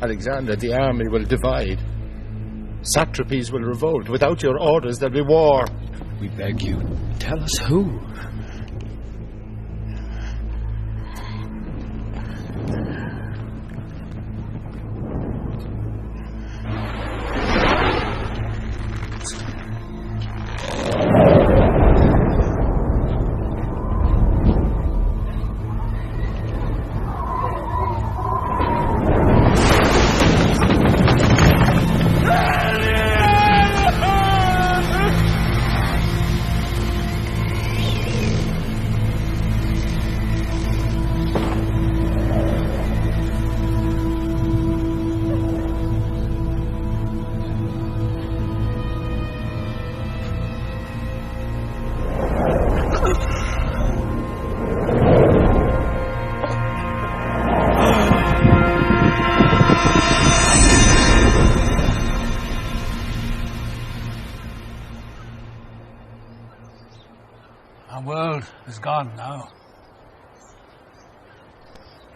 Alexander, the army will divide. Satrapies will revolt. Without your orders, there'll be war. We beg you, tell us who. Gone now.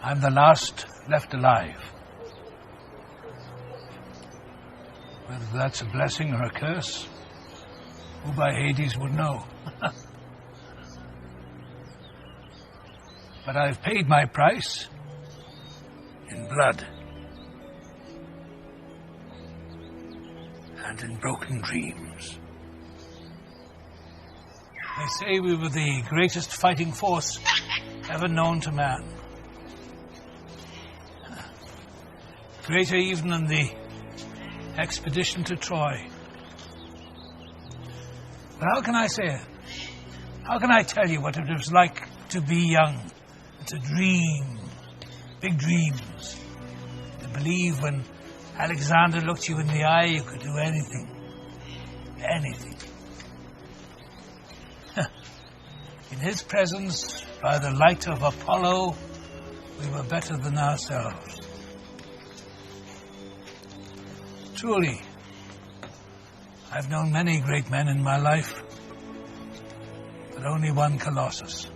I'm the last left alive. Whether that's a blessing or a curse, who by Hades would know. But I've paid my price in blood and in broken dreams. They say we were the greatest fighting force ever known to man. Greater even than the expedition to Troy. But how can I say it? How can I tell you what it was like to be young, to dream, big dreams, to believe when Alexander looked you in the eye you could do anything, anything. In his presence, by the light of Apollo, we were better than ourselves. Truly, I've known many great men in my life, but only one Colossus.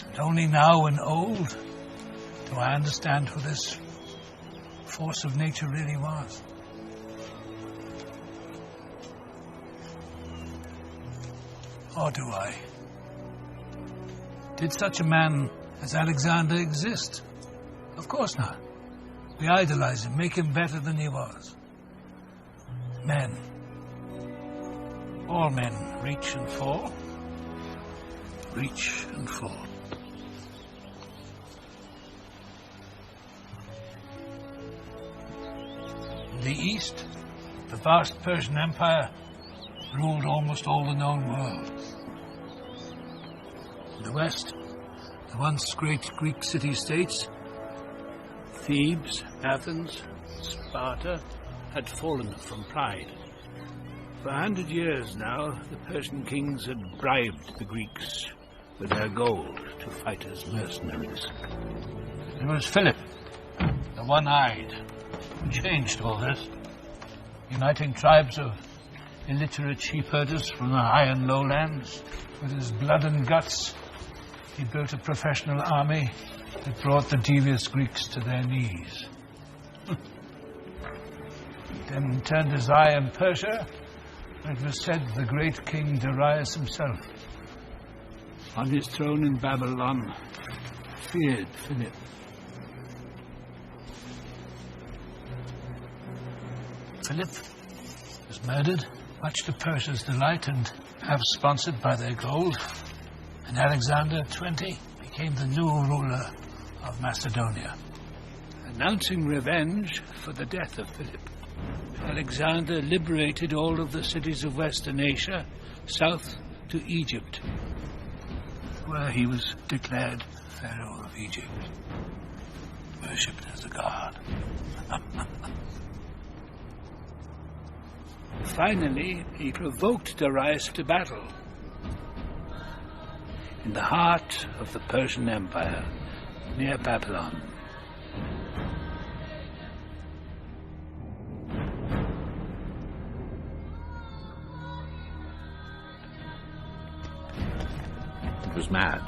And only now when old do I understand who this force of nature really was. Or do I? Did such a man as Alexander exist? Of course not. We idolize him, make him better than he was. Men. All men reach and fall. Reach and fall. In the East, the vast Persian Empire ruled almost all the known world. In the West, the once great Greek city-states, Thebes, Athens, Sparta, had fallen from pride. For 100 years now, the Persian kings had bribed the Greeks with their gold to fight as mercenaries. It was Philip, the one-eyed, who changed all this, uniting tribes of illiterate sheep herders from the high and lowlands. With his blood and guts, he built a professional army that brought the devious Greeks to their knees. Then turned his eye on Persia, and it was said the great king Darius himself, on his throne in Babylon, feared Philip. Philip was murdered, much to Persia's delight and half sponsored by their gold. And Alexander, 20, became the new ruler of Macedonia. Announcing revenge for the death of Philip, Alexander liberated all of the cities of Western Asia, south to Egypt, where he was declared Pharaoh of Egypt, worshipped as a god. Finally, he provoked Darius to battle. In the heart of the Persian Empire, near Babylon. It was mad.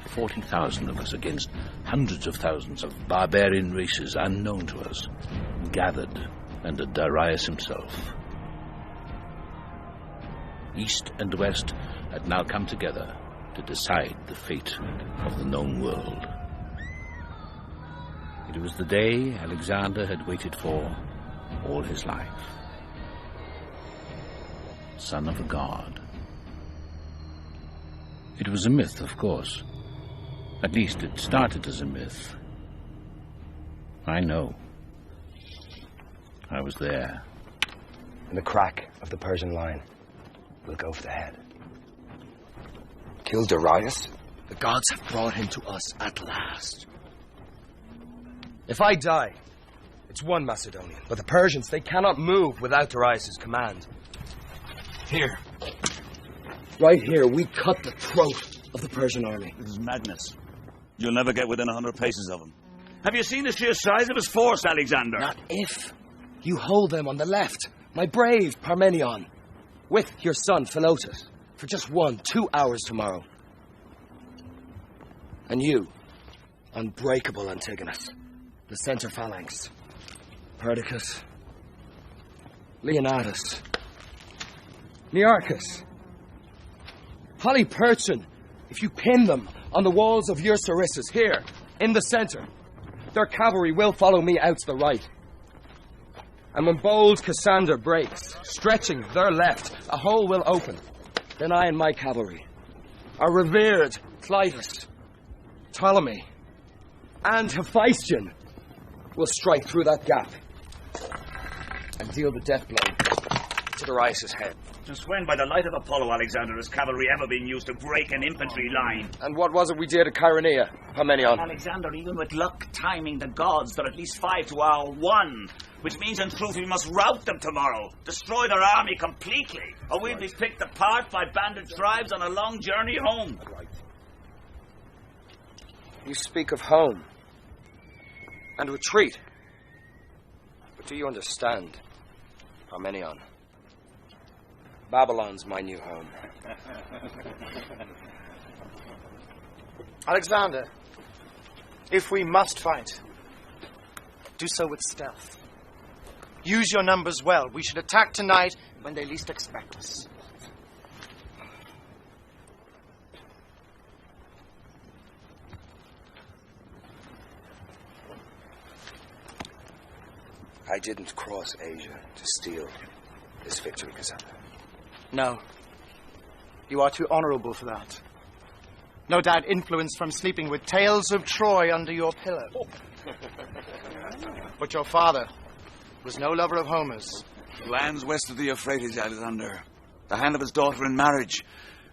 40,000 of us against hundreds of thousands of barbarian races unknown to us, gathered under Darius himself. East and West had now come together to decide the fate of the known world. It was the day Alexander had waited for all his life. Son of a god. It was a myth, of course. At least it started as a myth. I know. I was there. In the crack of the Persian line, we'll go for the head. Kill Darius? The gods have brought him to us at last. If I die, it's one Macedonian. But the Persians, they cannot move without Darius' command. Here. Right here, we cut the throat of the Persian army. This is madness. You'll never get within 100 paces of him. Have you seen the sheer size of his force, Alexander? Not if. You hold them on the left, my brave Parmenion, with your son Philotas, for just 1-2 hours tomorrow. And you, unbreakable Antigonus, the center phalanx, Perdiccas, Leonidas, Nearchus, Polyperchon, if you pin them on the walls of your Sarissus here, in the center, their cavalry will follow me out to the right. And when bold Cassander breaks, stretching their left, a hole will open. Then I and my cavalry, our revered Clitus, Ptolemy, and Hephaestion will strike through that gap and deal the death blow to Darius' head. Since when, by the light of Apollo, Alexander, has cavalry ever been used to break an infantry line? And what was it we did at Chaeronea, Parmenion? Alexander, even with luck timing the gods, they're at least 5 to our 1. Which means, in truth, we must rout them tomorrow. Destroy their army completely. Or we'll be picked apart by bandit tribes on a long journey home. You speak of home and retreat. But do you understand, Parmenion? Babylon's my new home. Alexander, if we must fight, do so with stealth. Use your numbers well. We should attack tonight when they least expect us. I didn't cross Asia to steal this victory, Cassandra. No. You are too honorable for that. No doubt influenced from sleeping with tales of Troy under your pillow. But your father was no lover of Homer's. The lands west of the Euphrates, Alexander. The hand of his daughter in marriage.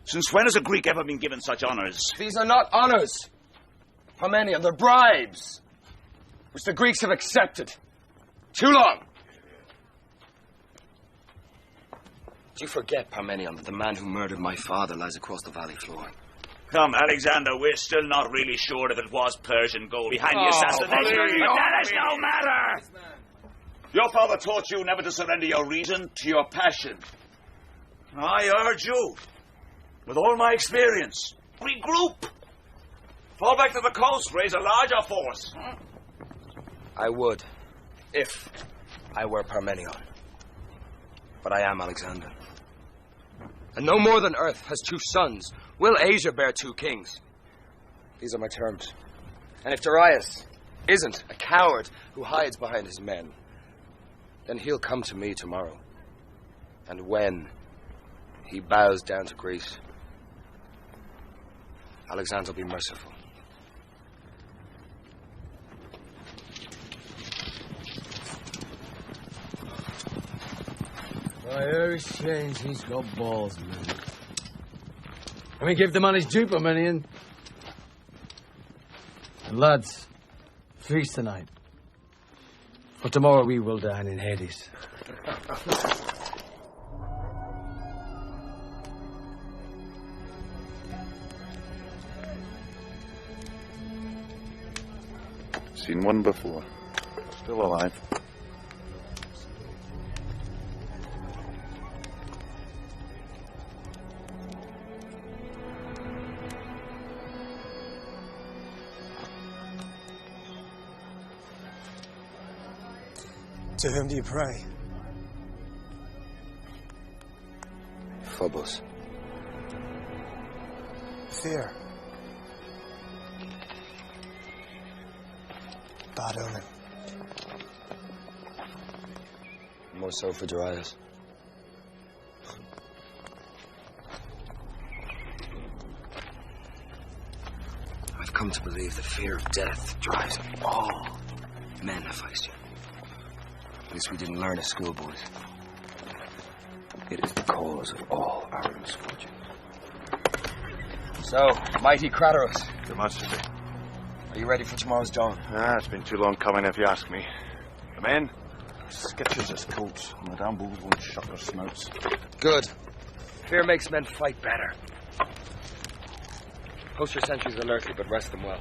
Since when has a Greek ever been given such honors? These are not honors, Parmenion. They're bribes, which the Greeks have accepted. Too long. Do you forget, Parmenion, that the man who murdered my father lies across the valley floor? Come, Alexander, we're still not really sure if it was Persian gold behind the assassination. But that is no matter! Your father taught you never to surrender your reason to your passion. I urge you, with all my experience, regroup. Fall back to the coast, raise a larger force. I would, if I were Parmenion. But I am Alexander. And no more than Earth has 2 sons, will Asia bear 2 kings. These are my terms. And if Darius isn't a coward who hides behind his men, then he'll come to me tomorrow. And when he bows down to Greece, Alexander will be merciful. My Irish change, he's got balls, man. And we give the man his due, Parmenion. And lads, feast tonight. For tomorrow we will dine in Hades. Seen one before. Still alive. To whom do you pray? Phobos. Fear. Bad omen. More so for Darius. I've come to believe the fear of death drives all men to feisty. At least we didn't learn as schoolboys. It is the cause of all our misfortunes. So, mighty Craterus. Your Majesty. Are you ready for tomorrow's dawn? It's been too long coming if you ask me. The men, sketches as coats. Madame Bulls won't shut their snouts. Good. Fear makes men fight better. Post your sentries alertly, but rest them well.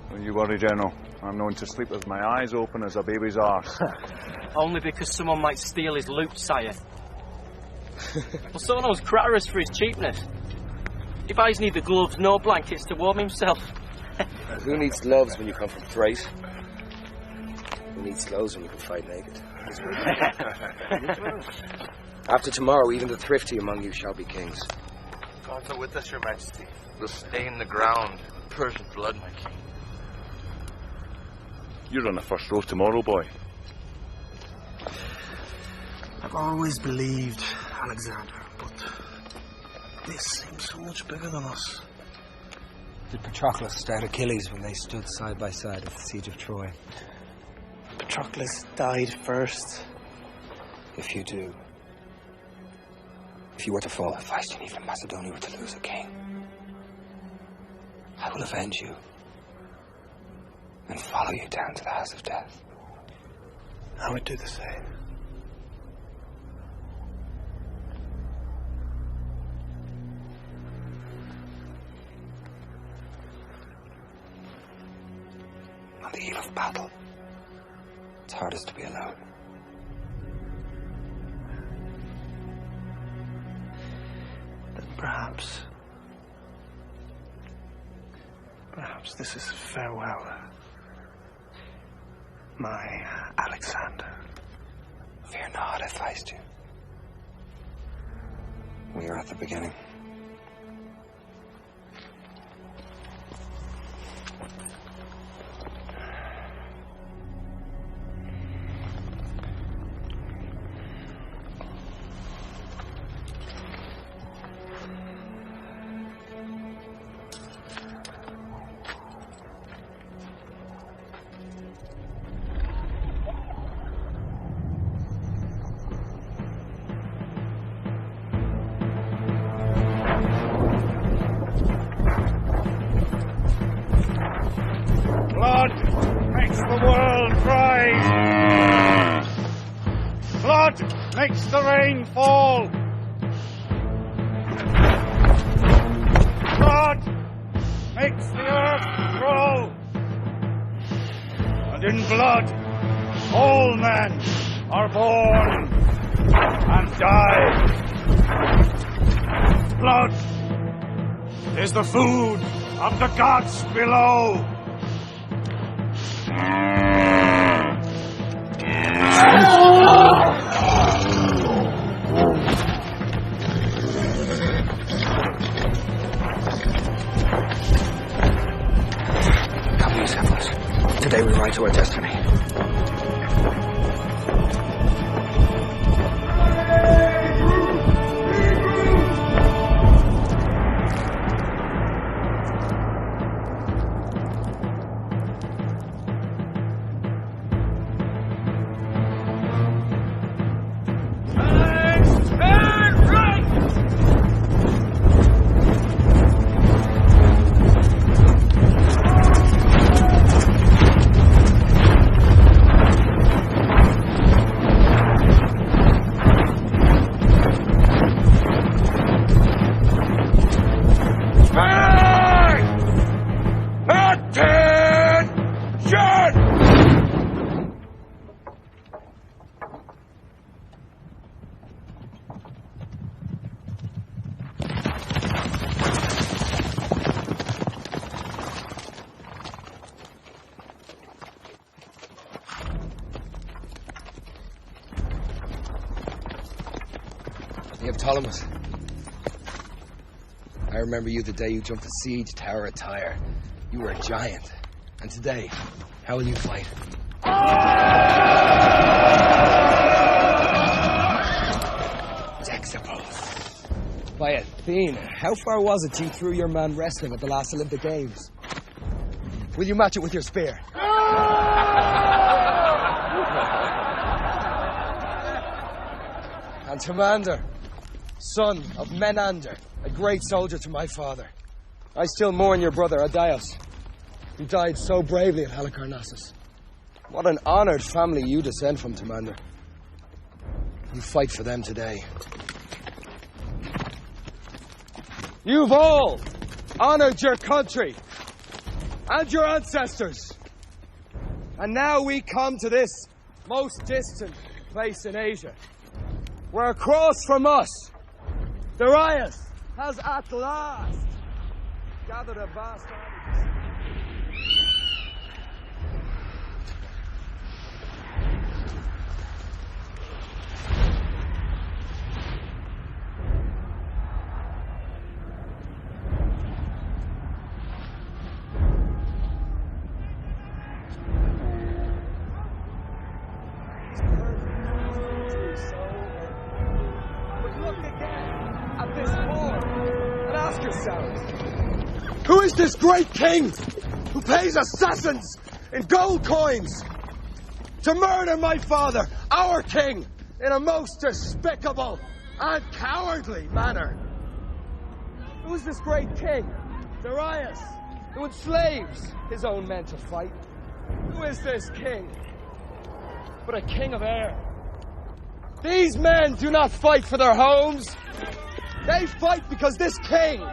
Don't you worry, General. I'm known to sleep with my eyes open as a baby's arse. Only because someone might steal his loot, sire. Well, so knows Craterus for his cheapness. He buys neither gloves nor blankets to warm himself. Who needs gloves when you come from Thrace? Who needs clothes when you can fight naked? After tomorrow, even the thrifty among you shall be kings. Gods are with us, Your Majesty. We'll stain the ground with Persian blood, my king. You're on the first row tomorrow, boy. I've always believed Alexander, but this seems so much bigger than us. Did Patroclus start Achilles when they stood side by side at the siege of Troy? Patroclus died first. If you do, if you were to fall at feist and even Macedonia were to lose a king, I will avenge you and follow you down to the house of death. I would do the same. On the eve of battle, it's hardest to be alone. Then perhaps this is farewell, my Alexander. Fear not, I feist you. We are at the beginning. Blood makes the world rise. Blood makes the rain fall. Blood makes the earth grow. And in blood, all men are born and die. Blood is the food of the gods below. Come, you settlers. Today we ride to our destiny. Neoptolemus. I remember you the day you jumped the siege tower at Tyre. You were a giant. And today, how will you fight? Dexapos. By Athene, how far was it you threw your man wrestling at the last Olympic Games? Will you match it with your spear? And Timander, son of Menander, a great soldier to my father. I still mourn your brother Adaios, who died so bravely at Halicarnassus. What an honoured family you descend from, Timander. You fight for them today. You've all honoured your country and your ancestors. And now we come to this most distant place in Asia, where across from us, Darius has at last gathered a vast army. Who is this great king who pays assassins in gold coins to murder my father, our king, in a most despicable and cowardly manner? Who is this great king, Darius, who enslaves his own men to fight? Who is this king but a king of air? These men do not fight for their homes. They fight because this king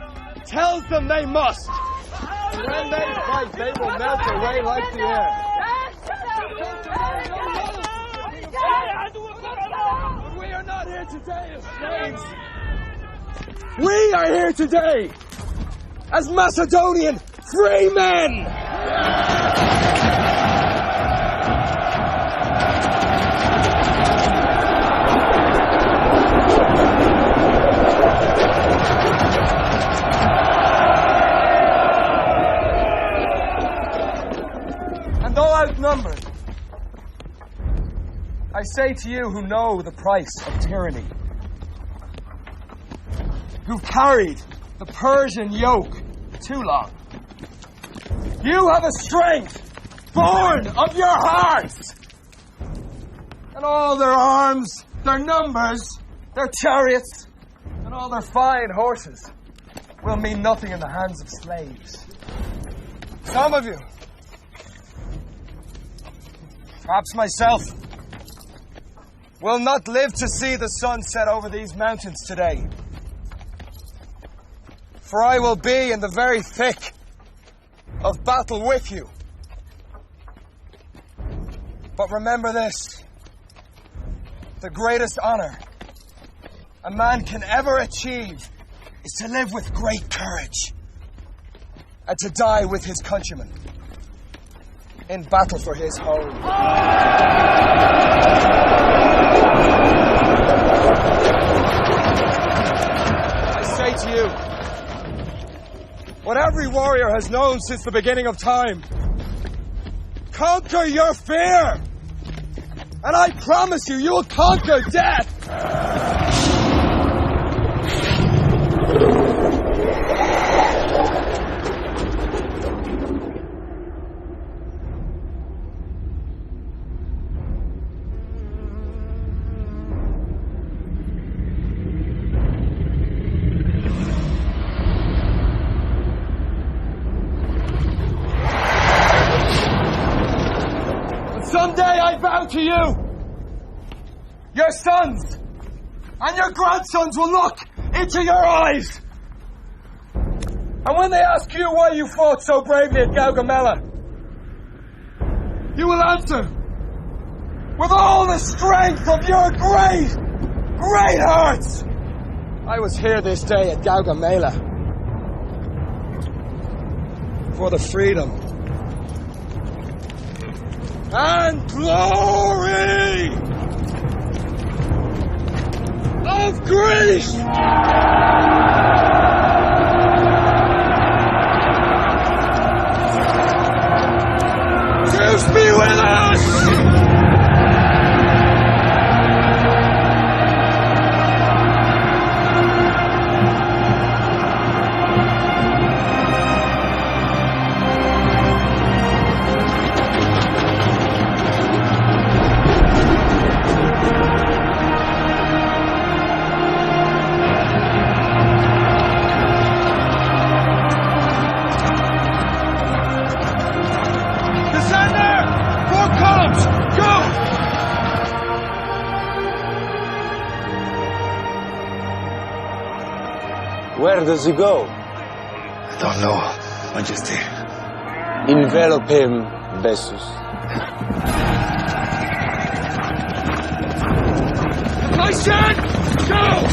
tells them they must. And when they fight, they will melt away like the air. But we are not here today as slaves. We are here today as Macedonian free men. Outnumbered, I say to you who know the price of tyranny, who've carried the Persian yoke too long, you have a strength born of your hearts, and all their arms, their numbers, their chariots, and all their fine horses will mean nothing in the hands of slaves. Some of you, perhaps myself, will not live to see the sun set over these mountains today. For I will be in the very thick of battle with you. But remember this: the greatest honor a man can ever achieve is to live with great courage and to die with his countrymen in battle for his home. I say to you, what every warrior has known since the beginning of time: conquer your fear, and I promise you, you will conquer death. Someday I vow to you, your sons and your grandsons will look into your eyes. And when they ask you why you fought so bravely at Gaugamela, you will answer with all the strength of your great, great hearts. I was here this day at Gaugamela for the freedom and glory of Greece! Zeus be with us! Where does he go? I don't know, Majesty. Envelop him, Bessus. Lysan! Go!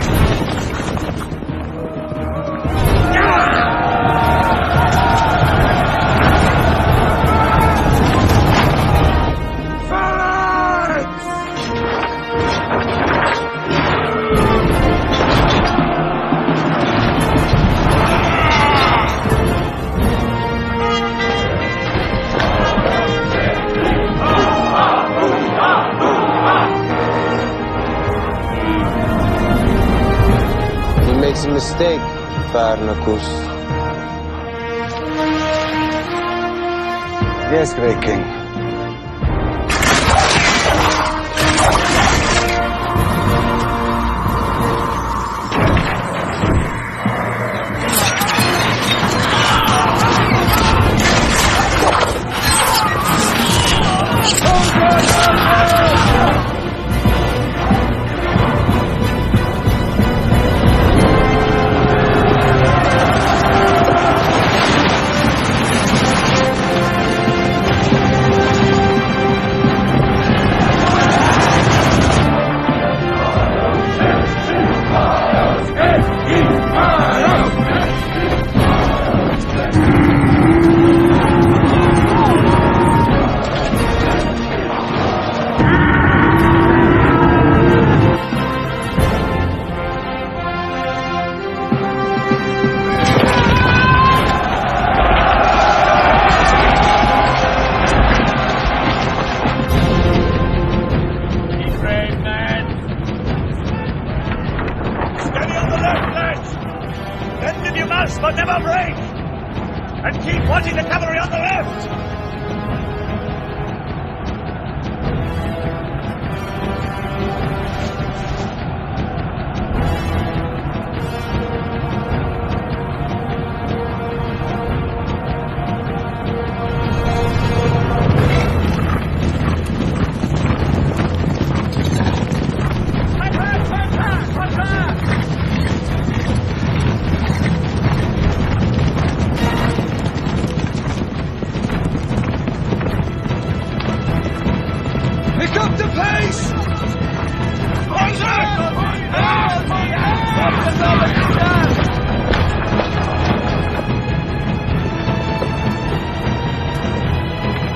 Makes a mistake, Pharnacus. Yes, great king.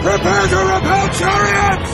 Prepare to repel chariots!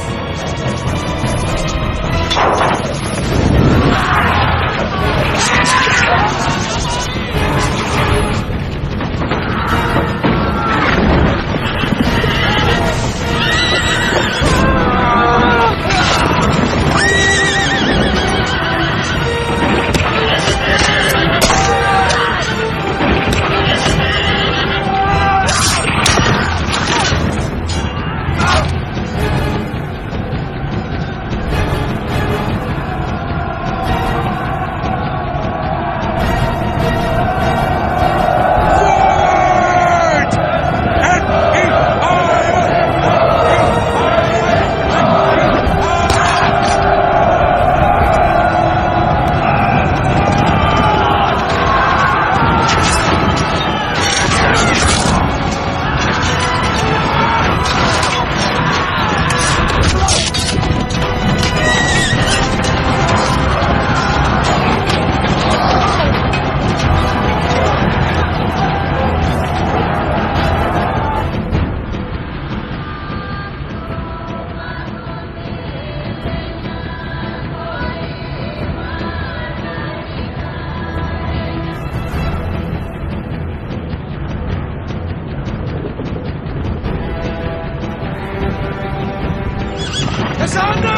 Alexander!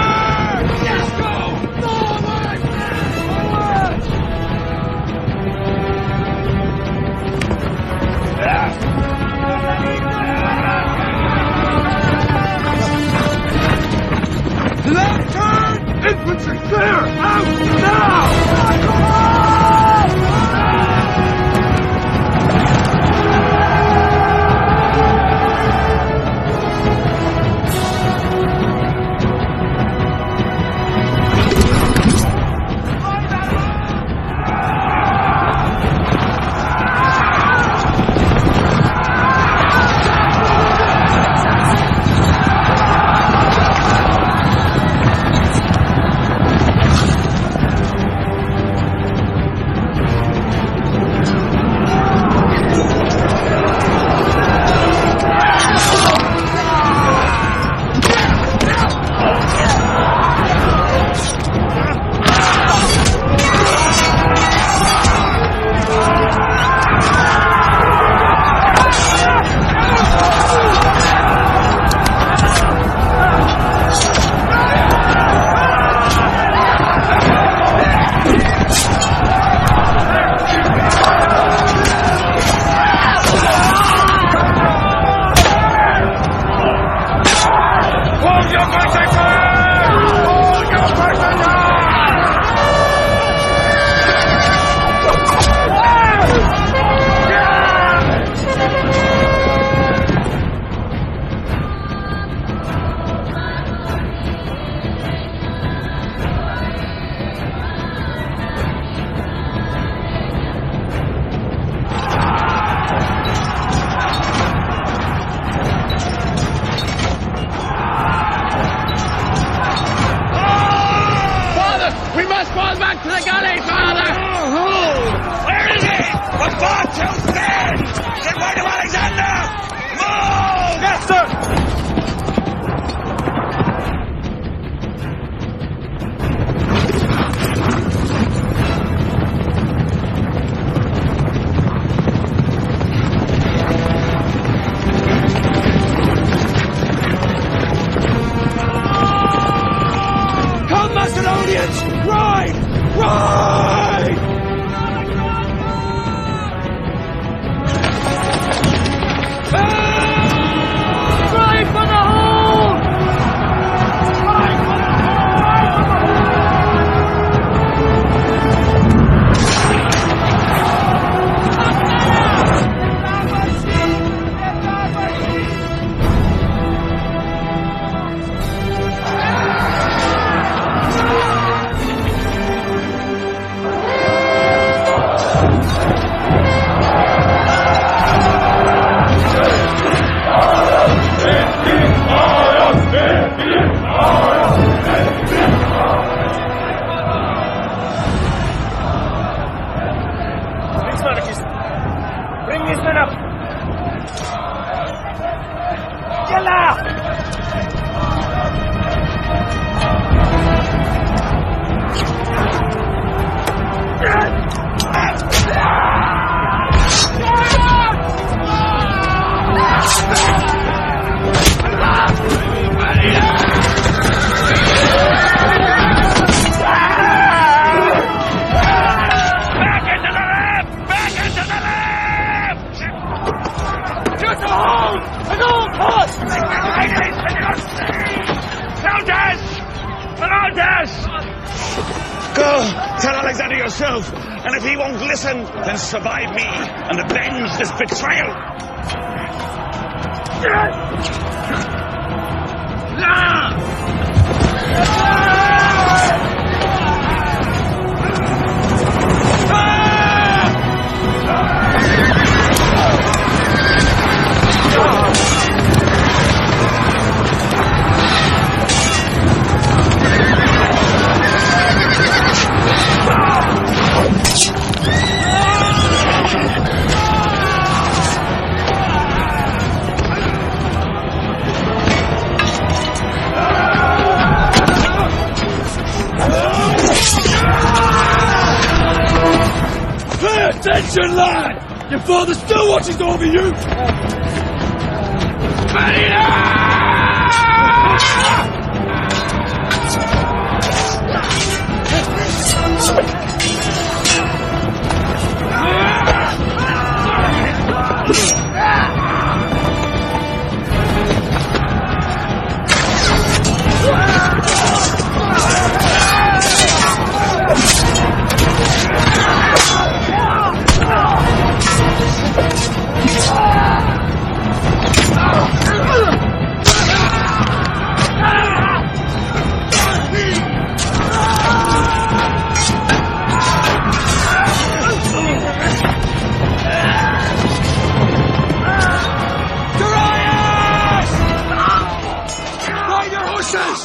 Yes, go! Forward! Forward! Left turn! Infantry clear! Out now! Then survive me and avenge this betrayal. Attention, lad! Your father still watches over you! horses!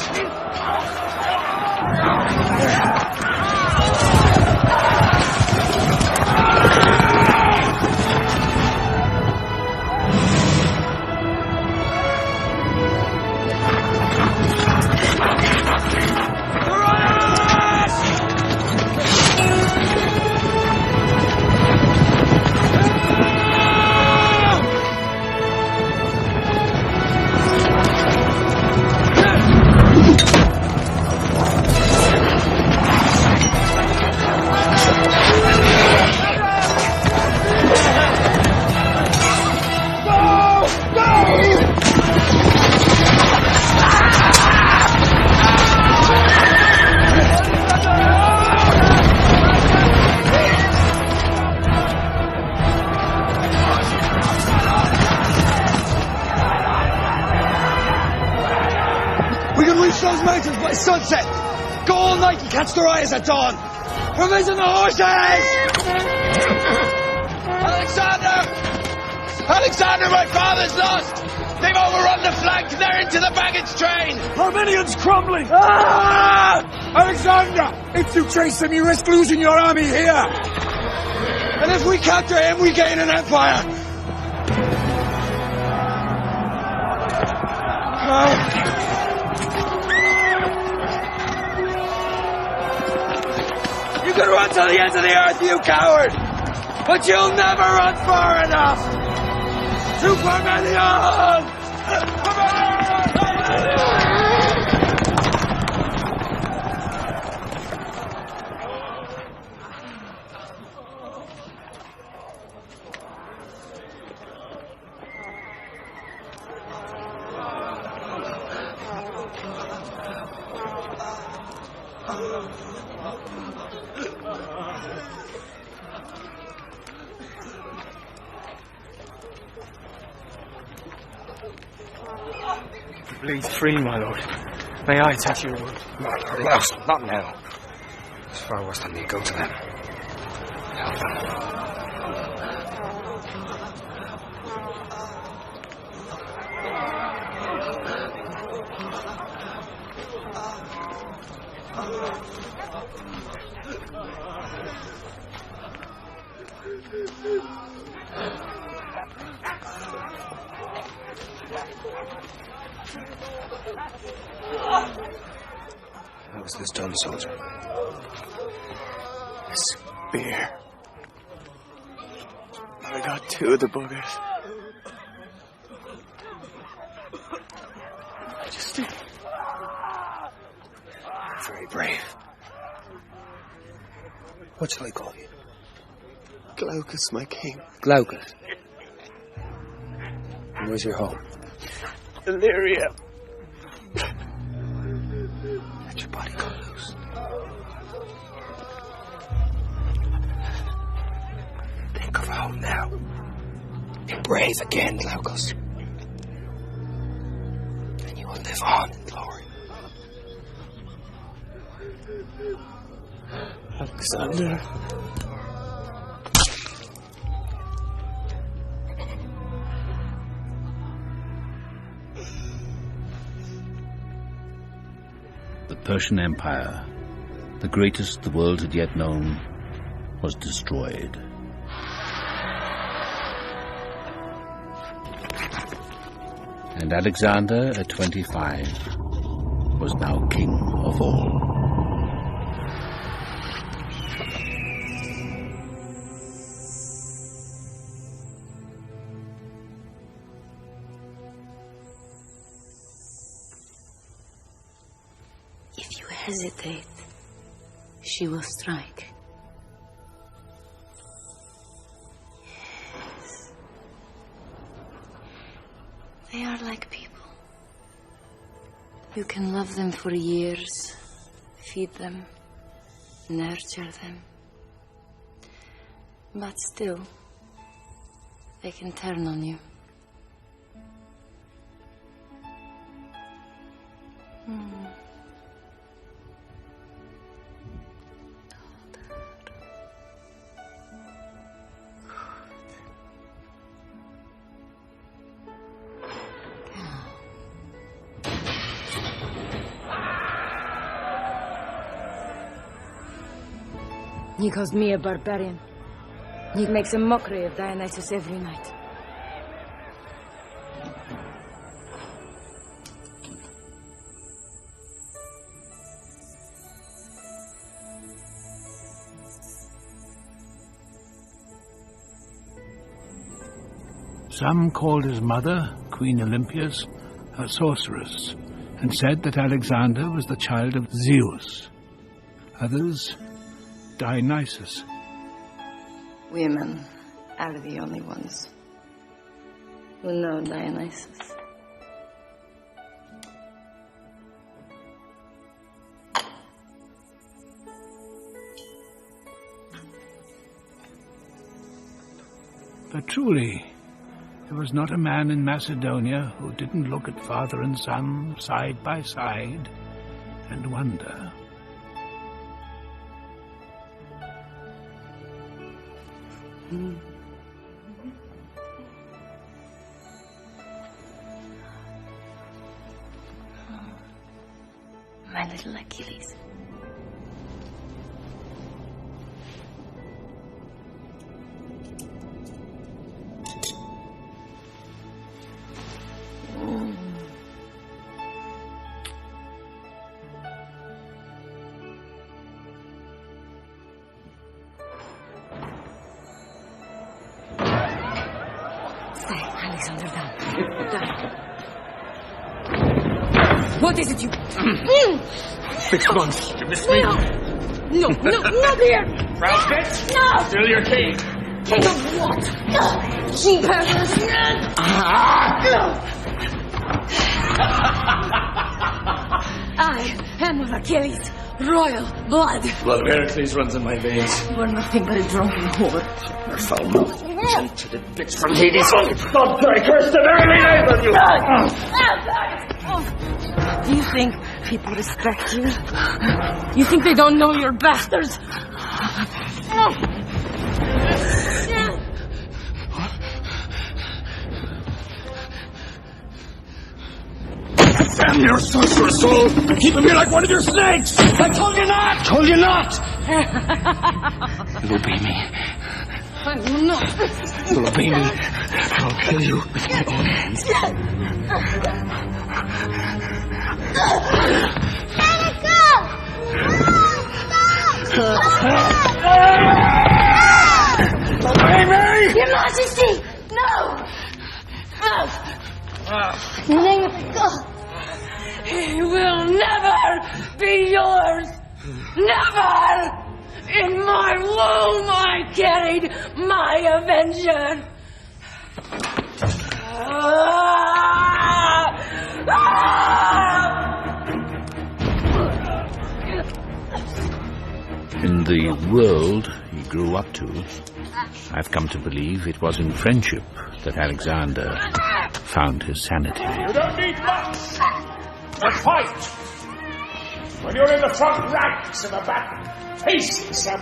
Sunset! Go all night and catch the rise at dawn! Provision the horses! Alexander! Alexander, my father's lost! They've overrun the flank! They're into the baggage train! Armenians crumbling! Ah! Alexander! If you chase them, you risk losing your army here! And if we capture him, we gain an empire! You can run to the ends of the earth, you coward! But you'll never run far enough! Supermanion! Bleed free, my lord. May I touch your wound? Alas, not now. It's far worse than me. Go to them. Help them. How was this done, soldier? A spear. I got two of the buggers. Majesty. Very brave. What shall I call you? Glaucus, my king. Glaucus. And where's your home? Illyria. Let your body go loose. Think of home now. Be brave again, Glaucus. And you will live on in glory. Alexander. The Persian Empire, the greatest the world had yet known, was destroyed. And Alexander, at 25, was now king of all. If you hesitate, she will strike. Yes. They are like people. You can love them for years, feed them, nurture them. But still, they can turn on you. He calls me a barbarian. He makes a mockery of Dionysus every night. Some called his mother, Queen Olympias, a sorceress, and said that Alexander was the child of Zeus. Others, Dionysus. Women are the only ones who know Dionysus. But truly, there was not a man in Macedonia who didn't look at father and son side by side and wonder. My little Achilles. Alexander, down. What is it you... 6 months. You missed me? No, not here. Proud bitch? No. Still your king. King of what? She peasants. I am of Achilles, royal blood. Blood of Heracles runs in my veins. You are nothing but a drunken whore. Your foul mouth. To the bitch from Hades. God, I curse the very name of you. Do you think people respect you? You think they don't know you're bastards? Damn your sorceress soul! You're keeping me like one of your snakes! I told you not! Told you not! You'll obey me. I will not. You'll obey me. I'll kill you with my own hands. Let it go! Obey me! Your Majesty! No! Let it go! He will never be yours! Never! In my womb I carried my avenger! In the world he grew up to, I've come to believe it was in friendship that Alexander found his sanity. You don't need much to fight. When you're in the front ranks of a battle, facing some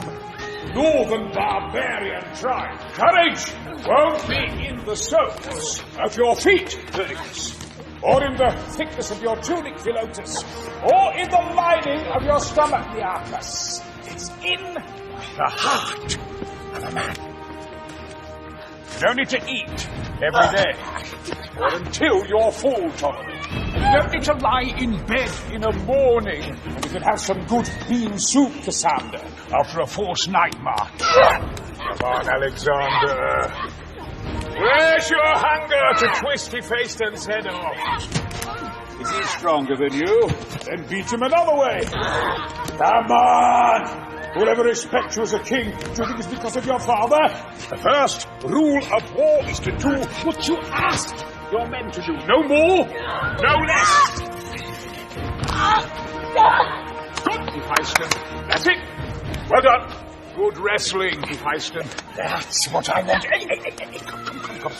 northern barbarian tribe, courage won't be in the soles of your feet, Perdiccas, or in the thickness of your tunic, Philotas, or in the lining of your stomach, Nearchus. It's in the heart of a man. You don't need to eat every day, or until you're full, Ptolemy. You don't need to lie in bed in a morning, and you can have some good bean soup, Cassander, after a forced night march. Come on, Alexander. Where's your hunger to twist Hephaestion's head off? Is he stronger than you? Then beat him another way. Come on! Who'll ever respect you as a king? Do you think it's because of your father? The first rule of war is to do what you ask your men to do. No more, no less. Good, Hephaestion. That's it. Well done. Good wrestling, Hephaestion. That's what I want. Hey, come.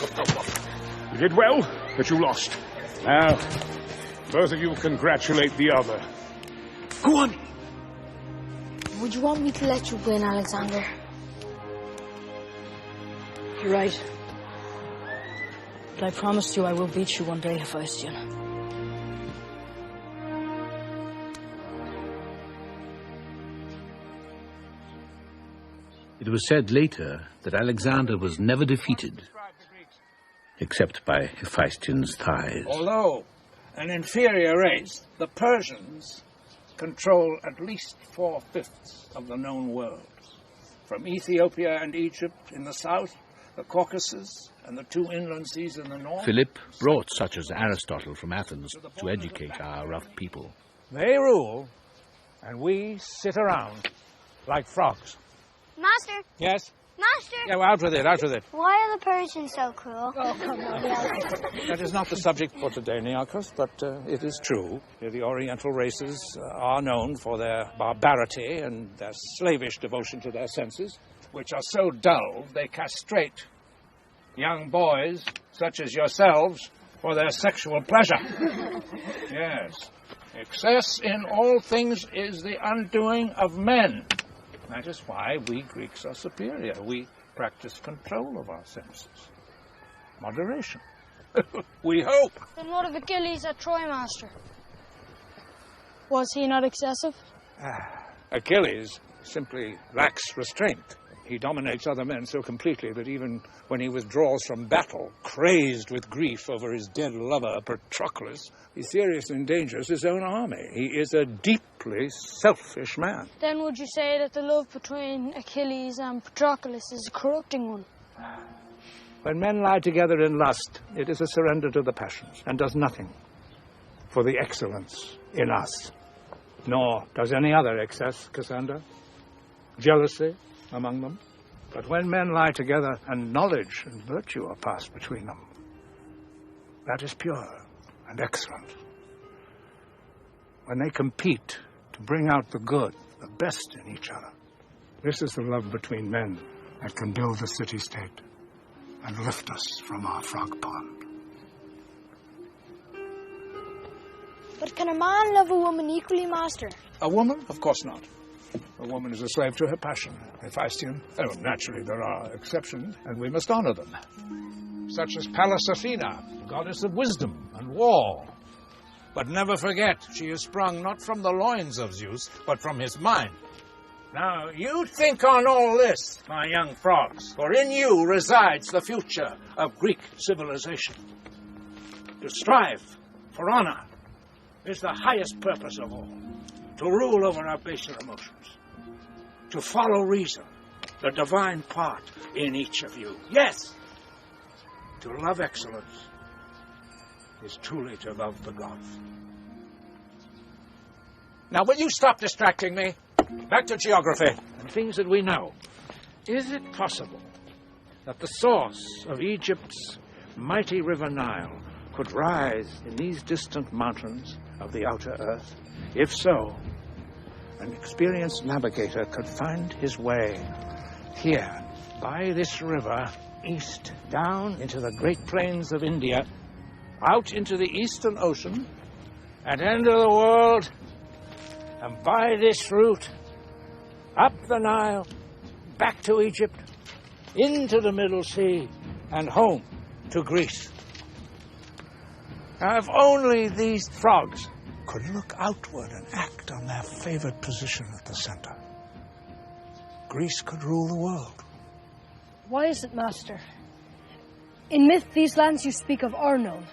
You did well, but you lost. Now, both of you congratulate the other. Go on. Would you want me to let you win, Alexander? You're right. But I promised you I will beat you one day, Hephaestion. It was said later that Alexander was never defeated, except by Hephaestion's thighs. Although an inferior race, the Persians control at least 4/5 of the known world. From Ethiopia and Egypt in the south, the Caucasus and the 2 inland seas in the north. Philip brought such as Aristotle from Athens to educate our rough people. They rule, and we sit around like frogs. Master? Yes? Master? Yeah, well, out with it, out with it. Why are the Persians so cruel? Oh, come on, That is not the subject for today, Nearchus, but it is true. The Oriental races are known for their barbarity and their slavish devotion to their senses, which are so dull they castrate young boys, such as yourselves, for their sexual pleasure. Yes. Excess in all things is the undoing of men. That is why we Greeks are superior. We practice control of our senses. Moderation. We hope. Then what of Achilles at Troy, Master? Was he not excessive? Achilles simply lacks restraint. He dominates other men so completely that even when he withdraws from battle, crazed with grief over his dead lover, Patroclus, he seriously endangers his own army. He is a deeply selfish man. Then would you say that the love between Achilles and Patroclus is a corrupting one? When men lie together in lust, it is a surrender to the passions and does nothing for the excellence in us. Nor does any other excess, Cassandra. Jealousy among them. But when men lie together and knowledge and virtue are passed between them, that is pure and excellent. When they compete to bring out the good, the best in each other, this is the love between men that can build the city-state and lift us from our frog pond. But can a man love a woman equally, Master? A woman? Of course not. A woman is a slave to her passion. Hephaestion. Oh, naturally, there are exceptions, and we must honor them. Such as Pallas Athena, goddess of wisdom and war. But never forget, she is sprung not from the loins of Zeus, but from his mind. Now, you think on all this, my young frogs, for in you resides the future of Greek civilization. To strive for honor is the highest purpose of all. To rule over our baser emotions. To follow reason, the divine part in each of you. Yes, to love excellence is truly to love the gods. Now, will you stop distracting me? Back to geography and things that we know. Is it possible that the source of Egypt's mighty river Nile could rise in these distant mountains of the outer earth? If so, an experienced navigator could find his way here, by this river, east, down into the Great Plains of India, out into the Eastern Ocean, and end of the world, and by this route, up the Nile, back to Egypt, into the Middle Sea, and home to Greece. Now, if only these frogs could look outward and act on their favored position at the center, Greece could rule the world. Why is it, Master? In myth, these lands you speak of are known.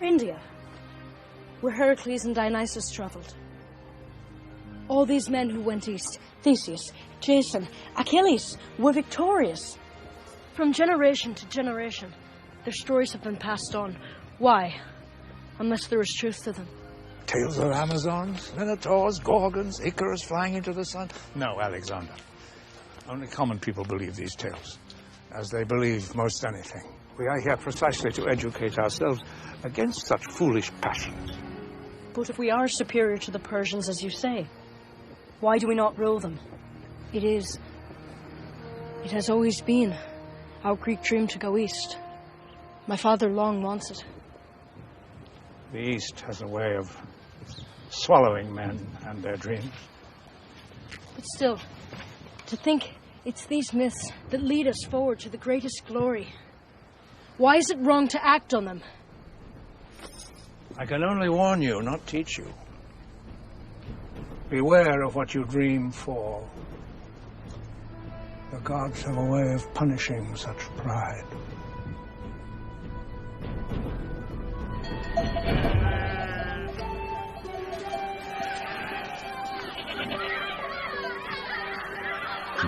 India, where Heracles and Dionysus traveled. All these men who went east, Theseus, Jason, Achilles, were victorious. From generation to generation, their stories have been passed on. Why? Unless there is truth to them. Tales of Amazons, Minotaurs, Gorgons, Icarus flying into the sun? No, Alexander. Only common people believe these tales, as they believe most anything. We are here precisely to educate ourselves against such foolish passions. But if we are superior to the Persians, as you say, why do we not rule them? It has always been our Greek dream to go east. My father long wants it. The East has a way of swallowing men and their dreams. But still, to think it's these myths that lead us forward to the greatest glory. Why is it wrong to act on them? I can only warn you, not teach you. Beware of what you dream for. The gods have a way of punishing such pride.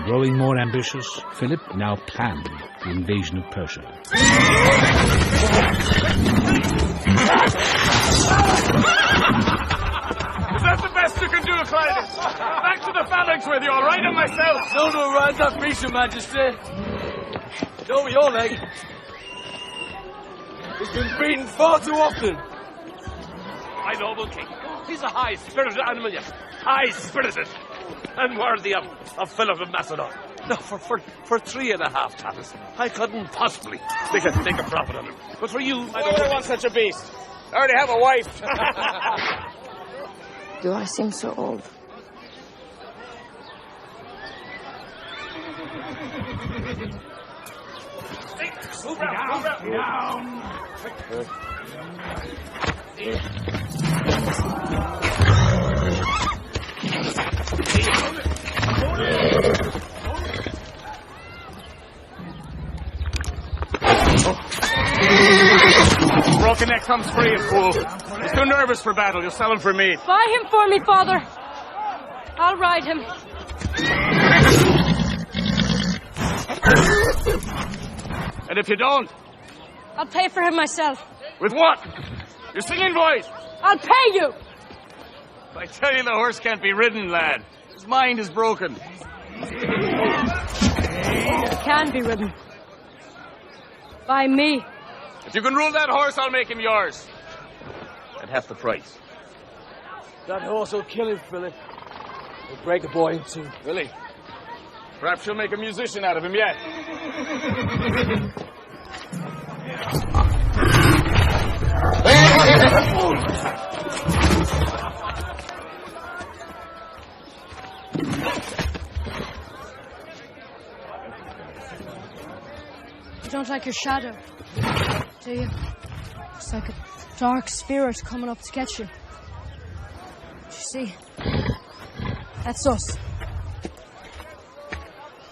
Growing more ambitious, Philip now planned the invasion of Persia. Is that the best you can do, Clyde? Back to the phalanx with you, all right, and myself? No, Ryan, that beats your majesty. Over your leg. He's been beaten far too often. My noble king, he's a high-spirited animal, yes. High-spirited. And worthy of Philip of Macedon. No, for 3.5 talents, I couldn't possibly make a profit on him. But for you, I don't want such a beast. I already have a wife. Do I seem so old? Move down. Broken neck comes free, fool. He's too nervous for battle. You'll sell him for meat. Buy him for me, father. I'll ride him. And if you don't? I'll pay for him myself. With what? Your singing voice. I'll pay you. I tell you, the horse can't be ridden, lad. His mind is broken. It can be ridden. By me. If you can rule that horse, I'll make him yours. At half the price. That horse will kill him, Philip. He'll break a boy in two. Really? Perhaps you'll make a musician out of him yet. You don't like your shadow, do you? It's like a dark spirit coming up to get you. You see? That's us.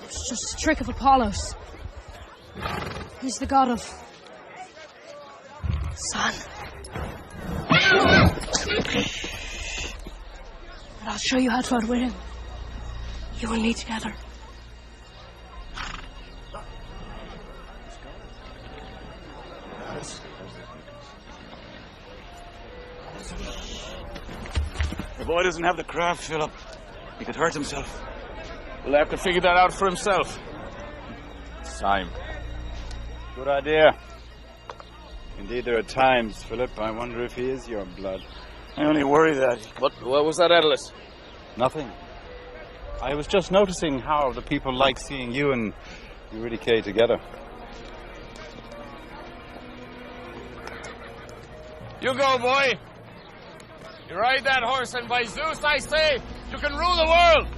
It's just a trick of Apollo's. He's the god of sun. And I'll show you how to outwit him. You and me together. The boy doesn't have the craft, Philip. He could hurt himself. We'll have to figure that out for himself. It's time. Good idea. Indeed, there are times, Philip, I wonder if he is your blood. I only worry that. What was that, Atlas? Nothing. I was just noticing how the people like seeing you and Eurydice together. You go, boy. You ride that horse, and by Zeus, I say, you can rule the world.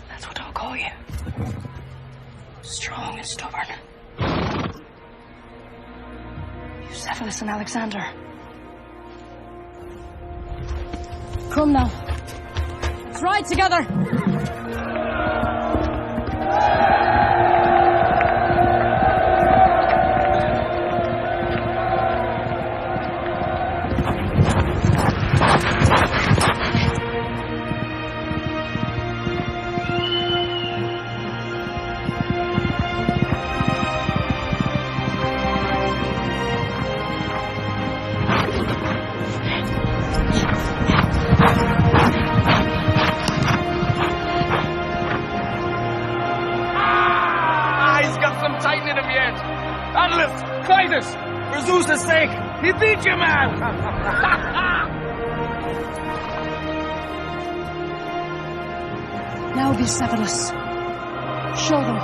That's what I'll call you. Strong and stubborn. Eusebius and Alexander. Come now. Let's ride together. For Zeus' sake, he beat you, man! Now, Eusebius, Show them.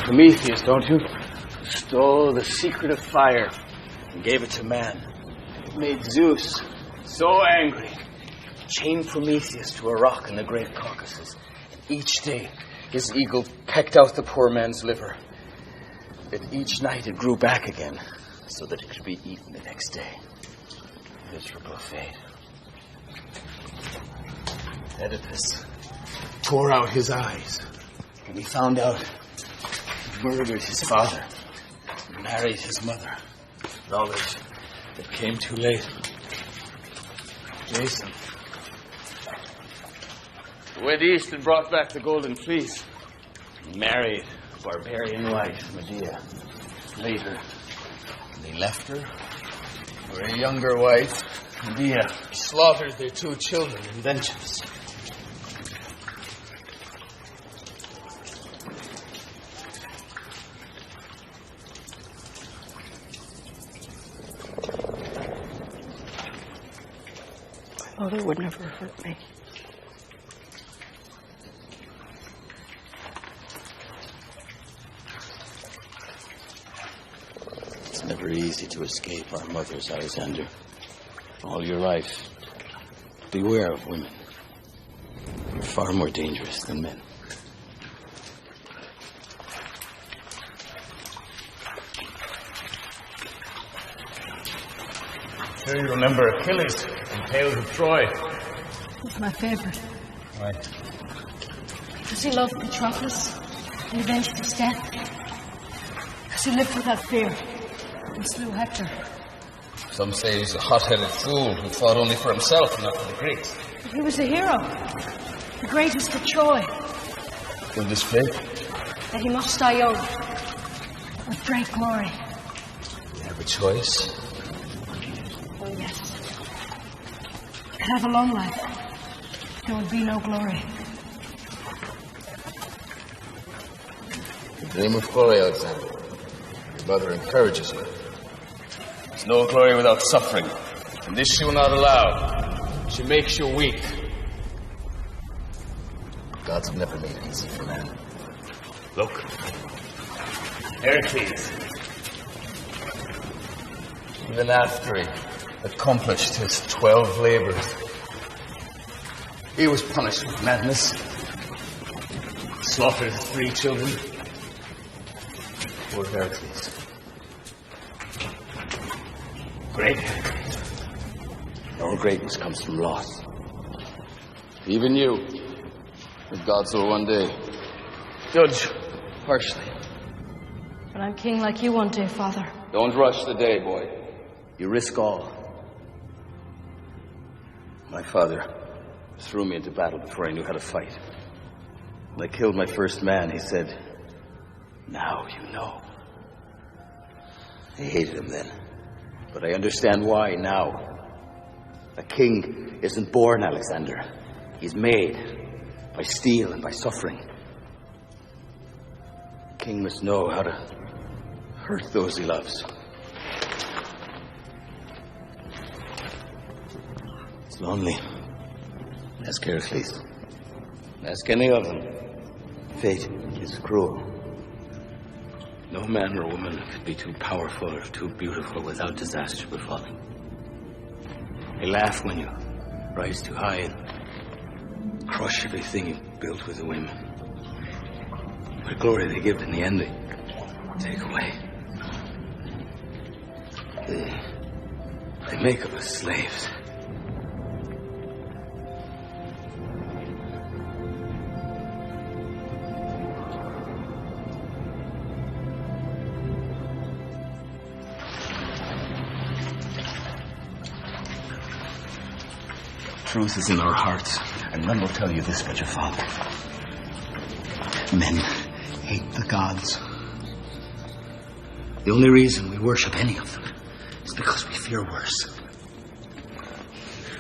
Prometheus, don't you? Stole the secret of fire and gave it to man. It made Zeus so angry, chained Prometheus to a rock in the great Caucasus. Each day, his eagle pecked out the poor man's liver. But each night it grew back again so that it could be eaten the next day. Miserable fate. Oedipus tore out his eyes when he found out murdered his father, married his mother. Knowledge that came too late. Jason went east and brought back the golden fleece. He married a barbarian wife, Medea. Later, they left her for a younger wife, Medea. Slaughtered their 2 children in vengeance. Mother would never hurt me. It's never easy to escape our mothers, Alexander. All your life, beware of women. They're far more dangerous than men. Sure you remember Achilles in Tales of Troy. It's my favorite. Why? Because he loved Patroclus and avenged his death. Because he lived without fear and slew Hector. Some say he's a hot-headed fool who fought only for himself and not for the Greeks. But he was a hero. The greatest of Troy. With this fate? That he must die young. With great glory. You have a choice. Oh, yes. To have a long life, there would be no glory. You dream of glory, Alexander. Your mother encourages you. There's no glory without suffering, and this she will not allow. She makes you weak. Gods have never made it easy for man. Look. Heracles. Even after he accomplished his 12 labors, he was punished with madness. Slaughtered his 3 children. Poor Heracles. Great Heracles. All greatness comes from loss. Even you, if gods will one day judge harshly. But I'm king like you one day, Father. Don't rush the day, boy. You risk all. My father threw me into battle before I knew how to fight. When I killed my first man, he said, "Now you know." I hated him then, but I understand why now. A king isn't born, Alexander. He's made by steel and by suffering. A king must know how to hurt those he loves. It's lonely. Ask Heracles. Ask any of them. Fate is cruel. No man or woman could be too powerful or too beautiful without disaster befalling. They laugh when you rise too high and crush everything you built with a whim. What glory they give in the end, they take away. They make of us slaves. Truth is in our hearts, and none will tell you this but your father. Men hate the gods. The only reason we worship any of them is because we fear worse.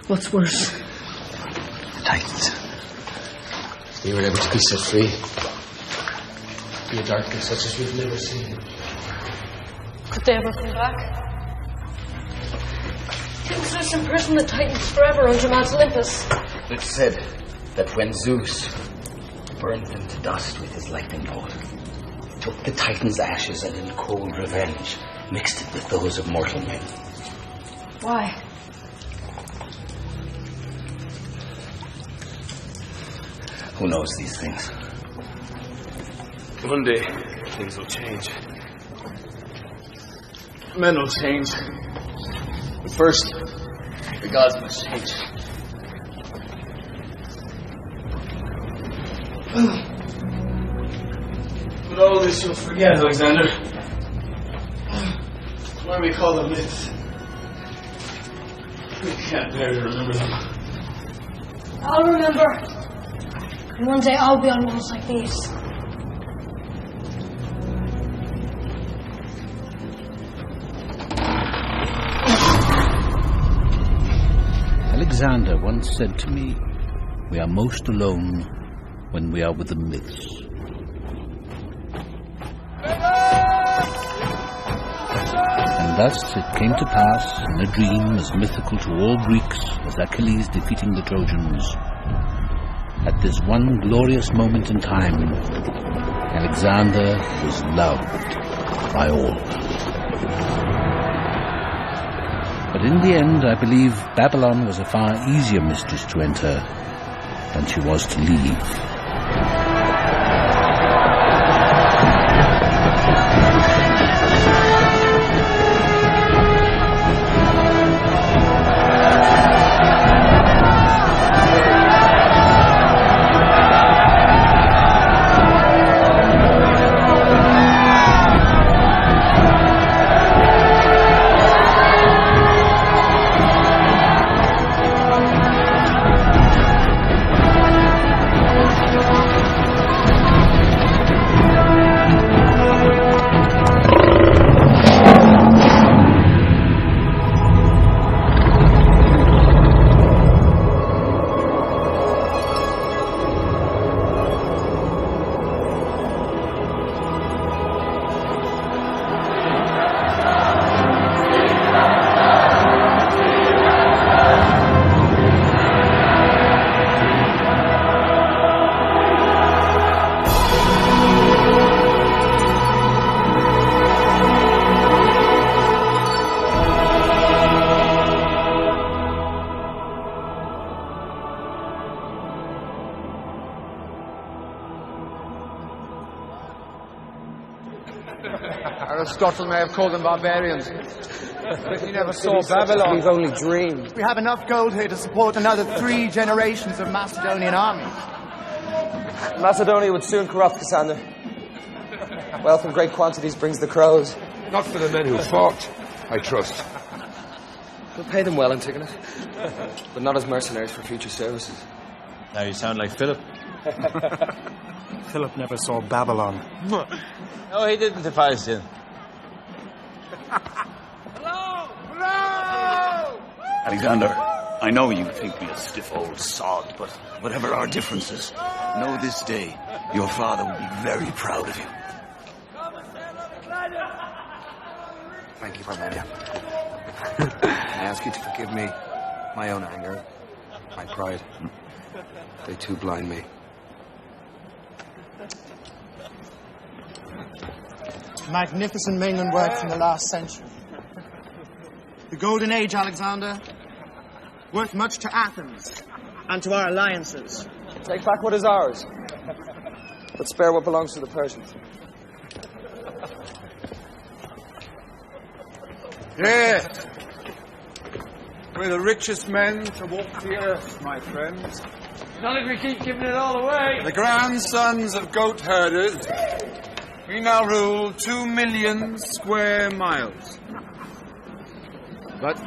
What's worse? The Titans. They were able to be set free. Be a darkness such as we've never seen. Could they ever come back? Didn't Zeus imprison the Titans forever under Mount Olympus? It's said that when Zeus burned them to dust with his lightning bolt, he took the Titans' ashes and in cold revenge mixed it with those of mortal men. Why? Who knows these things? One day, things will change. Men will change. But first, the gods must change. But all this you'll forget, Alexander. Why we call them myths. We can't bear to remember them. I'll remember. And one day I'll be on walls like these. Alexander once said to me, "We are most alone when we are with the myths." And thus it came to pass, in a dream as mythical to all Greeks as Achilles defeating the Trojans, at this one glorious moment in time, Alexander was loved by all. But in the end, I believe Babylon was a far easier mistress to enter than she was to leave. Aristotle may have called them barbarians, but he never saw Babylon. We've only dreamed. We have enough gold here to support another 3 generations of Macedonian armies. Macedonia would soon corrupt, Cassander. Wealth in great quantities brings the crows. Not for the men who fought, I trust. We'll pay them well, Antigone, but not as mercenaries for future services. Now you sound like Philip. Philip never saw Babylon. No, he didn't, if I sin. Alexander, I know you think me a stiff old sod, but whatever our differences, know this day your father will be very proud of you. Thank you, Parmenia. I ask you to forgive me my own anger, my pride. They too blind me. Magnificent mainland work from the last century. The Golden Age, Alexander, worth much to Athens and to our alliances. Take back what is ours, but spare what belongs to the Persians. Yeah. We're the richest men to walk the earth, my friends. Not if we keep giving it all away. The grandsons of goat herders, we now rule 2 million square miles. But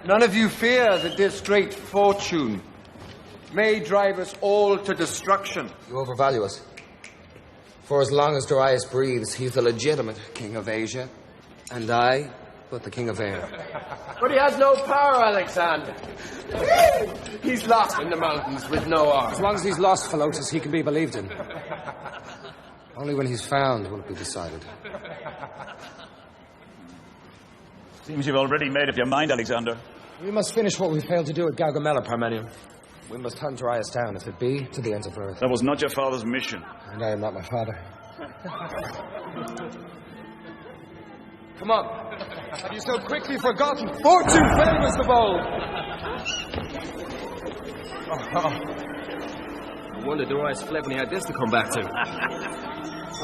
None of you fear that this great fortune may drive us all to destruction. You overvalue us. For as long as Darius breathes, he's the legitimate king of Asia, and I, but the king of air. But he has no power, Alexander. He's lost in the mountains with no arm. As long as he's lost, Philotas, he can be believed in. Only when he's found will it be decided. Seems you've already made up your mind, Alexander. We must finish what we failed to do at Gaugamela, Parmenion. We must hunt Darius down, if it be, to the ends of earth. That was not your father's mission. And I am not my father. Come on. Have you so quickly forgotten? Fortune favors the bold. No wonder Darius fled when he had this to come back to.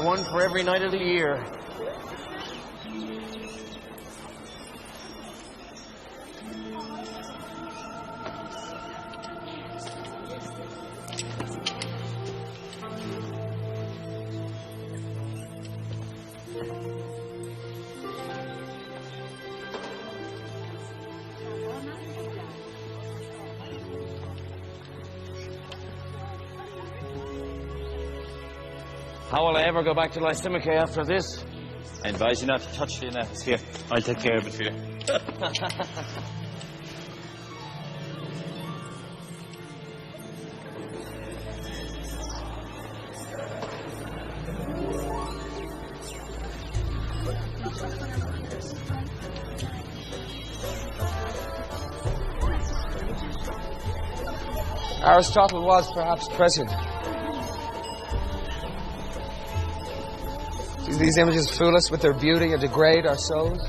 One for every night of the year. How will I ever go back to Lysimachus after this? I advise you not to touch the Annapolis. Here, I'll take care of it for you. Aristotle was perhaps present. Do these images fool us with their beauty and degrade our souls?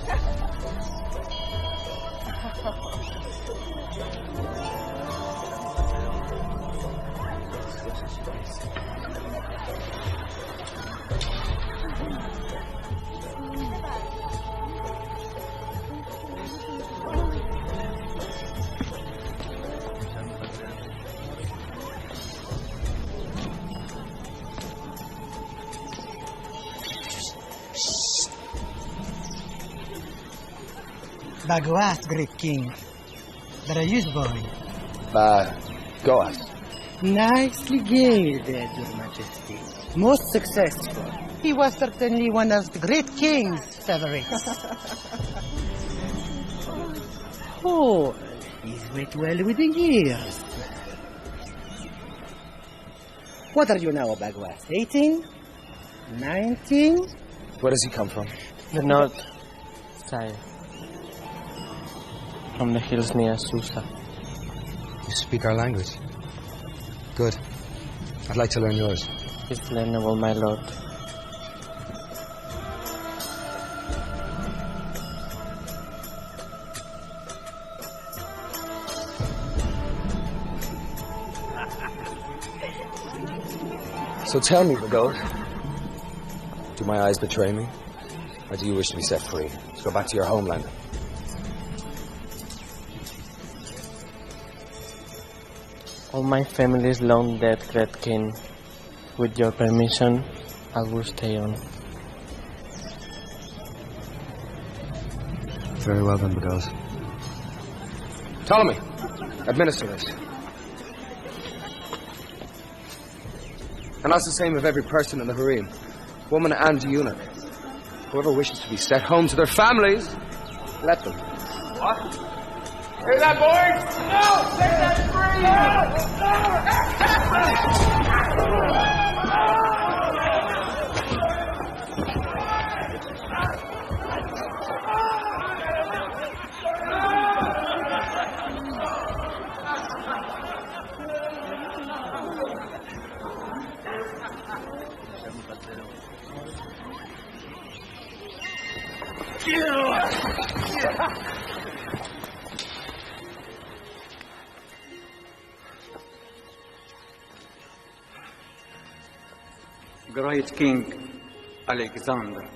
Bagoas, great king. There are you, boy. Bagoas. Nicely gilded, Your Majesty. Most successful. He was certainly one of the great king's favorites. Oh, he's went well with the years. What are you now, Bagoas? 18? 19? Where does he come from? The north, sire. From the hills near Susa. You speak our language. Good. I'd like to learn yours. It's learnable, my lord. So tell me, Bagoas, do my eyes betray me? Or do you wish to be set free? To go back to your homeland? All my family is long dead, great king. With your permission, I will stay on. Very well then, Bagoas. Ptolemy, administer this. And that's the same of every person in the harem, woman and eunuch. Whoever wishes to be sent home to their families, let them. What? Hear that, boys? No! Set that free! Great King Alexander.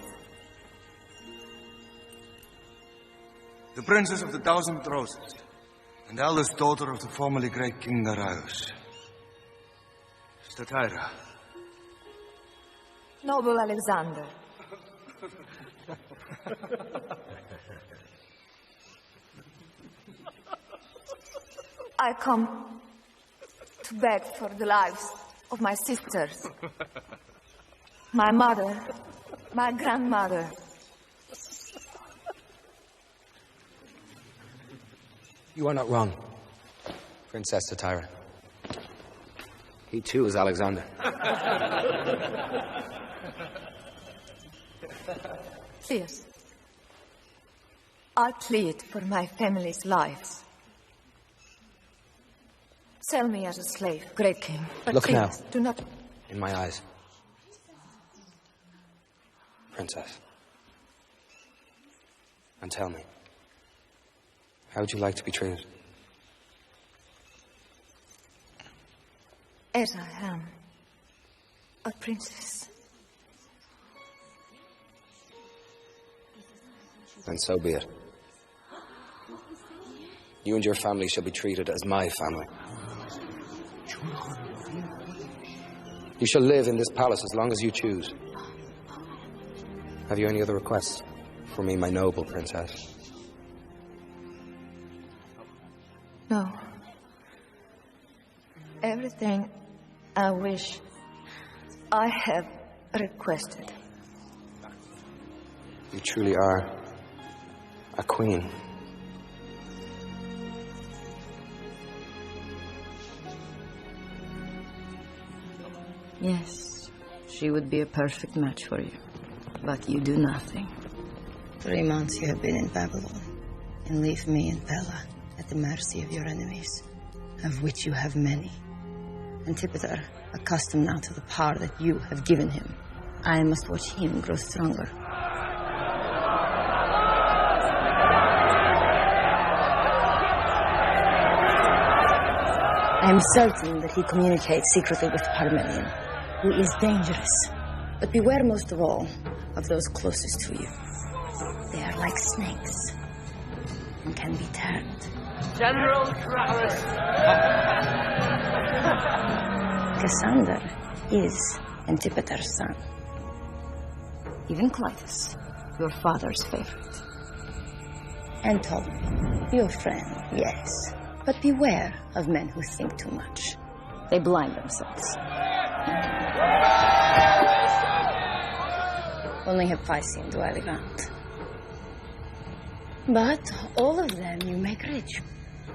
The Princess of the Thousand Roses, and eldest daughter of the formerly great King Darius. Statira. Noble Alexander. I come to beg for the lives of my sisters, my mother, my grandmother. You are not wrong, Princess Satira. He too is Alexander. Yes. I plead for my family's lives. Sell me as a slave, great king. But Look please, now. do not... In my eyes. Princess. And tell me, how would you like to be treated? As I am, a princess. And so be it. You and your family shall be treated as my family. You shall live in this palace as long as you choose. Have you any other requests for me, my noble princess? No. Everything I wish I have requested. You truly are a queen. Yes, she would be a perfect match for you. But you do nothing. 3 months you have been in Babylon, and leave me and Bella at the mercy of your enemies, of which you have many. Antipater, accustomed now to the power that you have given him, I must watch him grow stronger. I am certain that he communicates secretly with Parmenion, who is dangerous. But beware most of all of those closest to you. They are like snakes and can be turned. General Travis! Cassander is Antipater's son. Even Clitus, your father's favorite. And Ptolemy, your friend, yes. But beware of men who think too much. They blind themselves. Only Hephaestion do I regard. But all of them you make rich,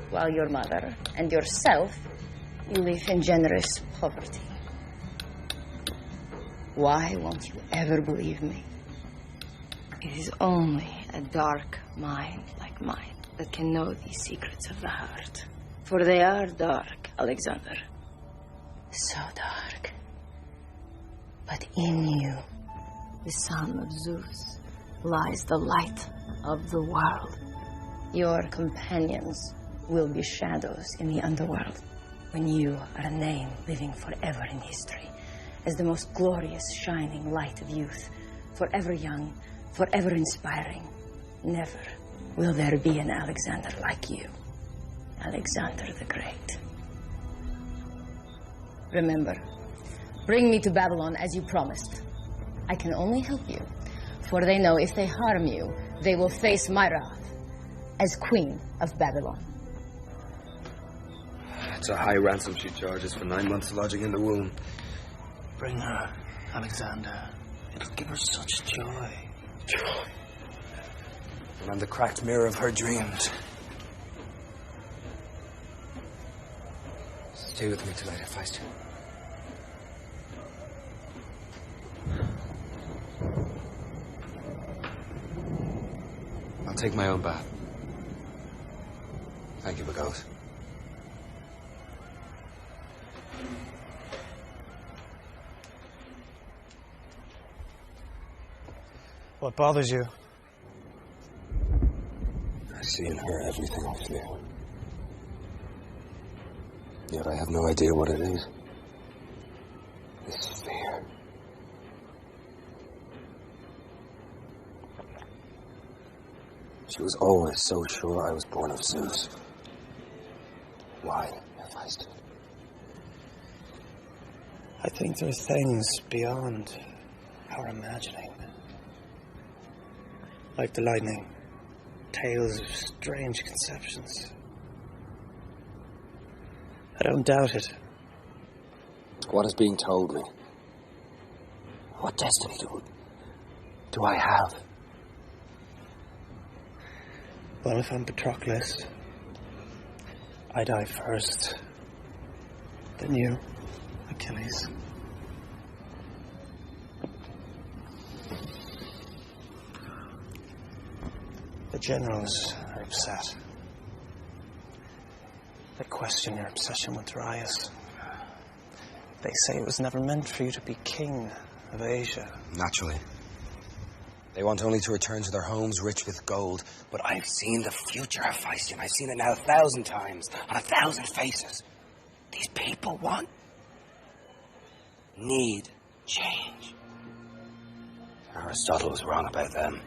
while your mother and yourself you live in generous poverty. Why won't you ever believe me? It is only a dark mind like mine that can know these secrets of the heart. For they are dark, Alexander. So dark. But in you, the son of Zeus, lies the light of the world. Your companions will be shadows in the underworld, when you are a name living forever in history, as the most glorious shining light of youth, forever young, forever inspiring. Never will there be an Alexander like you, Alexander the Great. Remember, bring me to Babylon as you promised. I can only help you, for they know if they harm you, they will face my wrath as Queen of Babylon. It's a high ransom she charges for 9 months lodging in the womb. Bring her, Alexander. It'll give her such joy. Joy. And I'm the cracked mirror of her dreams. Stay with me tonight, Hephaestion. I'll take my own bath. Thank you, Bagos. What bothers you? I see in her everything I fear. Yet I have no idea what it is. This fear. She was always so sure I was born of Zeus. Why, Hephaestion? I think there are things beyond our imagining. Like the lightning, tales of strange conceptions. I don't doubt it. What is being told me? What destiny do I have? Well, if I'm Patroclus, I die first. Then you, Achilles. The generals are upset. They question your obsession with Darius. They say it was never meant for you to be king of Asia. Naturally. They want only to return to their homes rich with gold. But I've seen the future, Hephaestion. I've seen it now 1,000 times, on 1,000 faces. These people need change. Aristotle was wrong about them.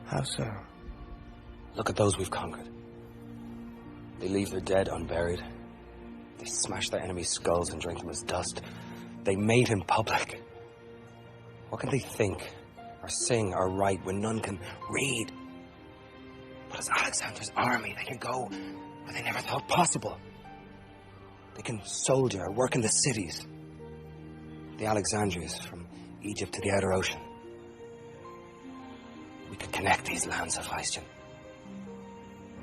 How so? Look at those we've conquered. They leave their dead unburied. They smash their enemies' skulls and drink them as dust. They made in public. What can they think, or sing, or write when none can read? But as Alexander's army, they can go where they never thought possible. They can soldier, work in the cities. The Alexandrias, from Egypt to the outer ocean. We could connect these lands, Hephaestion.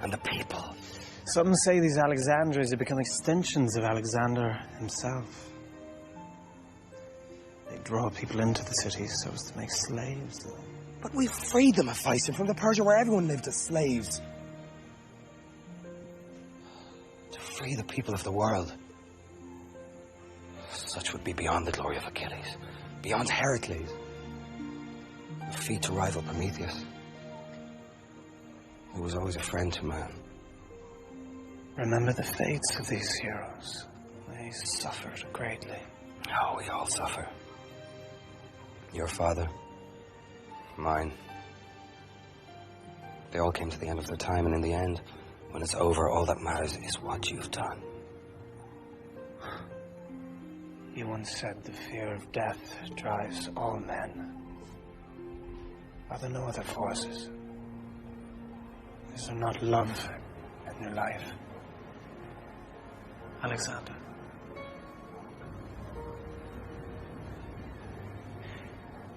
And the people. Some say these Alexandrias have become extensions of Alexander himself. They draw people into the cities so as to make slaves of them. But we freed them, Hephaestion, from the Persia where everyone lived as slaves. To free the people of the world. Such would be beyond the glory of Achilles, beyond Heracles, a feat to rival Prometheus, who was always a friend to man. Remember the fates of these heroes. They suffered greatly. Oh, we all suffer. Your father, mine. They all came to the end of their time, and in the end, when it's over, all that matters is what you've done. You once said the fear of death drives all men. Are there no other forces? Is there not love in your life? Alexander.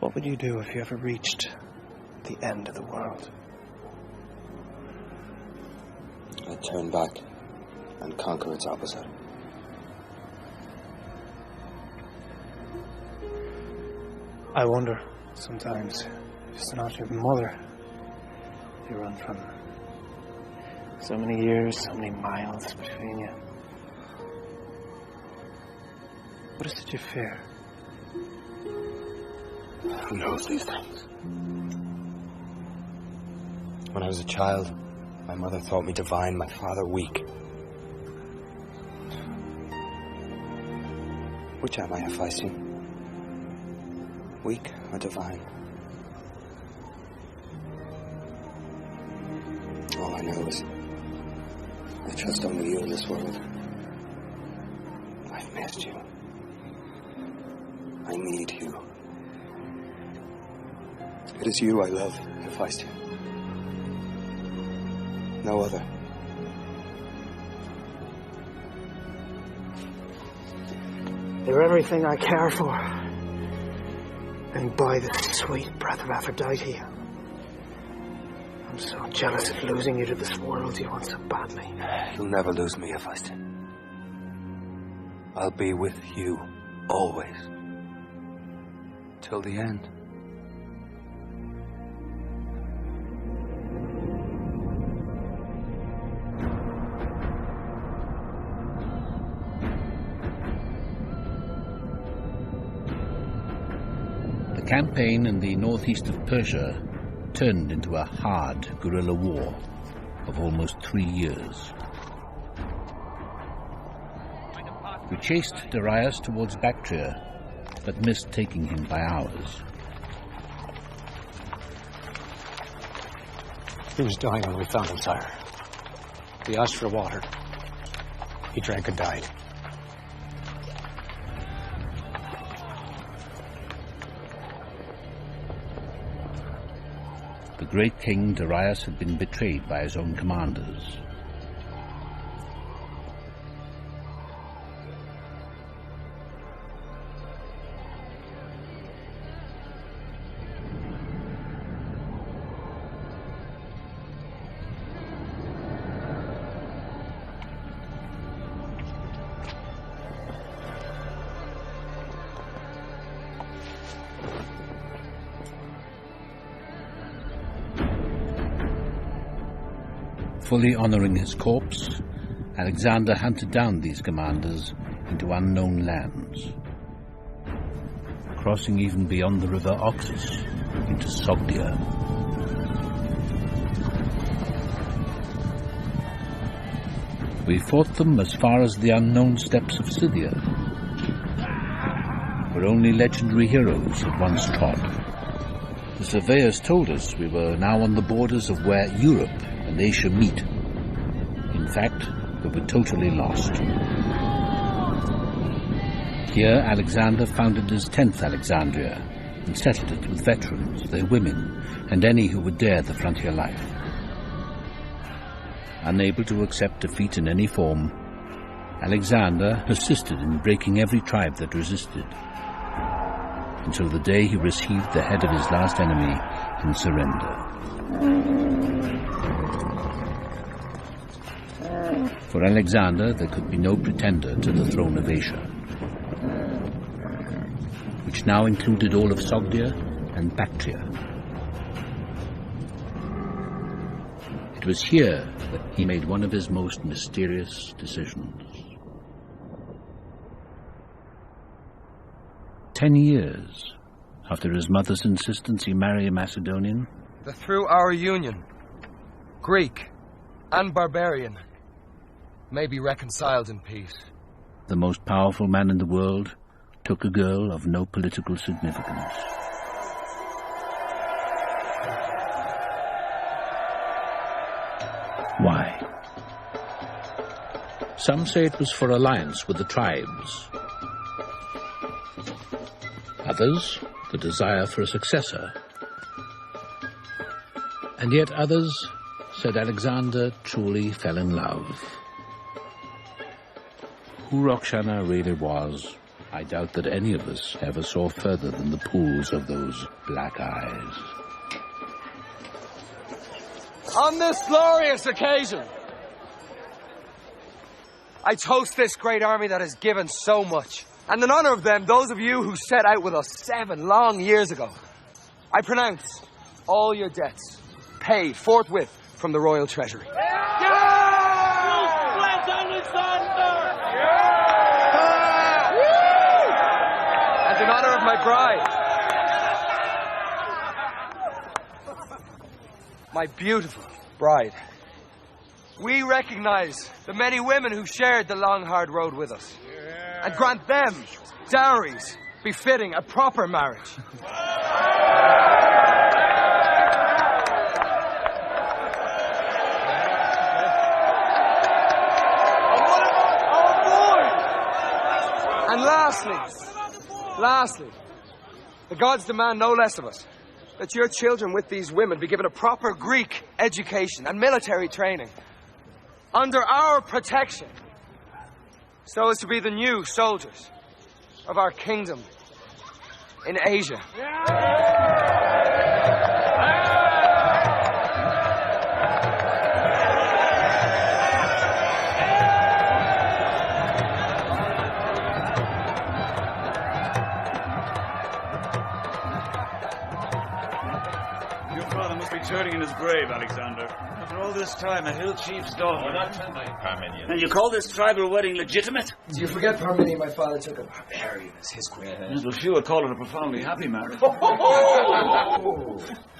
What would you do if you ever reached the end of the world? I'd turn back and conquer its opposite. I wonder sometimes if it's not your mother you run from. So many years, so many miles between you. What is it you fear? Who knows these things? When I was a child, my mother thought me divine, my father weak. Which am I, Hephaestion? Weak or divine? All I know is I trust only you in this world. I've missed you. I need you. It is you I love, Hephaestion. No other. You're everything I care for. And by the sweet breath of Aphrodite, I'm so jealous of losing you to this world you want so badly. You'll never lose me, Hephaestion. I'll be with you, always. Till the end. The campaign in the northeast of Persia turned into a hard guerrilla war of almost 3 years. We chased Darius towards Bactria, but missed taking him by hours. He was dying when we found him, sire. We asked for water. He drank and died. The great king Darius had been betrayed by his own commanders. Fully honoring his corpse, Alexander hunted down these commanders into unknown lands, crossing even beyond the river Oxus into Sogdia. We fought them as far as the unknown steppes of Scythia, where only legendary heroes had once trod. The surveyors told us we were now on the borders of where Europe and Asia meet. In fact, we were totally lost. Here, Alexander founded his 10th Alexandria and settled it with veterans, their women, and any who would dare the frontier life. Unable to accept defeat in any form, Alexander persisted in breaking every tribe that resisted, until the day he received the head of his last enemy in surrender. For Alexander, there could be no pretender to the throne of Asia, which now included all of Sogdia and Bactria. It was here that he made one of his most mysterious decisions. 10 years after his mother's insistence he marry a Macedonian, that through our union, Greek and barbarian may be reconciled in peace. the most powerful man in the world took a girl of no political significance. Why? Some say it was for alliance with the tribes. Others, the desire for a successor. And yet others said Alexander truly fell in love. Who Roxana really was, I doubt that any of us ever saw further than the pools of those black eyes. On this glorious occasion, I toast this great army that has given so much. And in honor of them, those of you who set out with us 7 long years ago, I pronounce all your debts paid forthwith from the royal treasury. And in honor of my bride, my beautiful bride, we recognize the many women who shared the long, hard road with us and grant them dowries befitting a proper marriage. And lastly, the gods demand no less of us, that your children with these women be given a proper Greek education and military training under our protection, so as to be the new soldiers of our kingdom in Asia. Turning in his grave, Alexander. After all this time, a hill chief's daughter. Not tonight, Parmenion. And you call this tribal wedding legitimate? Do you forget, Parmenion, my father took a barbarian as his queen? Yes, well, few would call it a profoundly happy marriage. But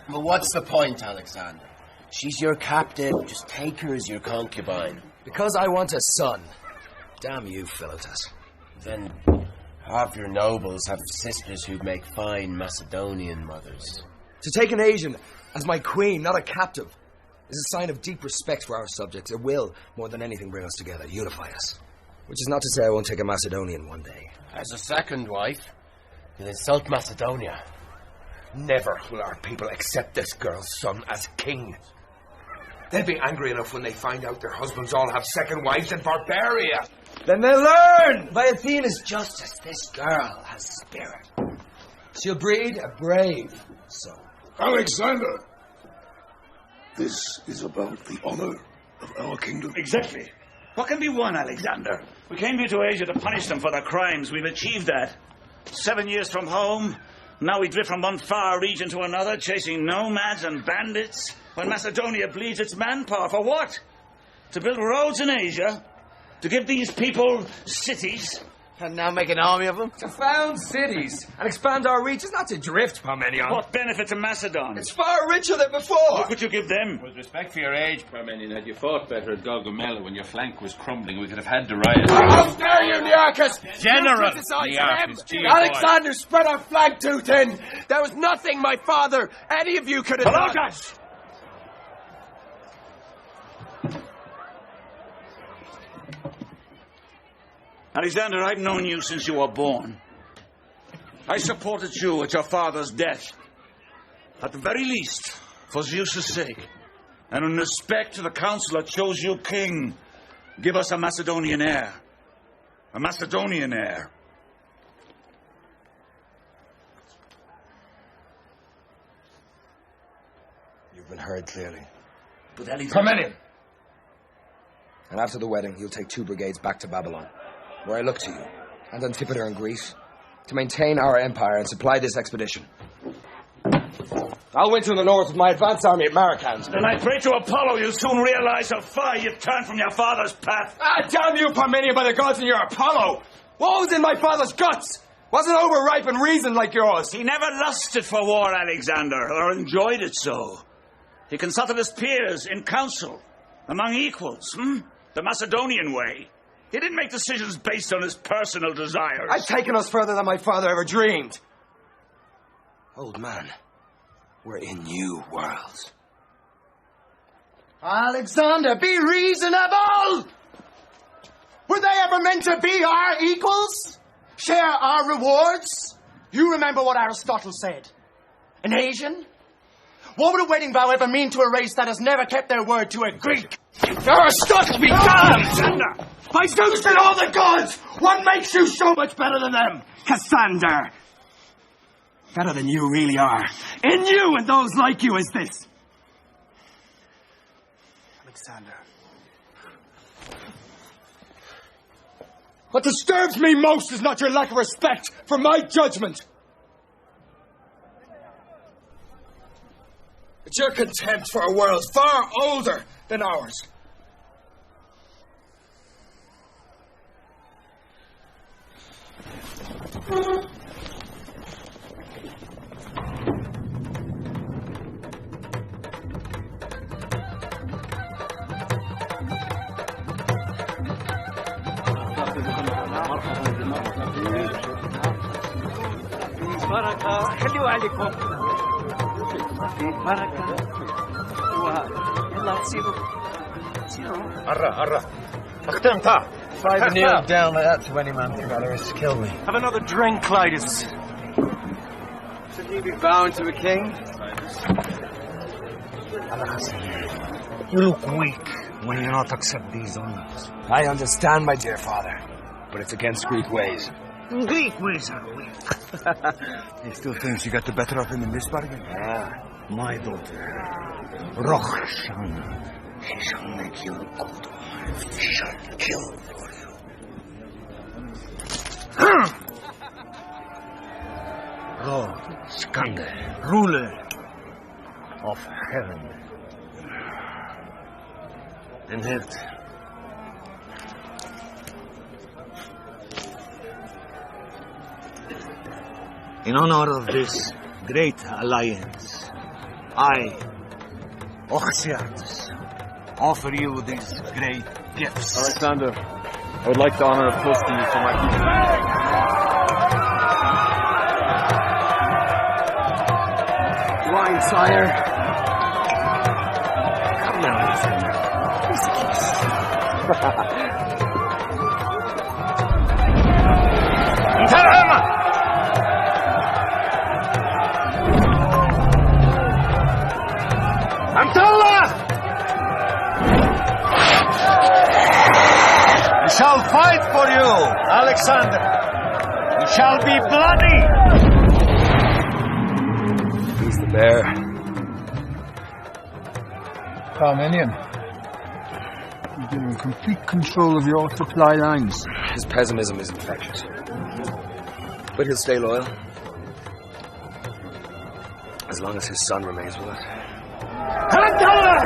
what's the point, Alexander? She's your captive. Just take her as your concubine. Because I want a son. Damn you, Philotas. Then half your nobles have sisters who'd make fine Macedonian mothers. To take an Asian as my queen, not a captive, is a sign of deep respect for our subjects. It will, more than anything, bring us together, unify us. Which is not to say I won't take a Macedonian one day. As a second wife, you'll insult Macedonia. Never will our people accept this girl's son as king. They'll be angry enough when they find out their husbands all have second wives in Barbaria. Then they'll learn! By Athena's justice, this girl has spirit. She'll breed a brave son. Alexander, this is about the honor of our kingdom. Exactly. What can be won, Alexander? We came here to Asia to punish them for their crimes. We've achieved that. 7 years from home. Now we drift from one far region to another, chasing nomads and bandits. When Macedonia bleeds its manpower, for what? To build roads in Asia? To give these people cities? And now make an army of them? To found cities and expand our reaches, not to drift Parmenion. What benefit to Macedon? It's far richer than before. What could you give them? With respect for your age, Parmenion, had you fought better at Gaugamela when your flank was crumbling, we could have had Darius. How dare you, Nearchus! General Nearchus, Alexander spread our flank too thin. There was nothing my father, any of you could have done. Alexander, I've known you since you were born. I supported you at your father's death. At the very least, for Zeus' sake. And in respect to the council that chose you king, give us a Macedonian heir. A Macedonian heir. You've been heard clearly. But Alexander... Parmenion! And after the wedding, you'll take 2 brigades back to Babylon, where I look to you, and Antipater in Greece, to maintain our empire and supply this expedition. I'll win to the north with my advance army at Maracans. Then I pray to Apollo you'll soon realize how far you've turned from your father's path. Ah, damn you, Parmenion, by the gods and your Apollo! What was in my father's guts? Wasn't overripe and reasoned like yours. He never lusted for war, Alexander, or enjoyed it so. He consulted his peers in council, among equals, the Macedonian way. He didn't make decisions based on his personal desires. I've taken us further than my father ever dreamed. Old man, we're in new worlds. Alexander, be reasonable! Were they ever meant to be our equals? Share our rewards? You remember what Aristotle said. An Asian? What would a wedding vow ever mean to a race that has never kept their word to a Greek? Aristotle, be damned! By Zeus and all the gods! What makes you so much better than them? Cassander! Better than you really are. In you and those like you is this. Alexander. What disturbs me most is not your lack of respect for my judgment. It's your contempt for a world far older than ours. بركة خليوا عليكم بركة يلا سيروا Arra. Achtem ta. If I ever kneel down like that to any man, think I'll risk to kill me. Have another drink, Clytus. Should you be bound to a king? You look weak when you not accept these honors. I understand, my dear father, but it's against Greek ways. Greek ways are weak. He still thinks you got the better of him in this bargain? My daughter, Roxana, she shall make you a good wife. She shall kill for you. Lord Skander, ruler of heaven and earth. In honor of this great alliance, I, Oxyartes, offer you these great gifts. Alexander, I would like the honor of toasting you for my people. Wine, sire. Come now, Alexander. Please kiss. Amtallah! We shall fight for you, Alexander. We shall be bloody. Who's the bear? Parmenion. You've been in complete control of your supply lines. His pessimism is infectious. But he'll stay loyal. As long as his son remains with us. Alexander!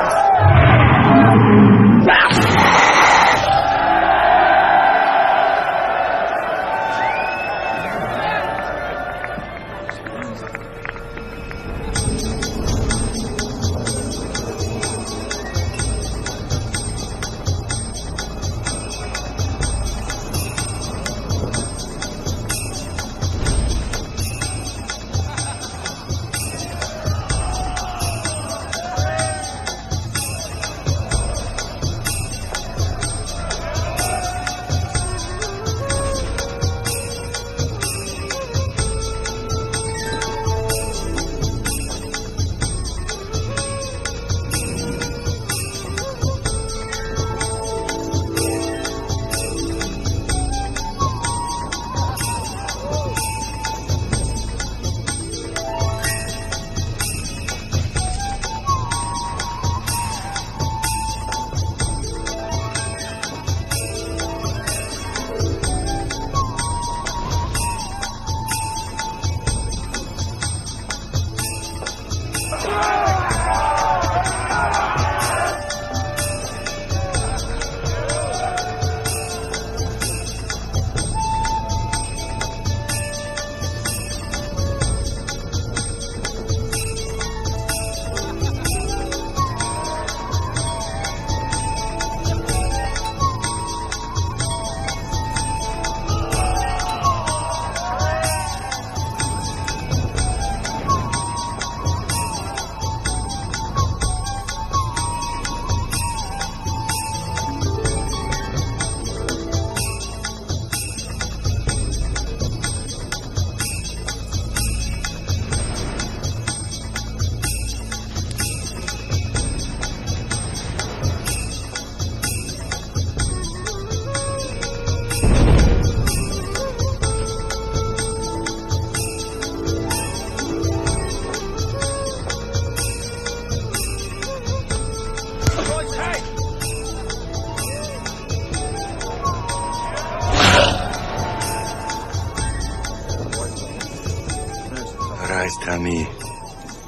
eyes tell me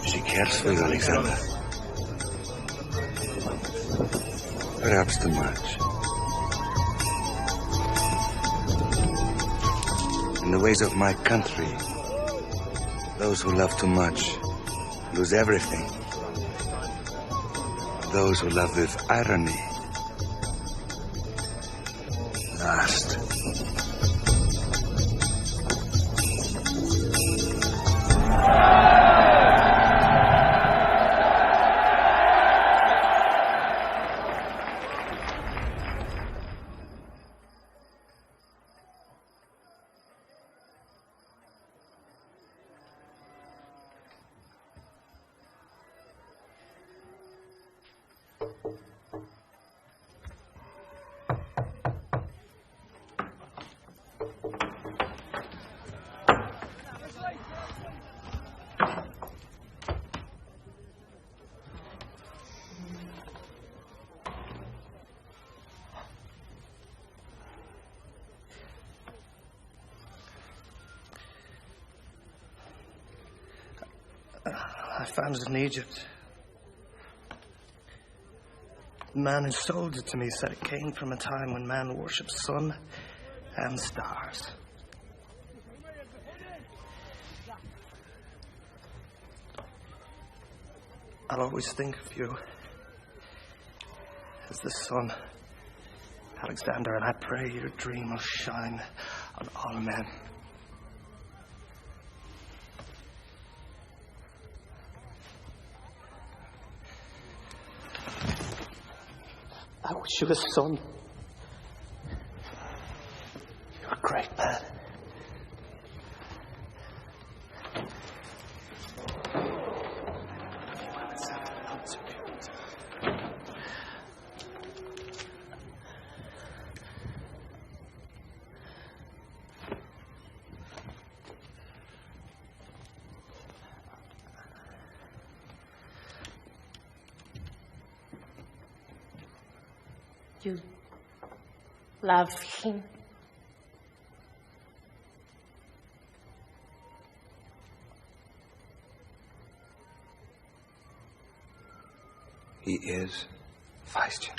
she cares for you, Alexander. Perhaps too much. In the ways of my country, those who love too much lose everything. Those who love with irony last. I found it in Egypt. The man who sold it to me said it came from a time when man worshipped sun and stars. I'll always think of you as the sun, Alexander, and I pray your dream will shine on all men. I wish you a son. You're a great man. You love him. He is Vice-Gen.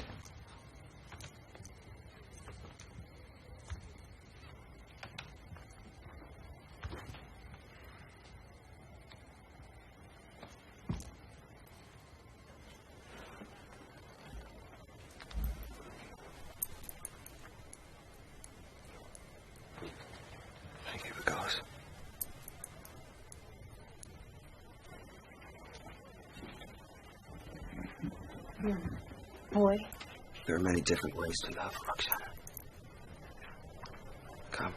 Boy. There are many different ways to love, Roxana. Come.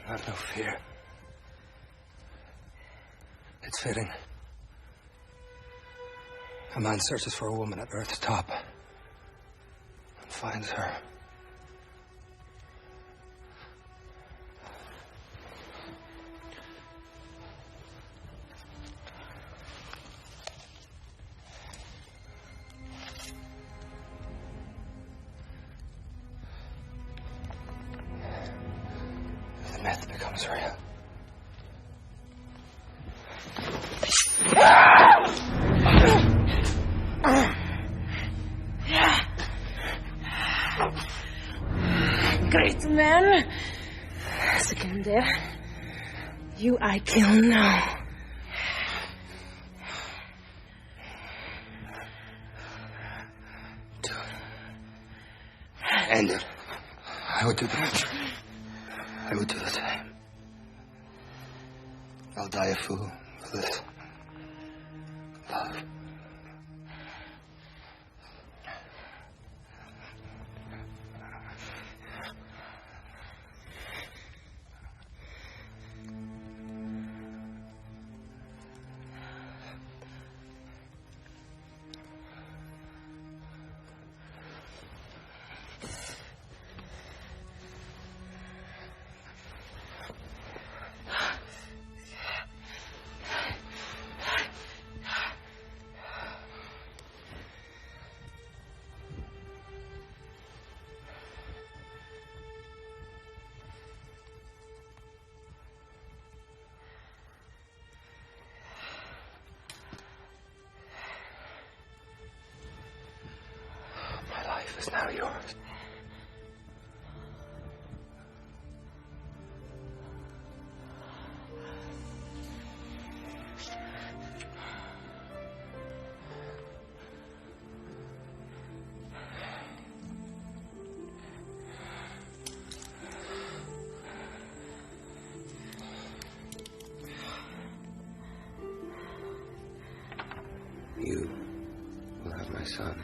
Have no fear. It's fitting. A man searches for a woman at Earth's top and finds her. The myth becomes real. man. Secondary. You I kill now. End it. I would do that. I would do the same. I'll die a fool for this. Love. Is now yours. You will have my son.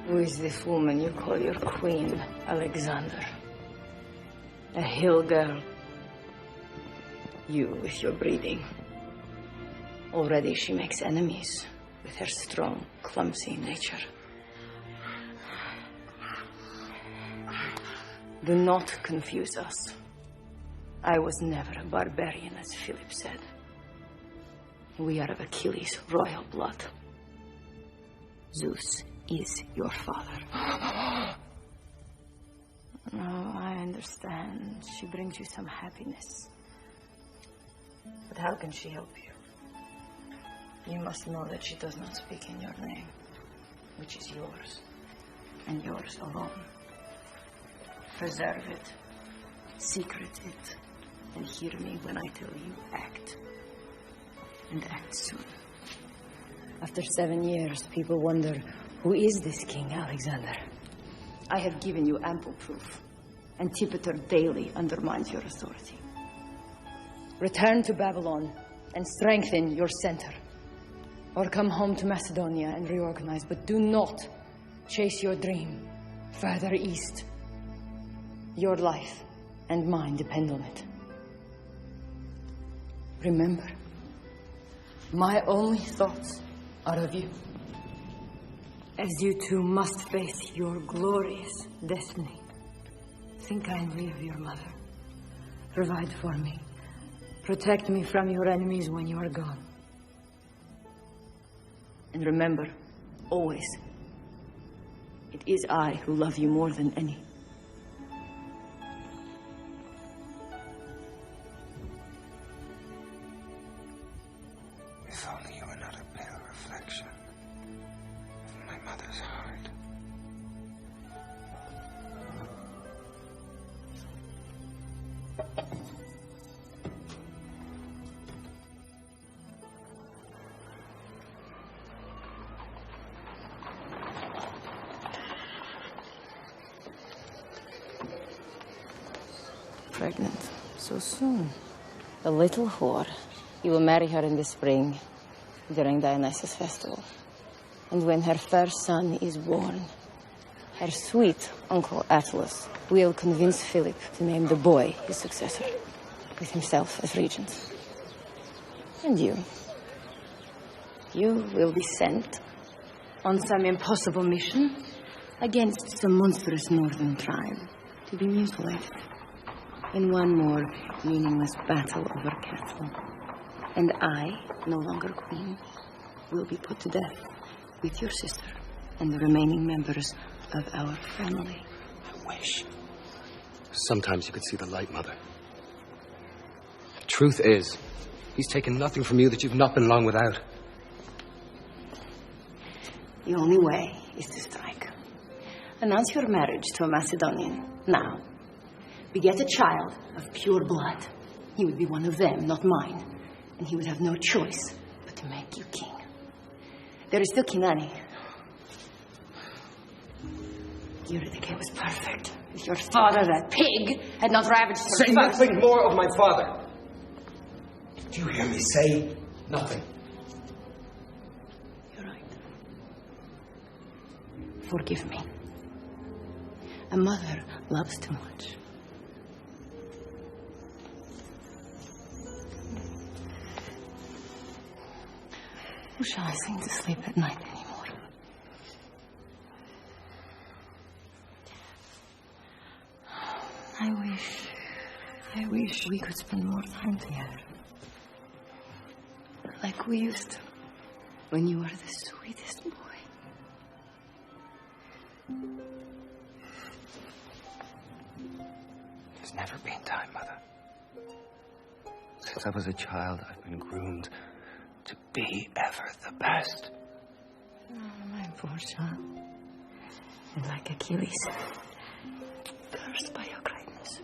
Who is this woman you call your queen, Alexander? A hill girl. You with your breeding. Already she makes enemies with her strong, clumsy nature. Do not confuse us. I was never a barbarian, as Philip said. We are of Achilles' royal blood. Zeus is your father. No, I understand. She brings you some happiness. But how can she help you? You must know that she does not speak in your name, which is yours, and yours alone. Preserve it, secret it, and hear me when I tell you act. And act soon. After 7 years, people wonder, who is this King Alexander? I have given you ample proof. Antipater daily undermines your authority. Return to Babylon and strengthen your center. Or come home to Macedonia and reorganize, but do not chase your dream further east. Your life and mine depend on it. Remember, my only thoughts are of you, as you too must face your glorious destiny. Think kindly of your mother. Provide for me. Protect me from your enemies when you are gone. And remember, always, it is I who love you more than any. If only you were not a pale reflection of my mother's heart. Pregnant so soon. A little whore. He will marry her in the spring, during Dionysus' festival. And when her first son is born, her sweet uncle Attalus will convince Philip to name the boy his successor, with himself as regent. And you will be sent on some impossible mission against some monstrous northern tribe to be mutilated in one more meaningless battle over cattle. And I, no longer queen, will be put to death with your sister and the remaining members of our family. I wish. Sometimes you could see the light, Mother. The truth is, he's taken nothing from you that you've not been long without. The only way is to strike. Announce your marriage to a Macedonian. Now, beget a child of pure blood. He would be one of them, not mine. And he would have no choice but to make you king. There is still Kinani. Eurydice was perfect. If your father, that pig, had not ravaged her Say nothing more of my father. Did you hear me say nothing? You're right. Forgive me. A mother loves too much. Who shall I sing to sleep at night anymore? I wish we could spend more time together. Like we used to, when you were the sweetest boy. There's never been time, Mother. Since I was a child, I've been groomed to be ever the best. Oh, my poor child. And like Achilles, cursed by your greatness.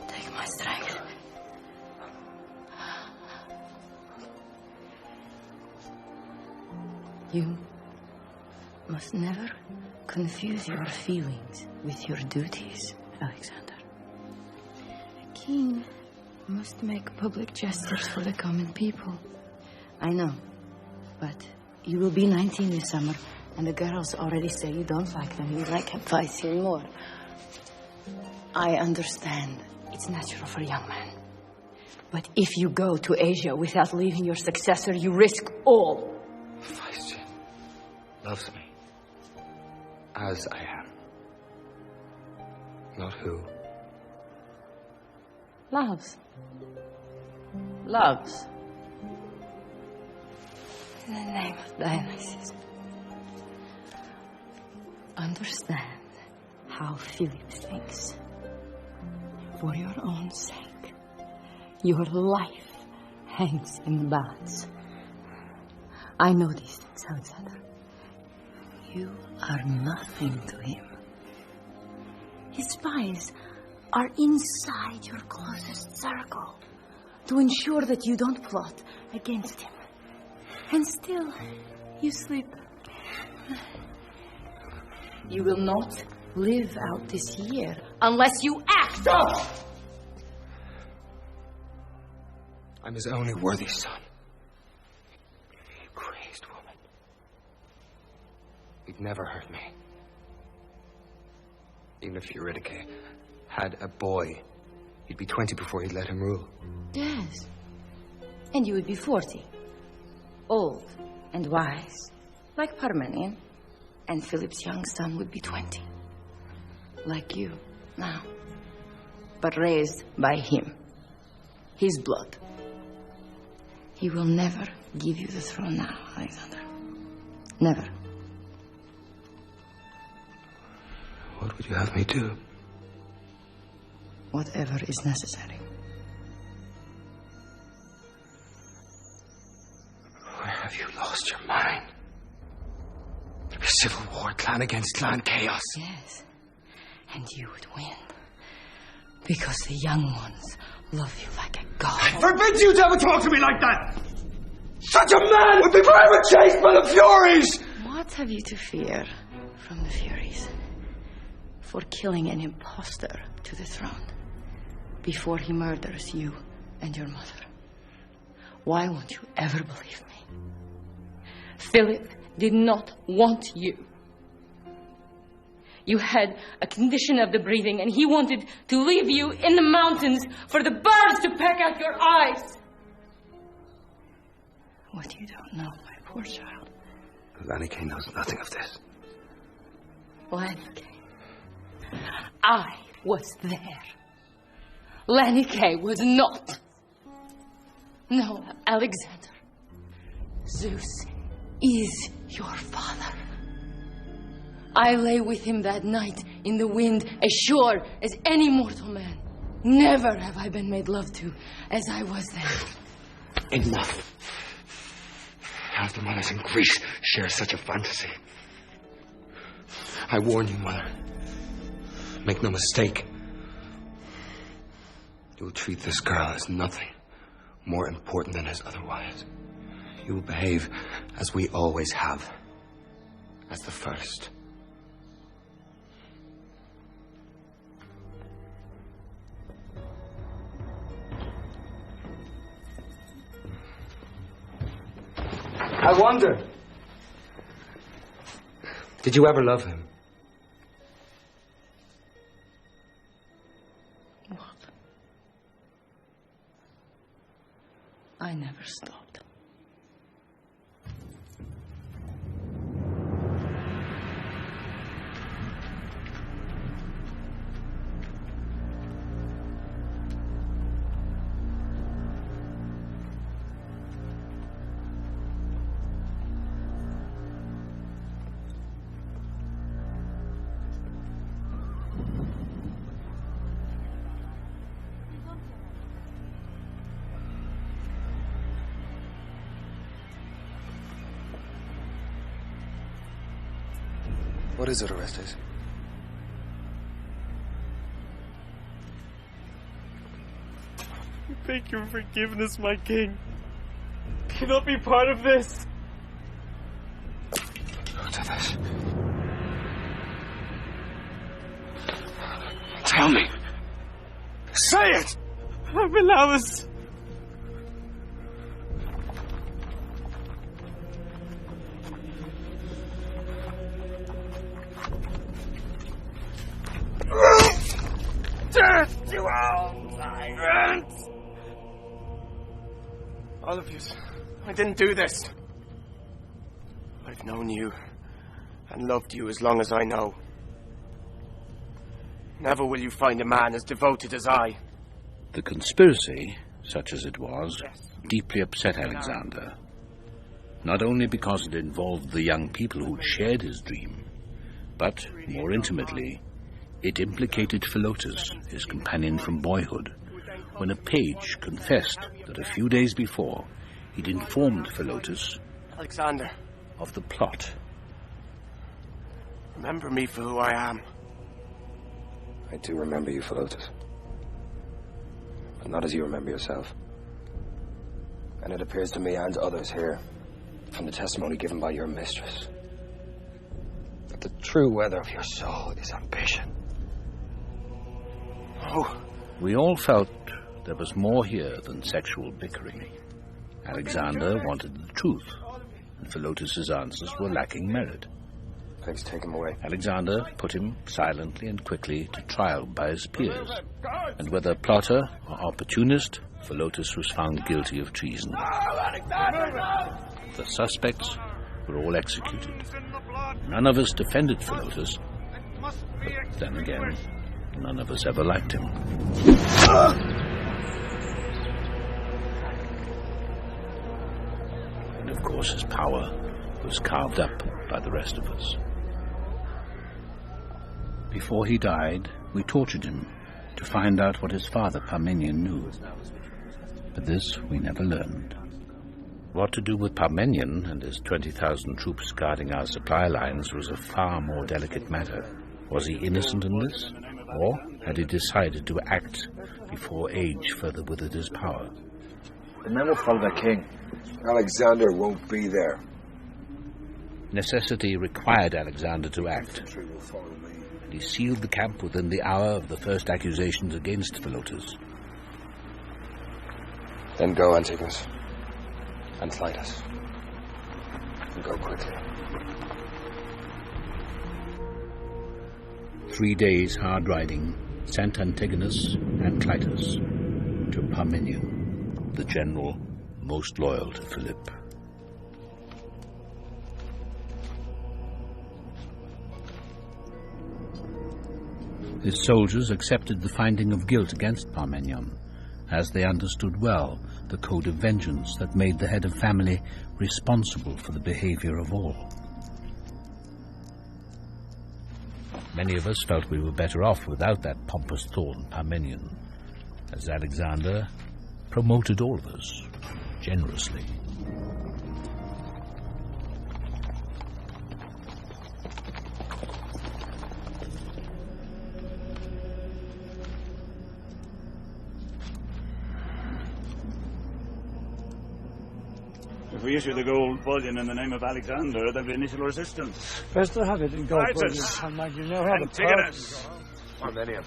Take my strength. You must never confuse your feelings with your duties, Alexander. King must make public gestures for the common people. I know, but you will be 19 this summer, and the girls already say you don't like them. You like fighting more. I understand. It's natural for a young man. But if you go to Asia without leaving your successor, you risk all. Faistin loves me as I am, not who. Loves. Loves. In the name of Dionysus. Understand how Philip thinks. For your own sake. Your life hangs in the balance. I know these things, Alexander. You are nothing to him. His spies are inside your closest circle to ensure that you don't plot against him. And still, you sleep. You will not live out this year unless you act. Stop! I'm his only worthy son. You crazed woman. He'd never hurt me. Even if Eurydice had a boy, he'd be 20 before he'd let him rule. Yes. And you would be 40. Old and wise, like Parmenion. And Philip's young son would be 20. Like you, now. But raised by him. His blood. He will never give you the throne now, Alexander. Never. What would you have me do? Whatever is necessary. Where have you lost your mind? There'd be civil war, clan against clan, chaos. Yes. And you would win. Because the young ones love you like a god. I forbid you to ever talk to me like that! Such a man would be forever chased by the Furies! What have you to fear from the Furies? for killing an impostor to the throne before he murders you and your mother. Why won't you ever believe me? Philip did not want you. You had a condition of the breathing, and he wanted to leave you in the mountains for the birds to peck out your eyes. What you don't know, my poor child. Lanike knows nothing of this. Lanike. I was there. Lanike was not. No, Alexander. Zeus is your father. I lay with him that night in the wind, as sure as any mortal man. Never have I been made love to as I was then. Enough. Half the mothers in Greece share such a fantasy. I warn you, Mother. Make no mistake. You will treat this girl as nothing more important than as otherwise. You will behave as we always have. As the first. I wonder, did you ever love him? What? I never stopped. What is it, Orestes? Beg your forgiveness, my king. Cannot be part of this. What's this? Tell me. Say it! Arvelaus. Death to all tyrants! All of you. I didn't do this. I've known you and loved you as long as I know. Never will you find a man as devoted as I. The conspiracy, such as it was, deeply upset Alexander. Not only because it involved the young people who shared his dream, but, more intimately, it implicated Philotas, his companion from boyhood, when a page confessed that a few days before he'd informed Philotas Alexander, of the plot. Remember me for who I am. I do remember you, Philotas. But not as you remember yourself. And it appears to me and others here, from the testimony given by your mistress, that the true weather of your soul is ambition. Oh. We all felt there was more here than sexual bickering. Alexander wanted the truth, and Philotas' answers were lacking merit. Please take him away. Alexander put him silently and quickly to trial by his peers, and whether plotter or opportunist, Philotas was found guilty of treason. The suspects were all executed. None of us defended Philotas, but then again, none of us ever liked him. And of course his power was carved up by the rest of us. Before he died, we tortured him to find out what his father Parmenion knew. But this we never learned. What to do with Parmenion and his 20,000 troops guarding our supply lines was a far more delicate matter. Was he innocent in this? Or had he decided to act before age further withered his power? The men will follow their king. Alexander won't be there. Necessity required Alexander to act, and He sealed the camp within the hour of the first accusations against Philotas. Then go, Antigonus, and fight us. And go quickly. 3 days' hard riding sent Antigonus and Clytus to Parmenion, the general most loyal to Philip. His soldiers accepted the finding of guilt against Parmenion, as they understood well the code of vengeance that made the head of family responsible for the behavior of all. Many of us felt we were better off without that pompous thorn, Parmenion, as Alexander promoted all of us generously. If we issue the gold bullion in the name of Alexander, there'll be initial resistance. Best to have it in gold bullion. Titus! You know how Antigonus! Parmenion.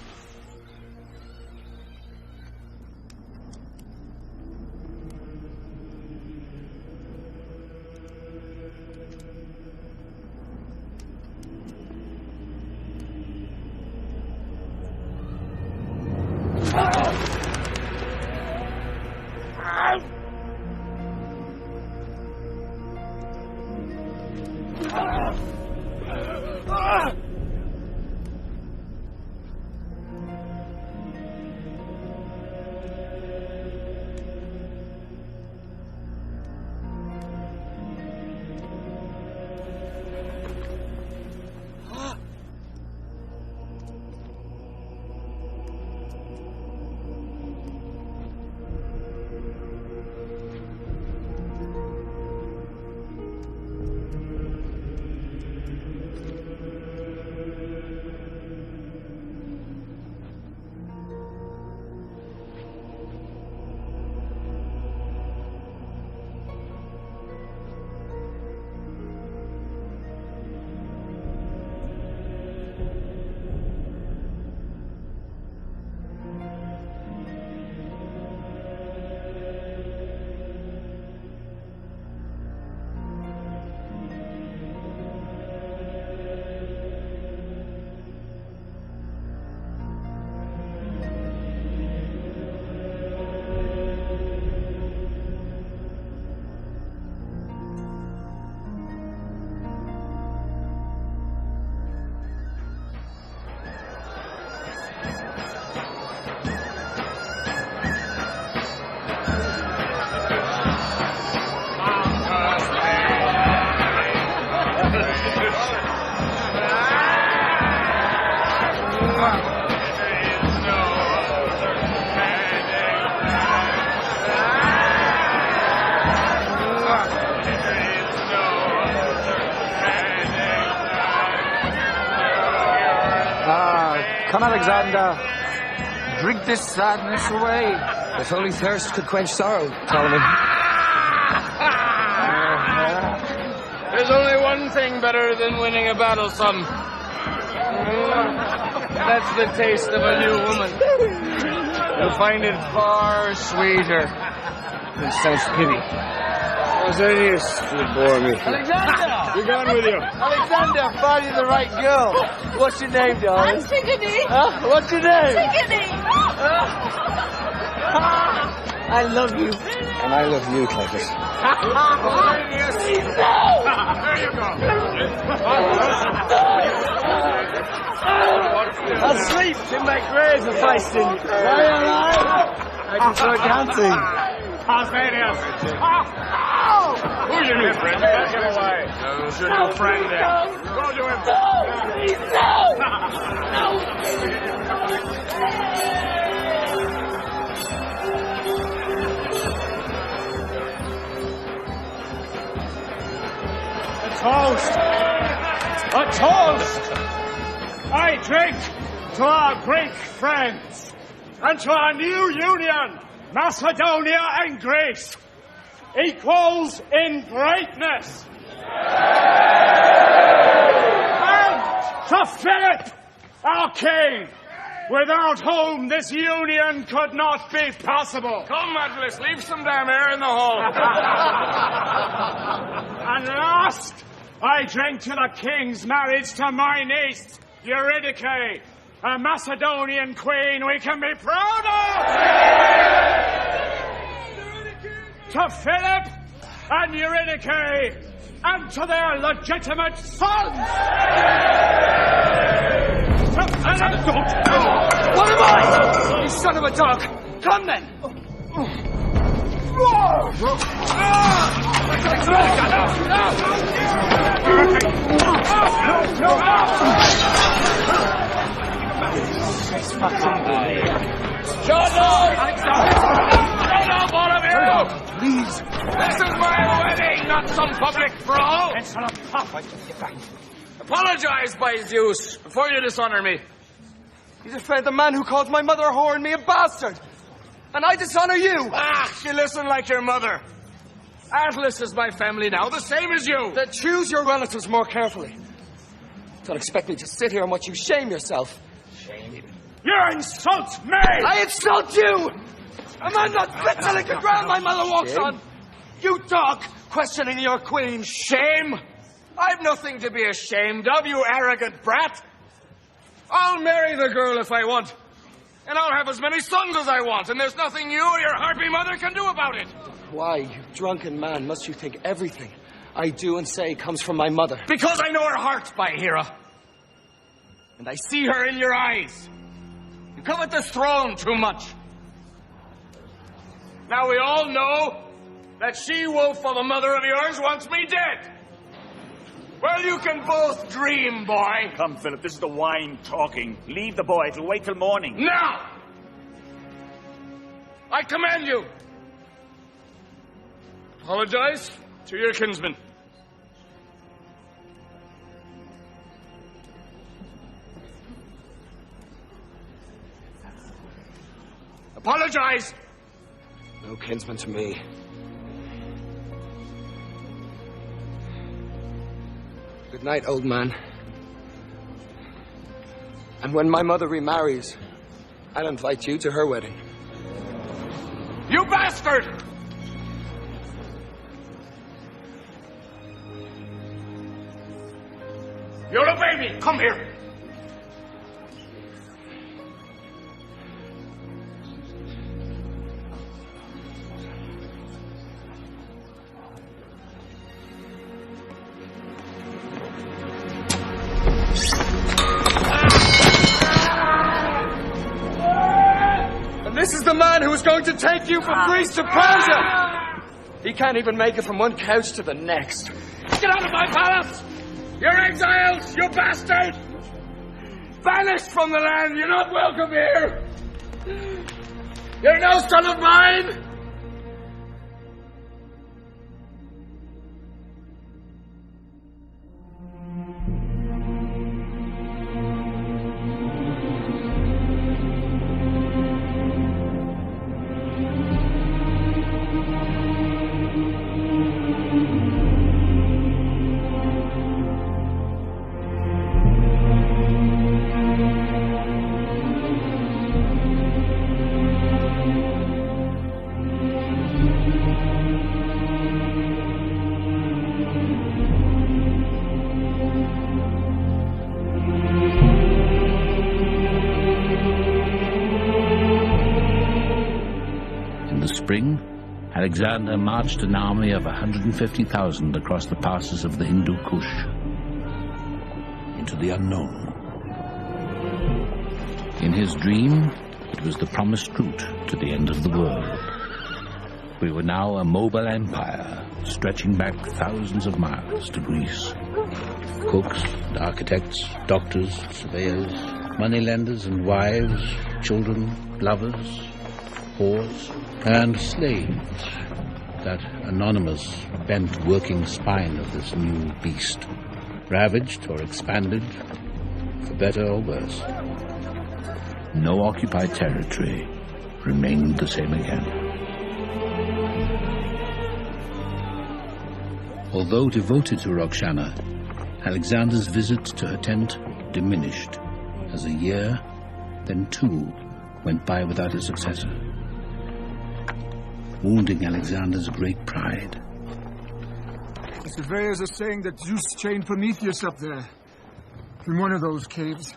Come, Alexander. Drink this sadness away. If only thirst could quench sorrow, Ptolemy. There's only one thing better than winning a battle, son. That's the taste of a new woman. You'll find it far sweeter than such pity. What's that use to bore me? Alexander! You're going with you. Alexander, finding the right girl. What's your name, darling? Antigone. What's your name? Antigone. I love you. And I love you, Clytus. There you go. I'll sleep in my grave if I sin. I prefer dancing. Alphanius. Who's your new friend? Get him away. Who's your new friend there? Go to him. No, please, A toast! A toast! I drink to our Greek friends and to our new union, Macedonia and Greece, equals in greatness. And to Philip our king, without whom this union could not be possible. Come, Atlas, leave some damn air in the hall. And last, I drink to the king's marriage to my niece, Eurydice, a Macedonian queen we can be proud of. To Philip and Eurydice, and to their legitimate sons. To Philip. What am I? You son of a dog. Come then. Shut up, all of you! Please. This is my wedding, not some public brawl. Apologize, by Zeus, before you dishonor me. He's afraid the man who called my mother a whore and me a bastard. And I dishonor you. You listen like your mother. Atlas is my family now, the same as you. Then choose your relatives more carefully. Don't expect me to sit here and watch you shame yourself. Shame? You insult me! I insult you! A man not fit to lick the ground my mother walks on! You dog, questioning your queen. Shame? I've nothing to be ashamed of, you arrogant brat. I'll marry the girl if I want. And I'll have as many sons as I want, and there's nothing you or your harpy mother can do about it. Why, you drunken man, must you think everything I do and say comes from my mother? Because I know her heart, by Hera. And I see her in your eyes. You covet this throne too much. Now we all know that she-wolf of a mother of yours wants me dead. Well, you can both dream, boy. Come, Philip, this is the wine talking. Leave the boy. It'll wait till morning. Now! I command you. Apologize to your kinsman. Apologize. No kinsman to me. Good night, old man. And when my mother remarries, I'll invite you to her wedding. You bastard! You'll obey me. Come here. This is the man who is going to take you from Greece to Persia! He can't even make it from one couch to the next. Get out of my palace! You're exiles, you bastard! Banished from the land, you're not welcome here! You're no son of mine! Spring, Alexander marched an army of 150,000 across the passes of the Hindu Kush into the unknown. In his dream, it was the promised route to the end of the world. We were now a mobile empire, stretching back thousands of miles to Greece. Cooks and architects, doctors, surveyors, moneylenders and wives, children, lovers, whores, and slaves, that anonymous, bent working spine of this new beast, ravaged or expanded, for better or worse. No occupied territory remained the same again. Although devoted to Roxana, Alexander's visits to her tent diminished as a year, then 2, went by without a successor, wounding Alexander's great pride. The surveyors are saying that Zeus chained Prometheus up there, in one of those caves.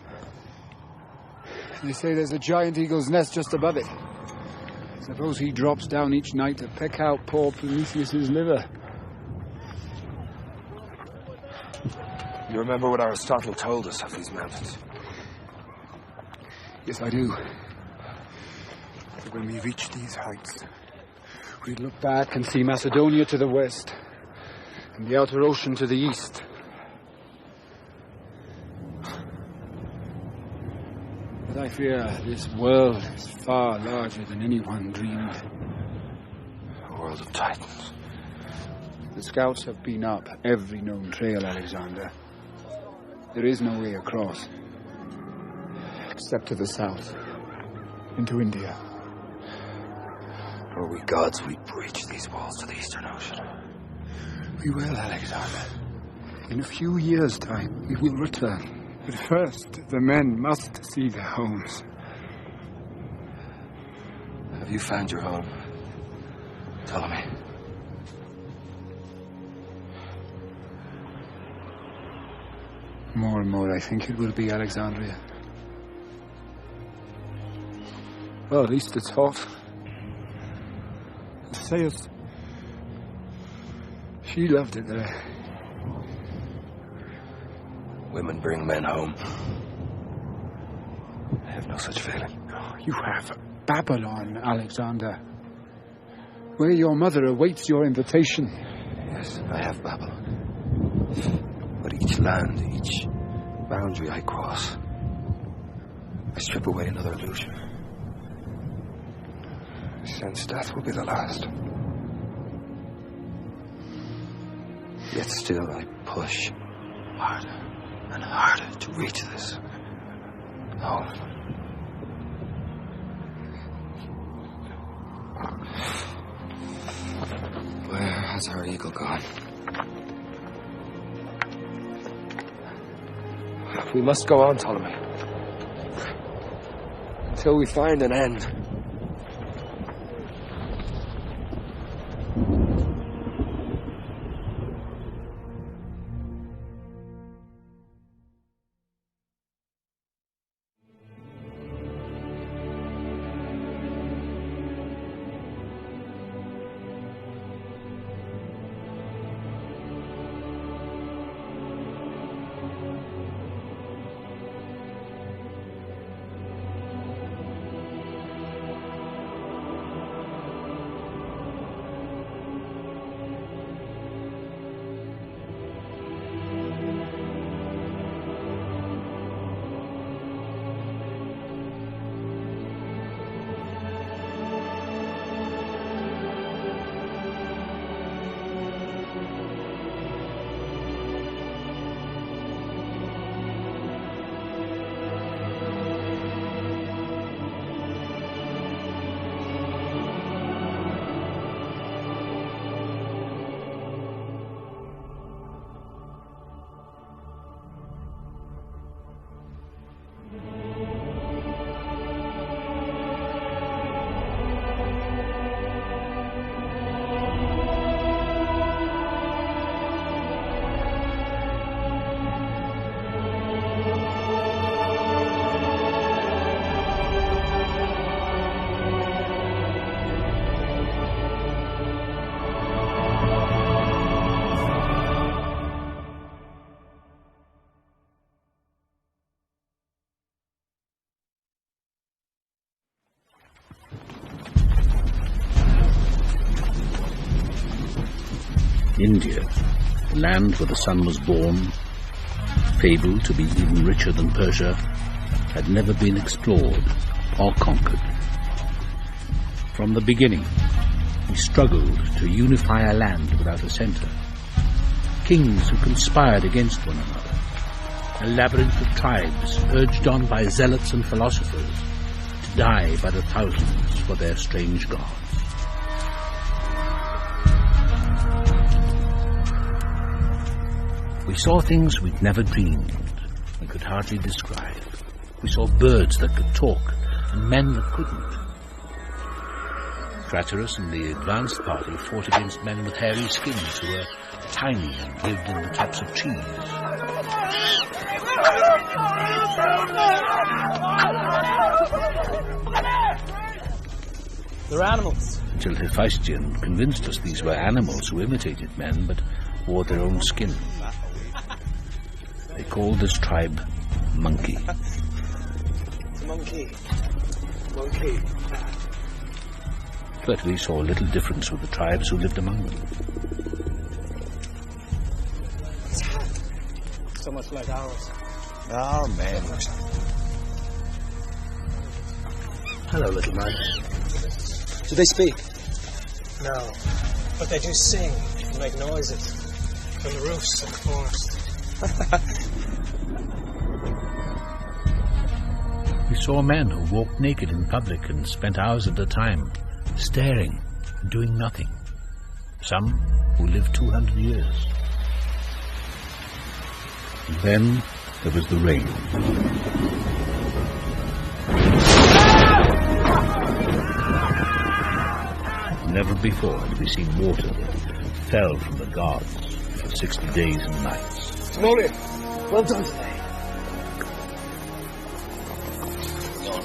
They say there's a giant eagle's nest just above it. Suppose he drops down each night to peck out poor Prometheus's liver. You remember what Aristotle told us of these mountains? Yes, I do. But when we reach these heights, we'd look back and see Macedonia to the west, and the outer ocean to the east. But I fear this world is far larger than anyone dreamed. A world of titans. The scouts have been up every known trail, Alexander. There is no way across, except to the south, into India. Were we gods, we'd breach these walls to the Eastern Ocean. We will, Alexander. In a few years' time, we will return. But first, the men must see their homes. Have you found your home, Ptolemy? More and more, I think it will be Alexandria. Well, at least it's hot. Sayest, she loved it there. Women bring men home. I have no such feeling. You have Babylon, Alexander, where your mother awaits your invitation. Yes, I have Babylon. But each land, each boundary I cross, I strip away another illusion. I sense death will be the last. Yet still I push harder and harder to reach this home. Where has our eagle gone? We must go on, Ptolemy, until we find an end. India, the land where the sun was born, fabled to be even richer than Persia, had never been explored or conquered. From the beginning, we struggled to unify a land without a centre. Kings who conspired against one another, a labyrinth of tribes urged on by zealots and philosophers to die by the thousands for their strange gods. We saw things we'd never dreamed and could hardly describe. We saw birds that could talk and men that couldn't. Craterus and the advanced party fought against men with hairy skins who were tiny and lived in the tops of trees. They're animals. Till Hephaestion convinced us these were animals who imitated men but wore their own skin. They called this tribe Monkey. Monkey. Monkey. But we saw little difference with the tribes who lived among them. So much like ours. Oh, man. Hello, little man. Do they speak? No. But they do sing and make noises from the roofs of the forest. We saw men who walked naked in public and spent hours at a time, staring and doing nothing. Some who lived 200 years. And then there was the rain. Never before had we seen water that fell from the gods for 60 days and nights. Timoleon, well done today.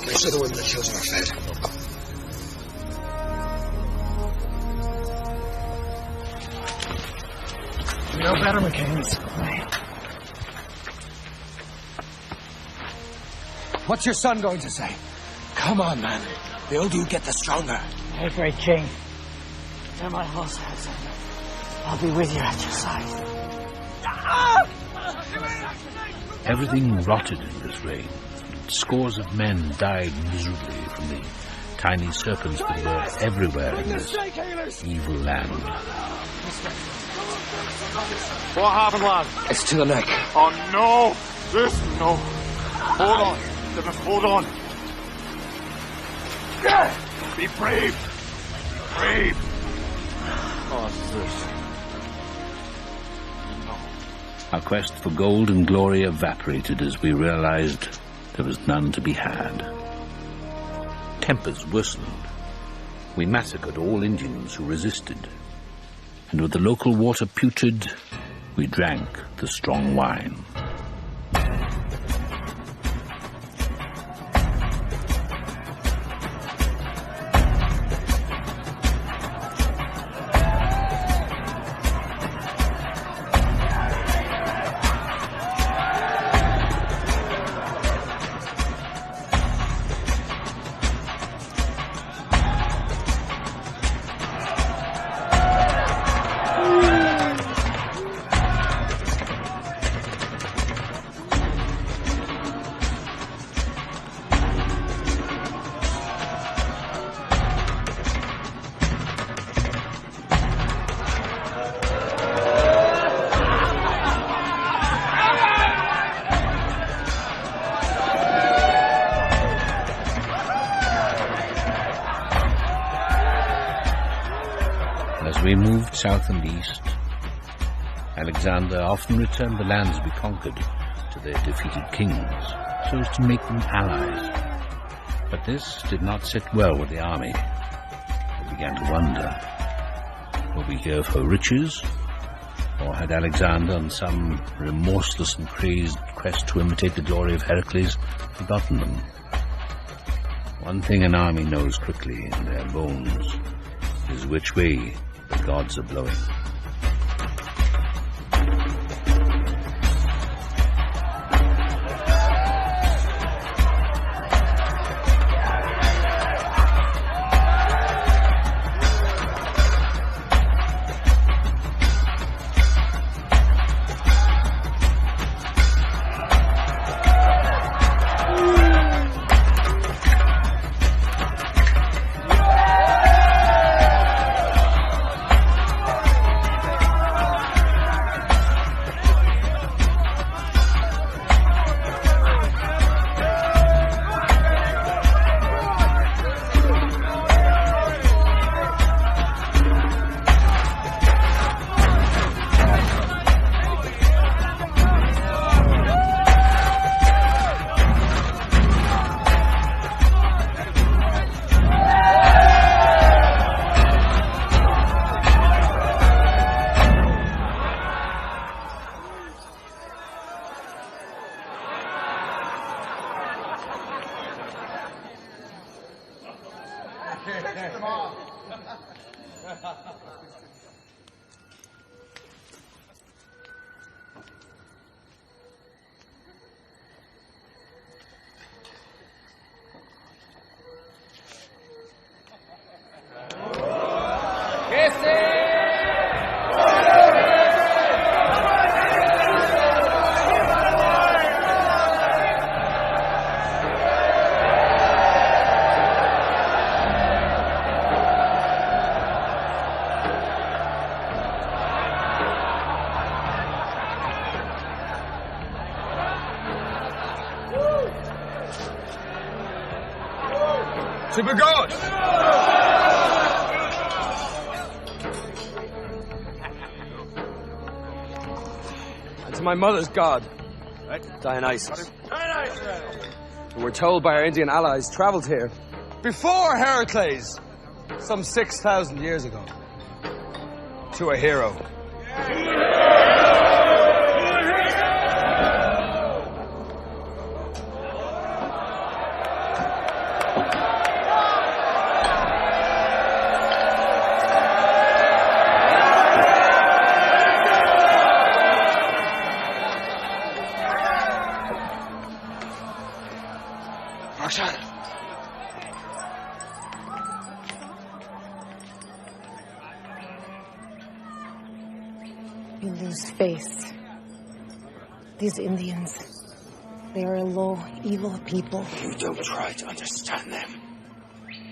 Make sure the women and children are fed. You know better, McCain. What's your son going to say? Come on, man. The older you get, the stronger. Hey, great king. You're my horse, Alexander. I'll be with you at your side. Everything rotted in this rain. Scores of men died miserably from the tiny serpents that were everywhere in this evil land. What happened, lad? It's to the neck. Oh, no! No. Hold on. Just hold on. Be brave. Be brave. Oh, this. Our quest for gold and glory evaporated as we realized there was none to be had. Tempers worsened. We massacred all Indians who resisted. And with the local water putrid, we drank the strong wine. As we moved south and east, Alexander often returned the lands we conquered to their defeated kings, so as to make them allies. But this did not sit well with the army. We began to wonder, were we here for riches, or had Alexander, on some remorseless and crazed quest to imitate the glory of Heracles, forgotten them? One thing an army knows quickly in their bones is which way the gods are blowing. To be good! And to my mother's god, Dionysus. Who we're told by our Indian allies travelled here before Heracles, some 6,000 years ago, to a hero. You lose faith. These Indians, they are a low, evil people. You don't try to understand them.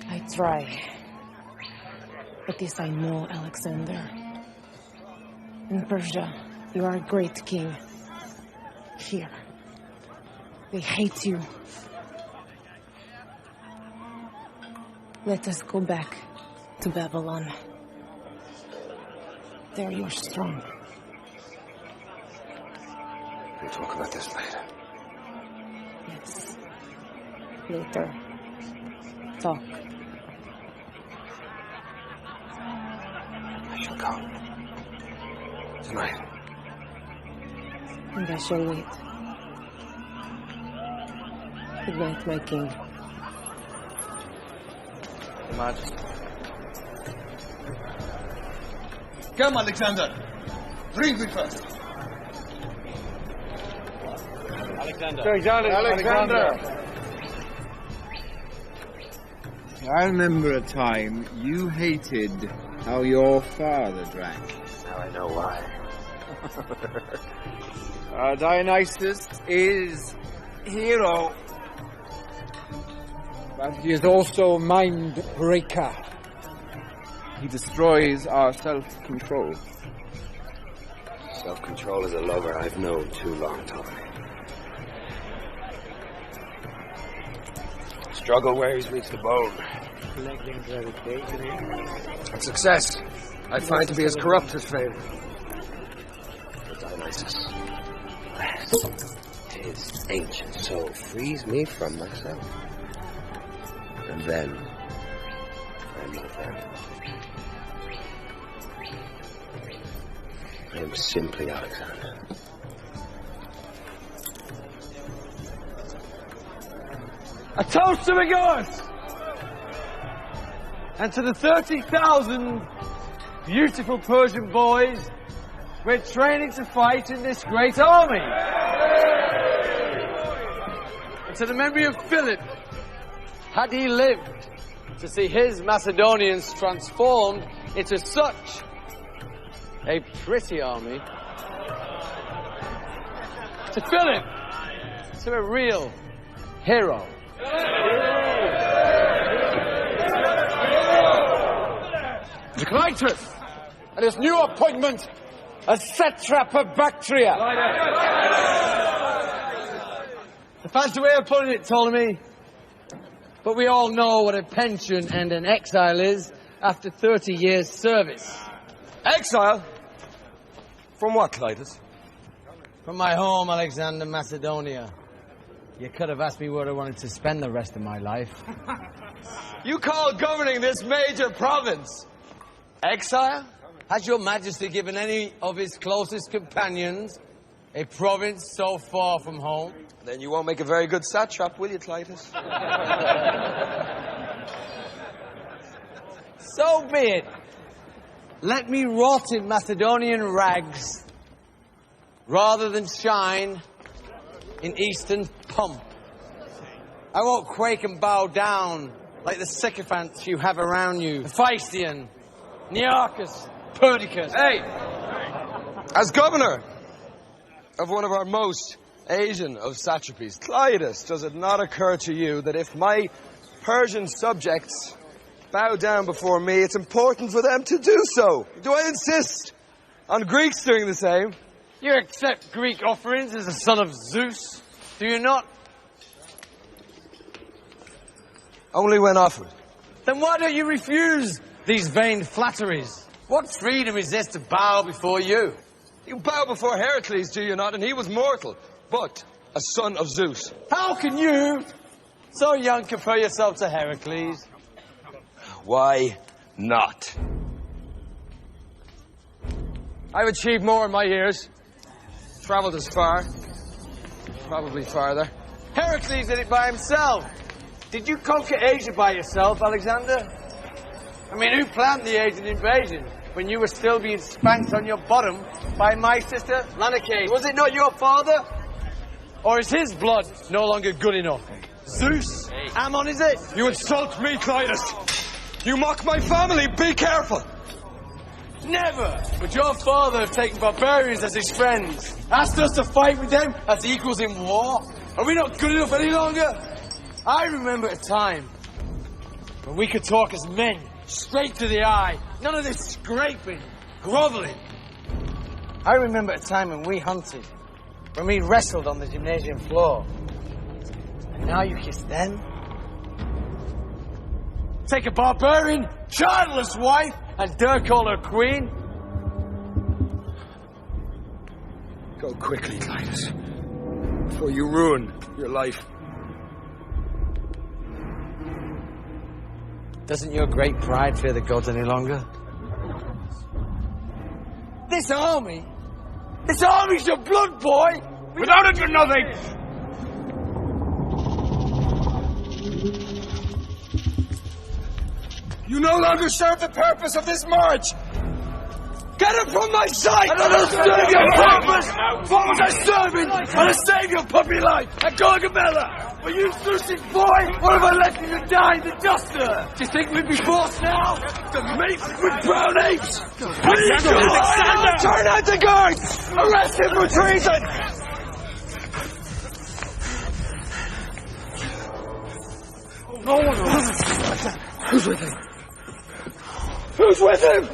I try. But this I know, Alexander. In Persia, you are a great king. Here, they hate you. Let us go back to Babylon. There you're strong. We'll talk about this later. Yes. Later. Talk. I shall go. Tonight. And I shall wait. Good night, my king. Your Majesty. Come, Alexander. Bring me first. Alexander. I remember a time you hated how your father drank. Now I know why. Dionysus is hero. But he is also mind breaker. He destroys our self-control. Self-control as a lover I've known too long, Tommy. Struggle wears me to the bone. And success, I find to be as corrupt as fame. But Dionysus, his ancient soul frees me from myself. And then, I'm not them. I am simply Alexander. A toast to the gods! And to the 30,000 beautiful Persian boys we're training to fight in this great army. And to the memory of Philip, had he lived to see his Macedonians transformed into such a pretty army. To Philip, to a real hero. To Clitus and his new appointment as satrap of Bactria. A fancy way of putting it, Ptolemy. But we all know what a pension and an exile is after 30 years' service. Exile? From what, Clitus? From my home, Alexander, Macedonia. You could have asked me where I wanted to spend the rest of my life. You call governing this major province exile? Has your Majesty given any of his closest companions a province so far from home? Then you won't make a very good satrap, will you, Clitus? So be it. Let me rot in Macedonian rags rather than shine in Eastern pomp. I won't quake and bow down like the sycophants you have around you. Hephaestion, Nearchus, Perdiccas. Hey! As governor of one of our most Asian of satrapies, Clitus, does it not occur to you that if my Persian subjects bow down before me, it's important for them to do so? Do I insist on Greeks doing the same? You accept Greek offerings as a son of Zeus, do you not? Only when offered. Then why don't you refuse these vain flatteries? What freedom is this to bow before you? You bow before Heracles, do you not? And he was mortal, but a son of Zeus. How can you, so young, compare yourself to Heracles? Why not? I've achieved more in my years. Traveled as far. Probably farther. Heracles did it by himself. Did you conquer Asia by yourself, Alexander? I mean, who planned the Asian invasion when you were still being spanked on your bottom by my sister, Lanake? Was it not your father? Or is his blood no longer good enough? Zeus? Ammon, is it? You insult me, Clytus! You mock my family! Be careful! Never! Would your father have taken barbarians as his friends? Asked us to fight with them as equals in war? Are we not good enough any longer? I remember a time when we could talk as men, straight to the eye. None of this scraping, groveling. I remember a time when we hunted, when we wrestled on the gymnasium floor. And now you kiss them? Take a barbarian, childless wife, and dare call her queen? Go quickly, Clytus, before you ruin your life. Doesn't your great pride fear the gods any longer? This army's your blood, boy! Without it, you're nothing! You no longer serve the purpose of this march! Get him from my sight! I don't understand your purpose! What was I serving? On a savior puppy life at Gargamella! Were you Zeus's boy? Or have I left you to die in the duster? Do you think we'd be forced now to mate with brown apes? Alexander! Turn out the guards! Arrest him for treason! No one knows. Who's with him? Who's with him?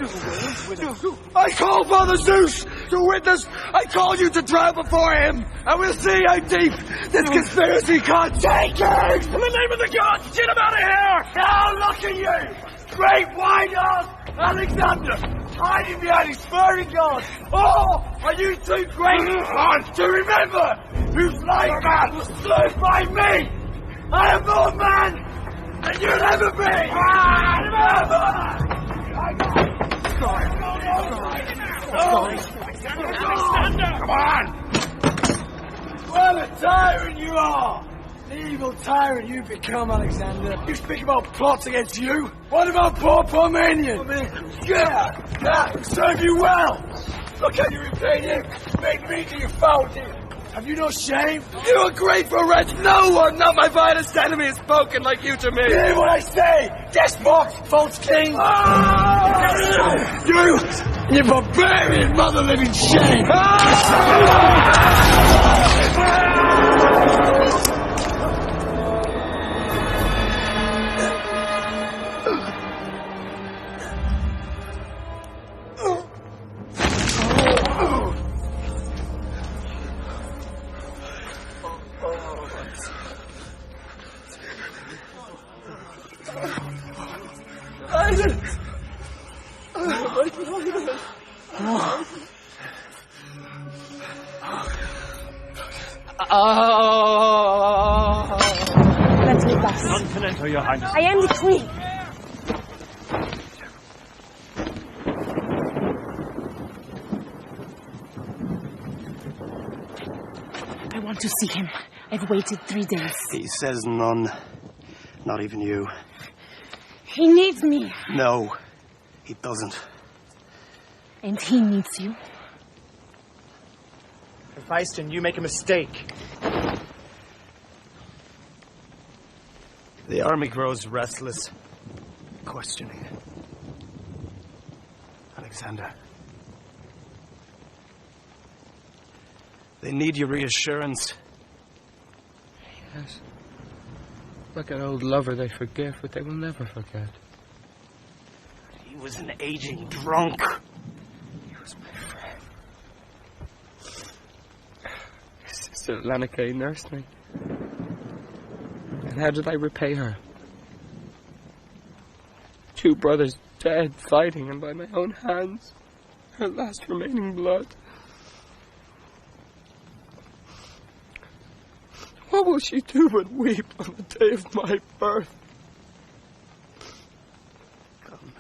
I call Father Zeus to witness. I call you to trial before him. And we'll see how deep this conspiracy can't take it. In the name of the gods, get him out of here! Now look at you! Great wide-eyed Alexander! Hiding behind his furry god! Oh! Are you too great to remember whose life was served by me? I am more man than you'll ever be! Remember! Come on! What a tyrant you are! The evil tyrant you've become, Alexander. You speak about plots against you? What about poor Pomeranian? Yeah, that serve you well! Look how you repaid him! Made me to your foul deed! Have you no shame? You ungrateful wretch! No one, not my vilest enemy, has spoken like you to me! Hear what I say! Despot, false king! You barbarian, mother-living shame! Let me pass. Nonconento, Your Highness. I am the queen. I want to see him. I've waited 3 days. He says none. Not even you. He needs me. No, he doesn't. And he needs you. Hephaestion, you make a mistake. The army grows restless, questioning. Alexander. They need your reassurance. Yes. Like an old lover, they forgive, but they will never forget. He was an aging drunk. He was my friend. Sister Lanake nursed me. And how did I repay her? 2 brothers dead fighting, and by my own hands, her last remaining blood. What will she do but weep on the day of my birth? Come,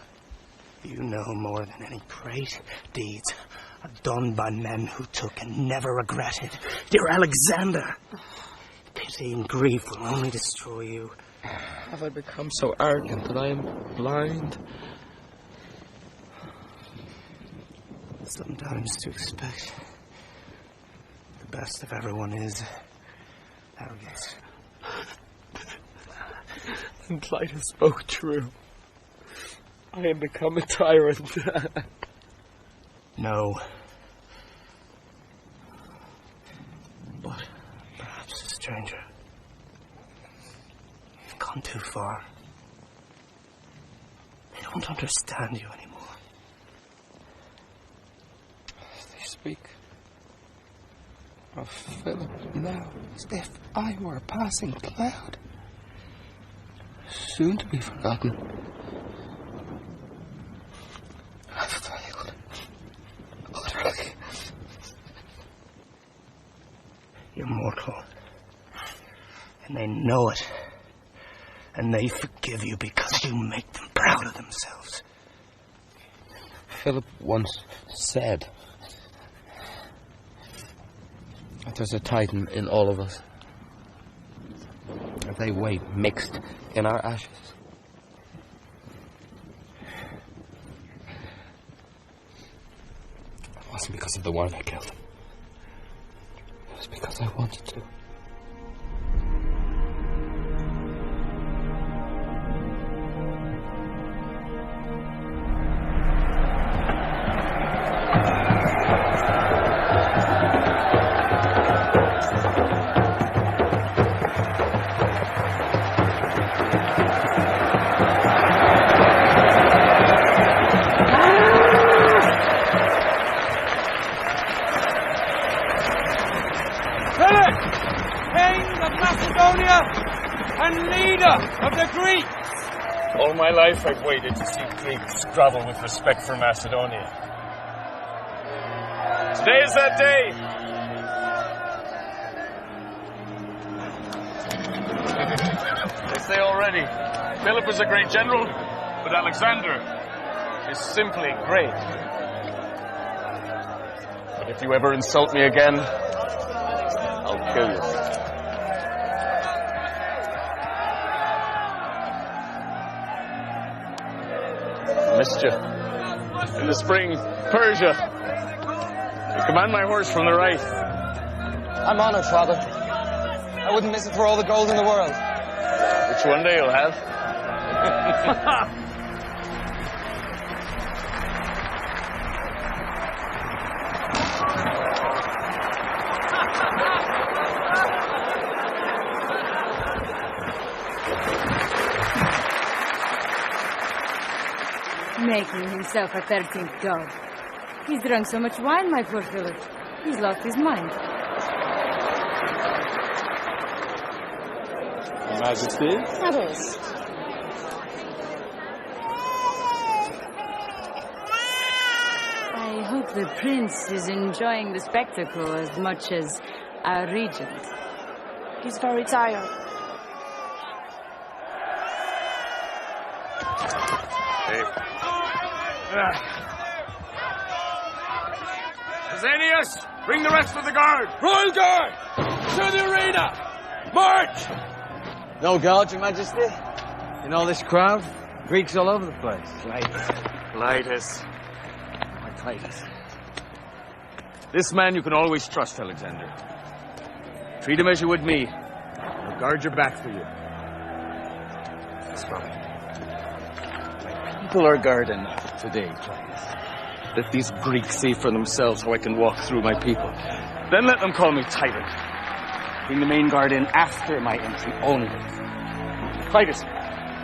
you know more than any great deeds are done by men who took and never regretted. Dear Alexander, pity and grief will only destroy you. Have I become so arrogant that I am blind? Sometimes to expect the best of everyone is arrogance. And Clytus spoke true. I am become a tyrant. No. But perhaps a stranger. You've gone too far. They don't understand you anymore. They speak of Philip now as if I were a passing cloud, soon to be forgotten. I've failed. Utterly. You're mortal. And they know it. And they forgive you because you make them proud of themselves. Philip once said that there's a titan in all of us. That they wait mixed in our ashes. It wasn't because of the one I killed. It was because I wanted to. All my life I've waited to see Greeks grovel with respect for Macedonia. Today is that day. They say already, Philip is a great general, but Alexander is simply great. But if you ever insult me again, I'll kill you. Mischief. In the spring, Persia. You command my horse from the right. I'm honored, Father. I wouldn't miss it for all the gold in the world. Which one day you'll have. Making himself a 13th god. He's drunk so much wine, my poor Philip. He's lost his mind. Your Majesty? Others. I hope the prince is enjoying the spectacle as much as our regent. He's very tired. Zanius, bring the rest of the guard. Royal Guard! To the arena! March! No guard, Your Majesty. In all this crowd, Greeks all over the place. Clytus. My Clytus. This man you can always trust, Alexander. Treat him as you would me. He'll guard your back for you. That's right. People are guarding today, Clytus. Let these Greeks see for themselves how I can walk through my people. Then let them call me tyrant. Bring the main guard in after my entry only. Clytus,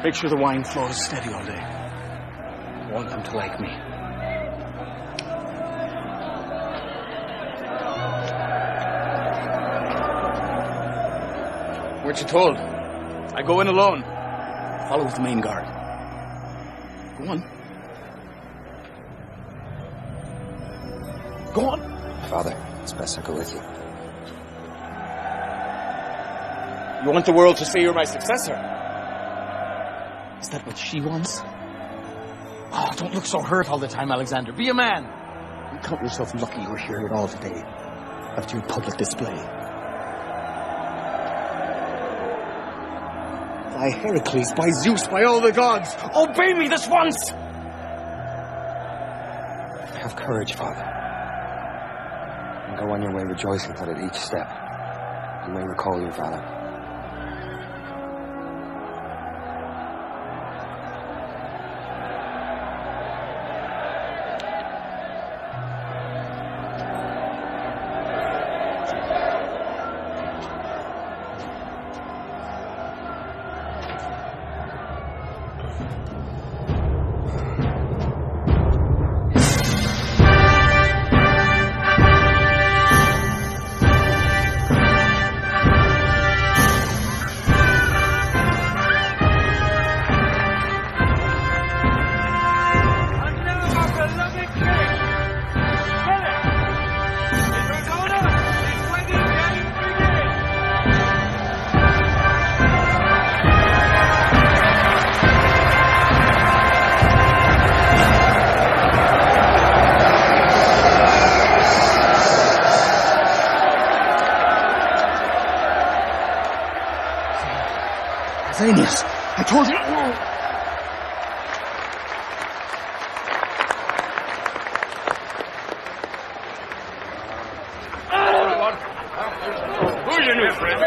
make sure the wine flows steady all day. I want them to like me. Weren't you told? I go in alone. Follow with the main guard. Go on. Father, it's best I go with you. You want the world to say you're my successor? Is that what she wants? Oh, don't look so hurt all the time, Alexander. Be a man. You count yourself lucky you were here at all today, after your public display. By Heracles, by Zeus, by all the gods, obey me this once! Have courage, Father. And go on your way rejoicing that at each step you may recall your valor. I told you. Who's your new friend?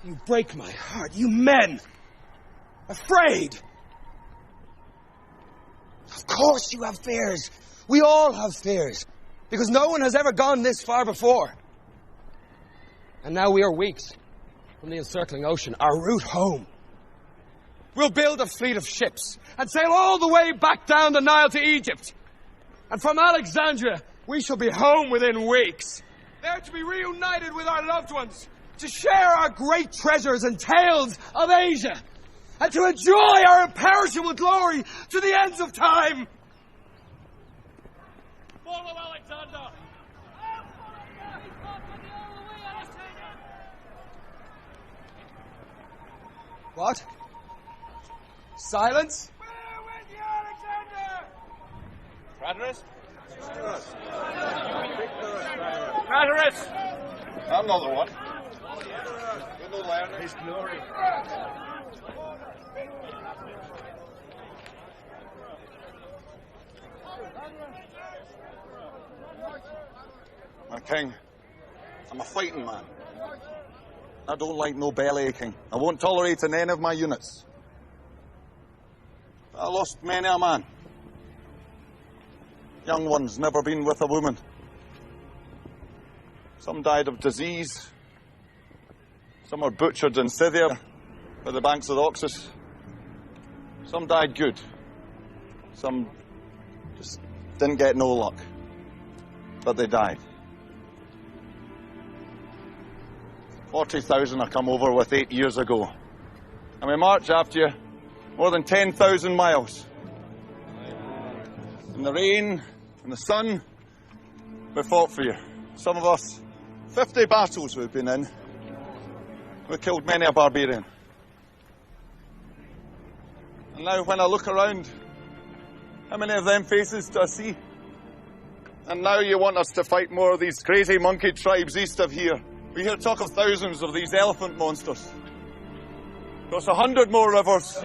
You break my heart, you men! Afraid! Of course you have fears. We all have fears. Because no one has ever gone this far before. And now we are weeks. from the encircling ocean, our route home. We'll build a fleet of ships and sail all the way back down the Nile to Egypt. And from Alexandria, we shall be home within weeks. There to be reunited with our loved ones, to share our great treasures and tales of Asia, and to enjoy our imperishable glory to the ends of time. Follow Alexander! What? Silence? Ratterus? Ratterus! I'm not the one. You're the learner. His glory. My king, I'm a fighting man. I don't like no belly aching. I won't tolerate in any of my units. I lost many a man. Young ones never been with a woman. Some died of disease. Some were butchered in Scythia by the banks of the Oxus. Some died good. Some just didn't get no luck. But they died. 40,000 I come over with 8 years ago. And we march after you more than 10,000 miles. In the rain, in the sun, we fought for you. Some of us, 50 battles we've been in. We killed many a barbarian. And now when I look around, how many of them faces do I see? And now you want us to fight more of these crazy monkey tribes east of here. We hear talk of thousands of these elephant monsters. Across 100 more rivers.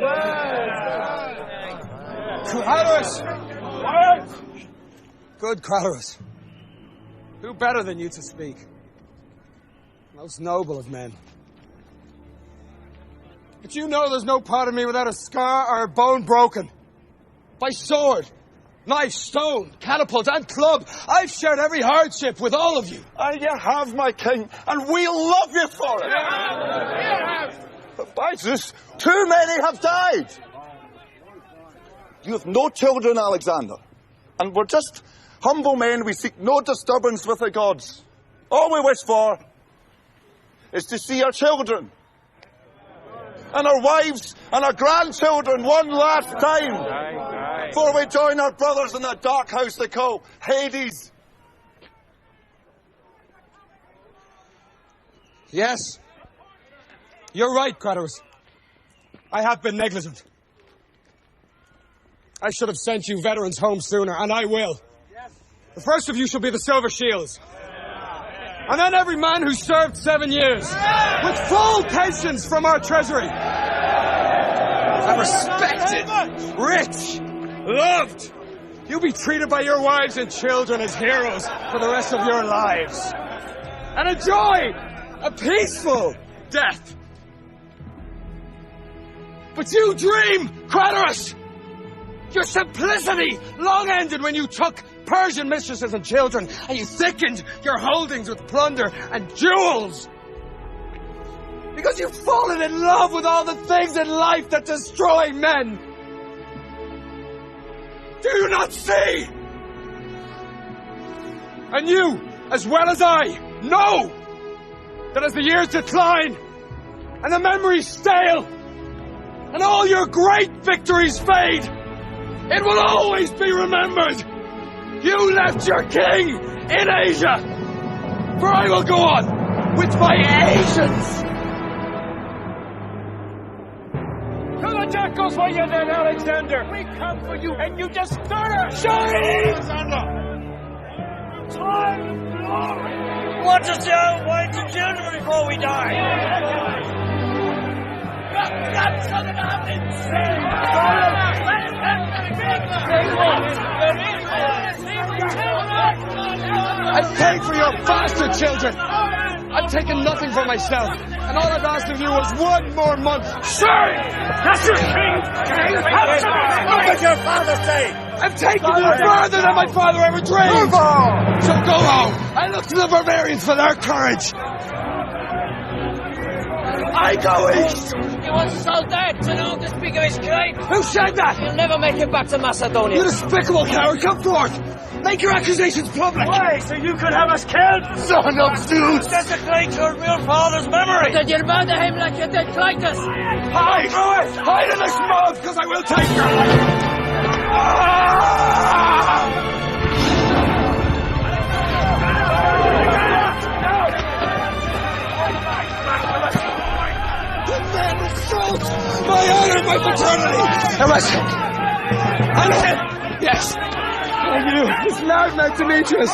Cratterus! Good Cratterus. Who better than you to speak? Most noble of men. But you know there's no part of me without a scar or a bone broken. By sword, knife, stone, catapult, and club, I've shared every hardship with all of you. And you have, my king, and we'll love you for it. But by Zeus, too many have died. You have no children, Alexander. And we're just humble men. We seek no disturbance with the gods. All we wish for is to see our children and our wives and our grandchildren one last time before we join our brothers in that dark house they call Hades. Yes. You're right, Cratterus. I have been negligent. I should have sent you veterans home sooner, and I will. The first of you shall be the Silver Shields. And then every man who served 7 years, with full pensions from our treasury. And respected, rich, loved. You'll be treated by your wives and children as heroes for the rest of your lives. And enjoy a peaceful death. But you dream, Cratterus! Your simplicity long ended when you took Persian mistresses and children, and you thickened your holdings with plunder and jewels. Because you've fallen in love with all the things in life that destroy men. Do you not see? And you, as well as I, know that as the years decline, and the memories stale, and all your great victories fade, it will always be remembered. You left your king in Asia, for I will go on with my Asians. To the jackals for you then, Alexander. We come for you, and you just stir us. Alexander! Time of glory! Want to see our wives and children before we die? Guts of the I've paid for your bastard children. I've taken nothing for myself, and all I've asked of you was 1 more month. Sir! That's your king! What did your father say? I've taken you further than my father ever dreamed. Move on! So go home and look to the barbarians for their courage. I go east! He wants us all dead to know the speak of his crime. Who said that? You'll never make it back to Macedonia. You despicable coward, come forth! Make your accusations public! Why? So you could have us killed? Son of Zeus! Desecrate your real father's memory! Then you'll murder him like you did Clytus! Hide! Hide in this mob, because I will take your life! My honor, my paternity! Arrest him! And him! Yes! And you, this loudmouth Demetrius!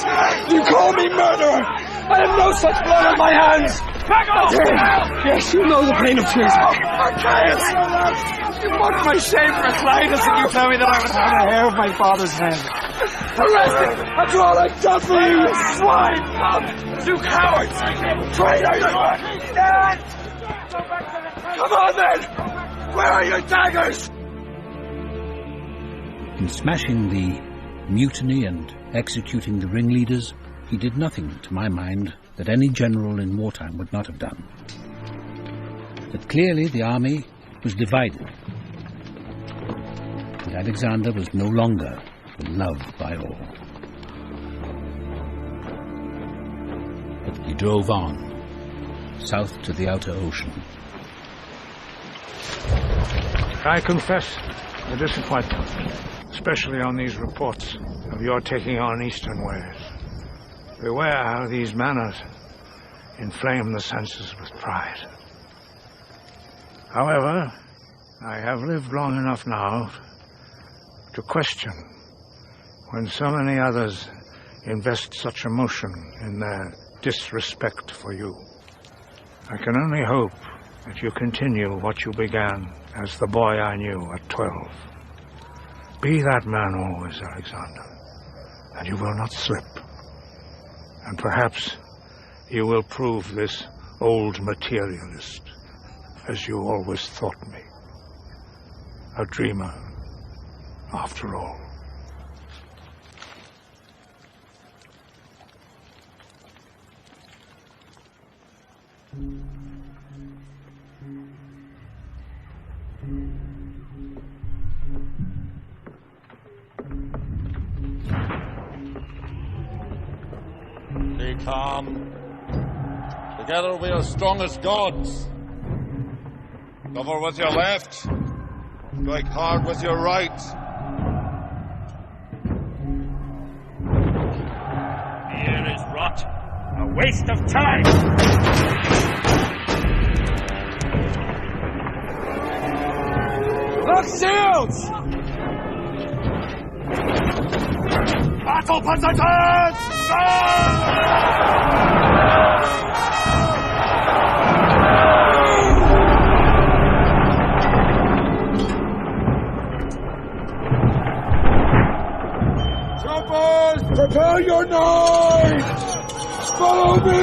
You call me murderer! I have no such blood on my hands! Back off! Yes, you know the pain of treason. Archaeus! You mock my shame for Clytus and you tell me that I was on the hair of my father's head. Arrest him! After all I've done for you, you swine! You cowards! Traitors! Stand! Come on then! Where are your daggers? In smashing the mutiny and executing the ringleaders, he did nothing, to my mind, that any general in wartime would not have done. That clearly the army was divided, that Alexander was no longer beloved by all. But he drove on, south to the outer ocean. I confess the disappointment, especially on these reports of your taking on eastern ways. Beware how these manners inflame the senses with pride. However, I have lived long enough now to question when so many others invest such emotion in their disrespect for you. I can only hope that you continue what you began as the boy I knew at 12. Be that man always, Alexander, and you will not slip. And perhaps you will prove this old materialist, as you always thought me, a dreamer after all. Be calm. Together we are strong as gods. Cover with your left. Strike hard with your right. Here is rot. A waste of time. Look, shields! Battle positions! Troopers, prepare your knives! Follow me!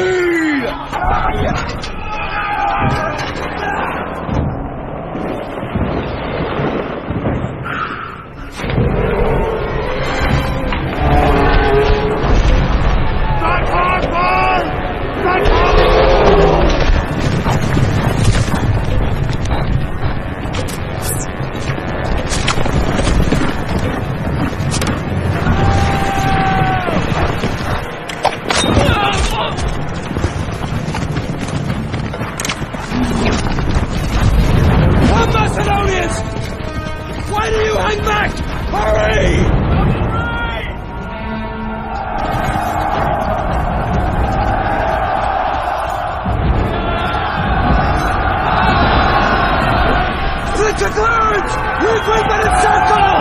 Macedonians! Why do you hang back? Hurry! Switch your turns! Regroup in circle!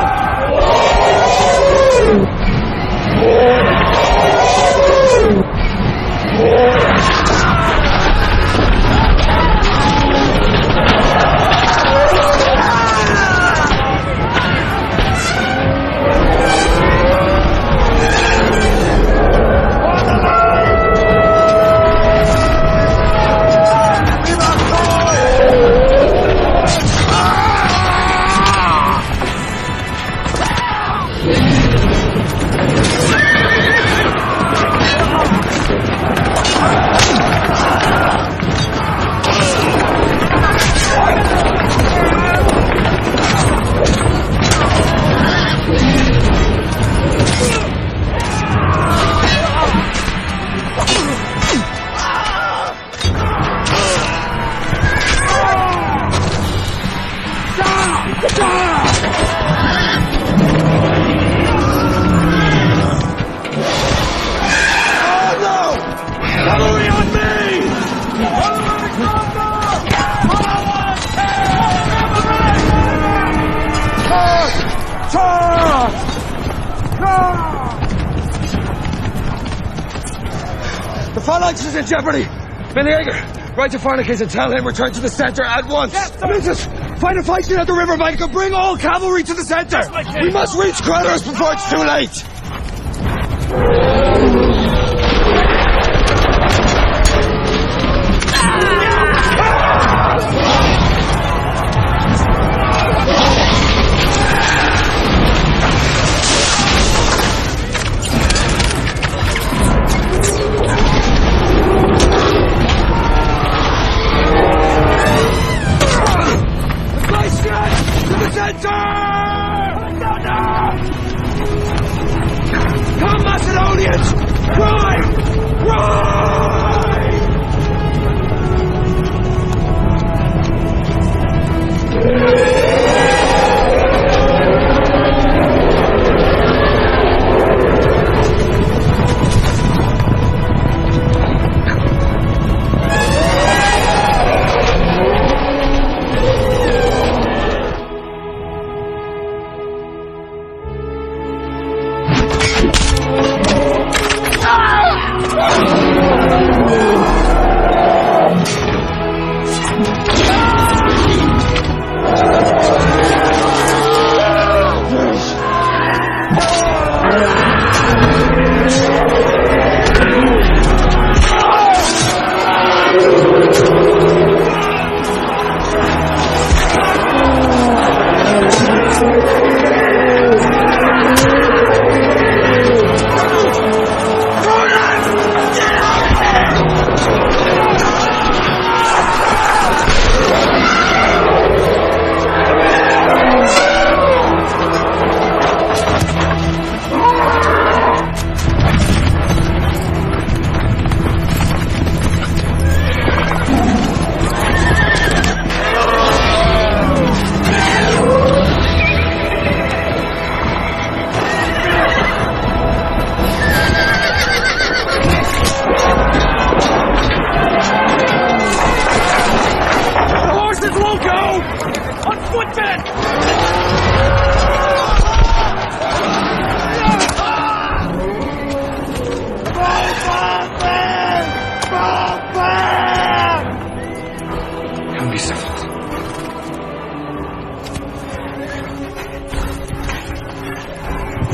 Cavalry on me! The phalanx is in jeopardy! Menjager, write to Farnakes and tell him return to the center at once! Yes, Lucius, find a fight scene at the riverbank and bring all cavalry to the center! Yes, we must reach Crothers before it's too late! Come, Macedonians! Ride! Ride!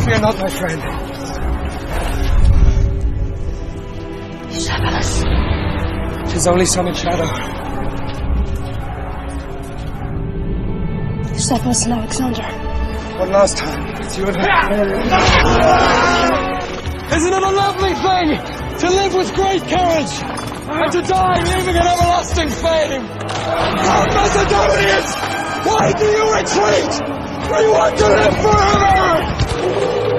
Fear not, my friend. Shadows. 'Tis only some in shadow. Cephalus and Alexander. One last time. It's you and me. Isn't it a lovely thing to live with great courage and to die leaving an everlasting fame? Come, Macedonians! Why do you retreat? We want to live forever!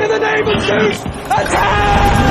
In the name of Zeus, attack!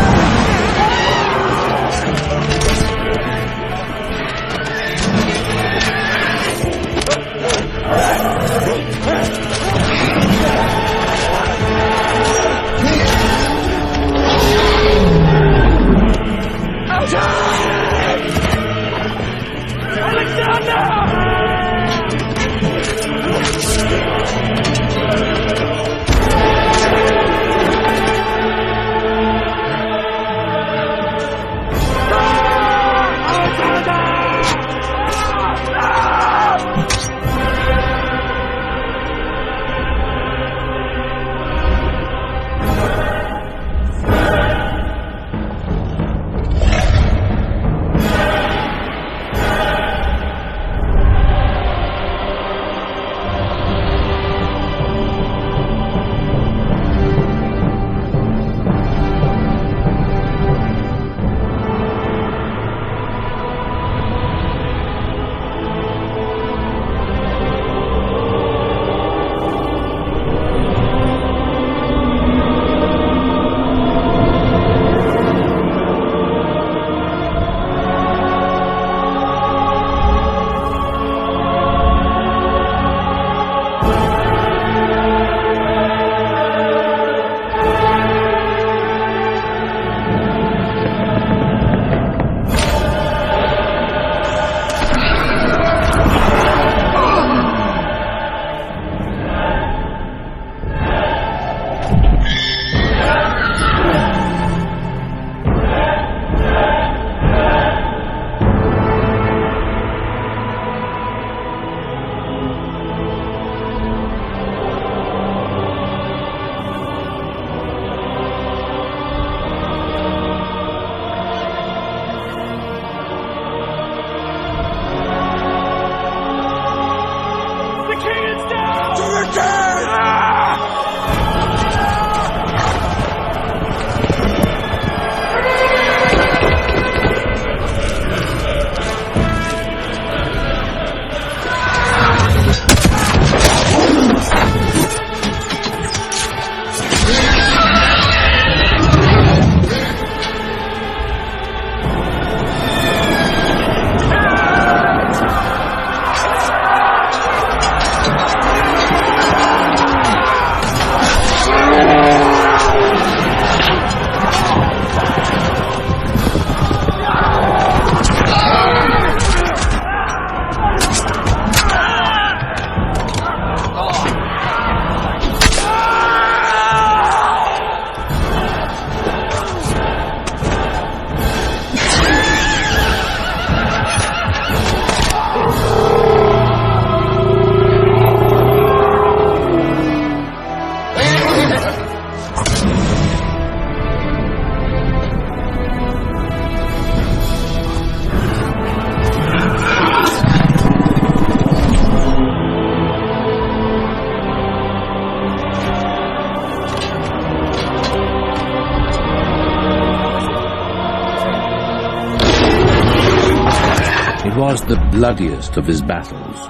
was the bloodiest of his battles.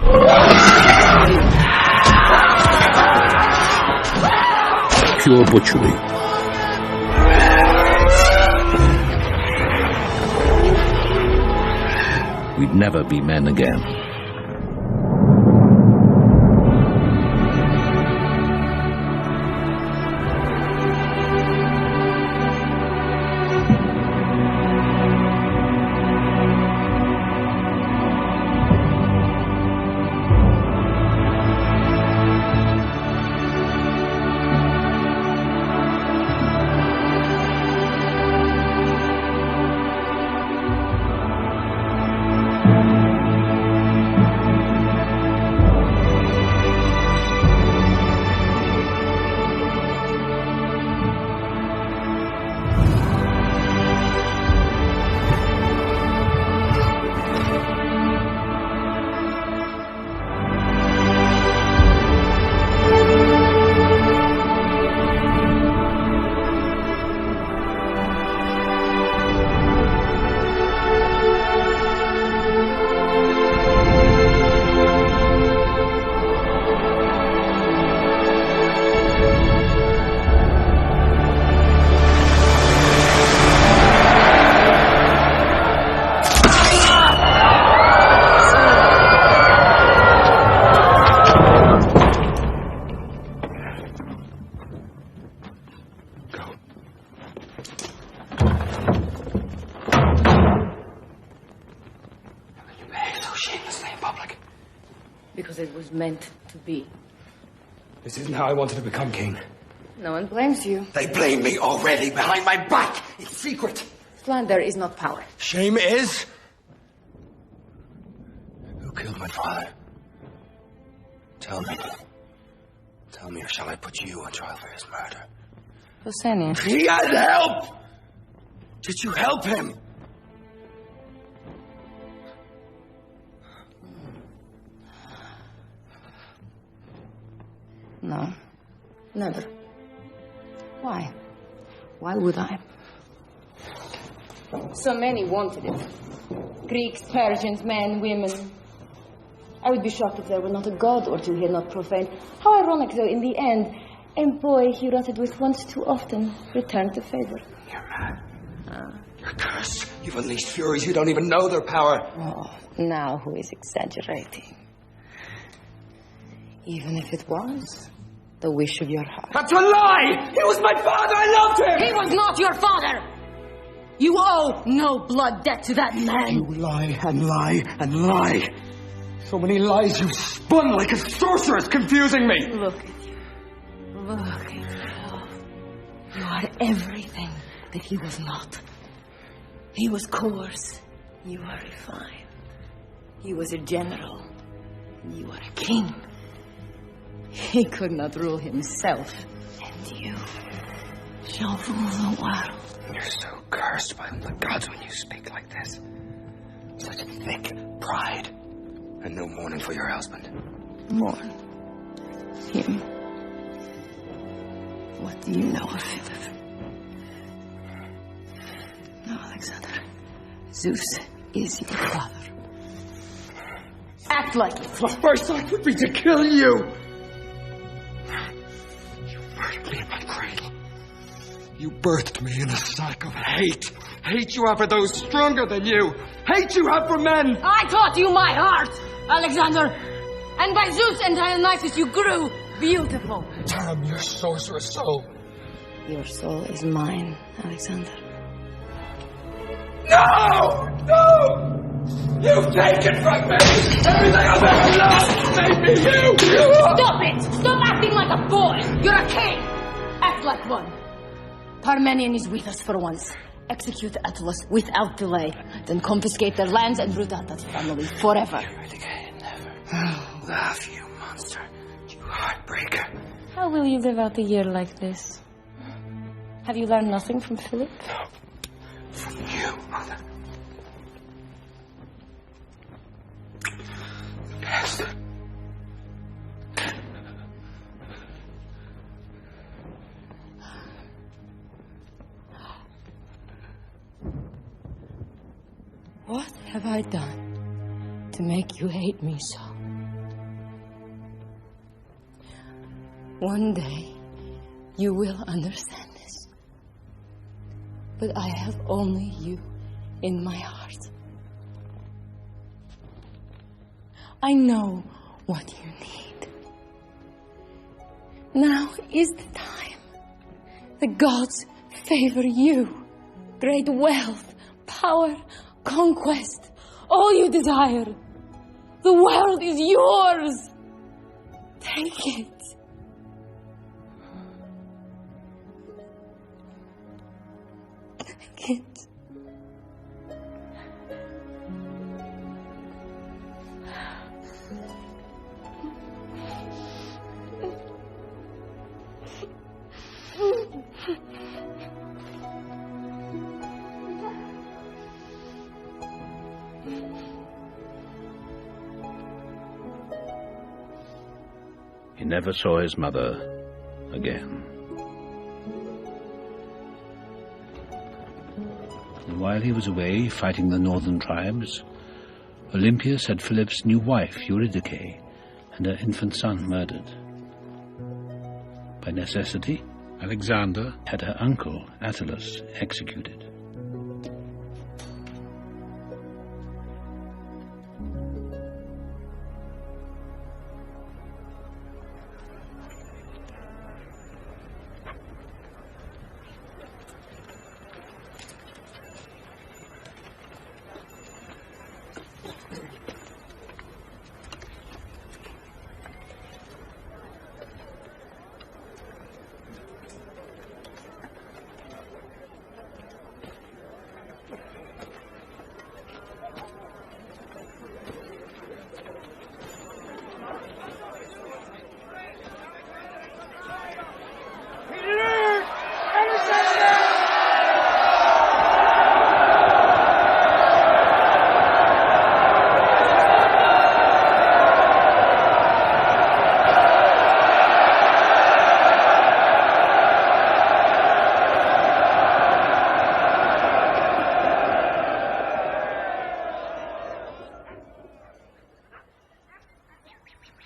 Pure butchery. We'd never be men again. Meant to be. This isn't how I wanted to become king. No one blames you. They blame me already behind my back. It's secret. Slander is not power. Shame is. Who killed my father? Tell me. Tell me, or shall I put you on trial for his murder? Hosseini. He had help! Did you help him? No, never. Why? Why would I? So many wanted it. Greeks, Persians, men, women. I would be shocked if there were not a god or two here not profaned. How ironic, though, in the end, a boy he rotted with once too often returned the favor. You're mad. You're cursed. You've unleashed furies you don't even know their power. Oh, now who is exaggerating? Even if it was the wish of your heart. That's a lie! He was my father! I loved him! He was not your father! You owe no blood debt to that man! You lie and lie and lie! So many lies you've spun like a sorceress, confusing me! Look at you. Look at you. You are everything that he was not. He was coarse. You are refined. He was a general. You are a king. He could not rule himself. And you shall rule the world. You're so cursed by the gods when you speak like this. Such thick pride. And no mourning for your husband. Mourn him. What do you know of him? No, Alexander. Zeus is your father. Act like it. The first act would be to kill you! Me in my cradle. You birthed me in a sack of hate. Hate you have for those stronger than you. Hate you have for men. I taught you my heart, Alexander. And by Zeus and Dionysus you grew beautiful. Damn your sorceress soul. Your soul is mine, Alexander. No! No! You've taken from me everything I've ever loved! Made me you! Stop it! Stop acting like a boy! You're a king! Act like one. Parmenion is with us for once. Execute Atlas without delay. Then confiscate their lands and root out that family forever. Never. Laugh, you monster. You heartbreaker. How will you live out the year like this? Have you learned nothing from Philip? No. From you, mother. The best. What have I done to make you hate me so. One day, you will understand this. But I have only you in my heart. I know what you need. Now is the time. The gods favor you. Great wealth, power, conquest, all you desire. The world is yours. Take it. Take it. He never saw his mother again. And while he was away fighting the northern tribes, Olympias had Philip's new wife, Eurydice, and her infant son murdered. By necessity, Alexander had her uncle, Attalus, executed.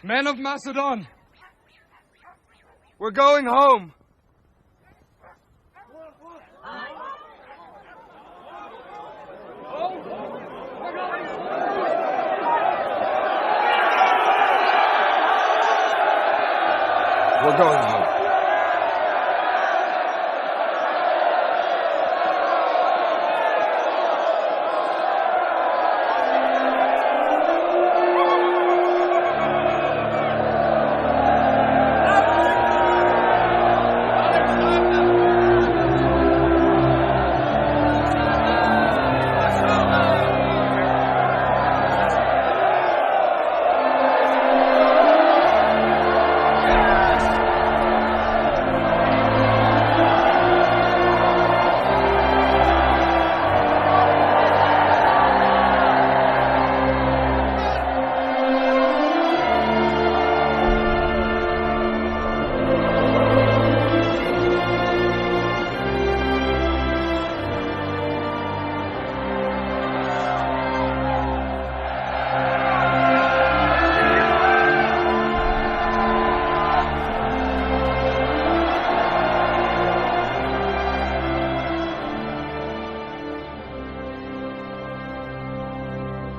Men of Macedon, we're going home. We're going home.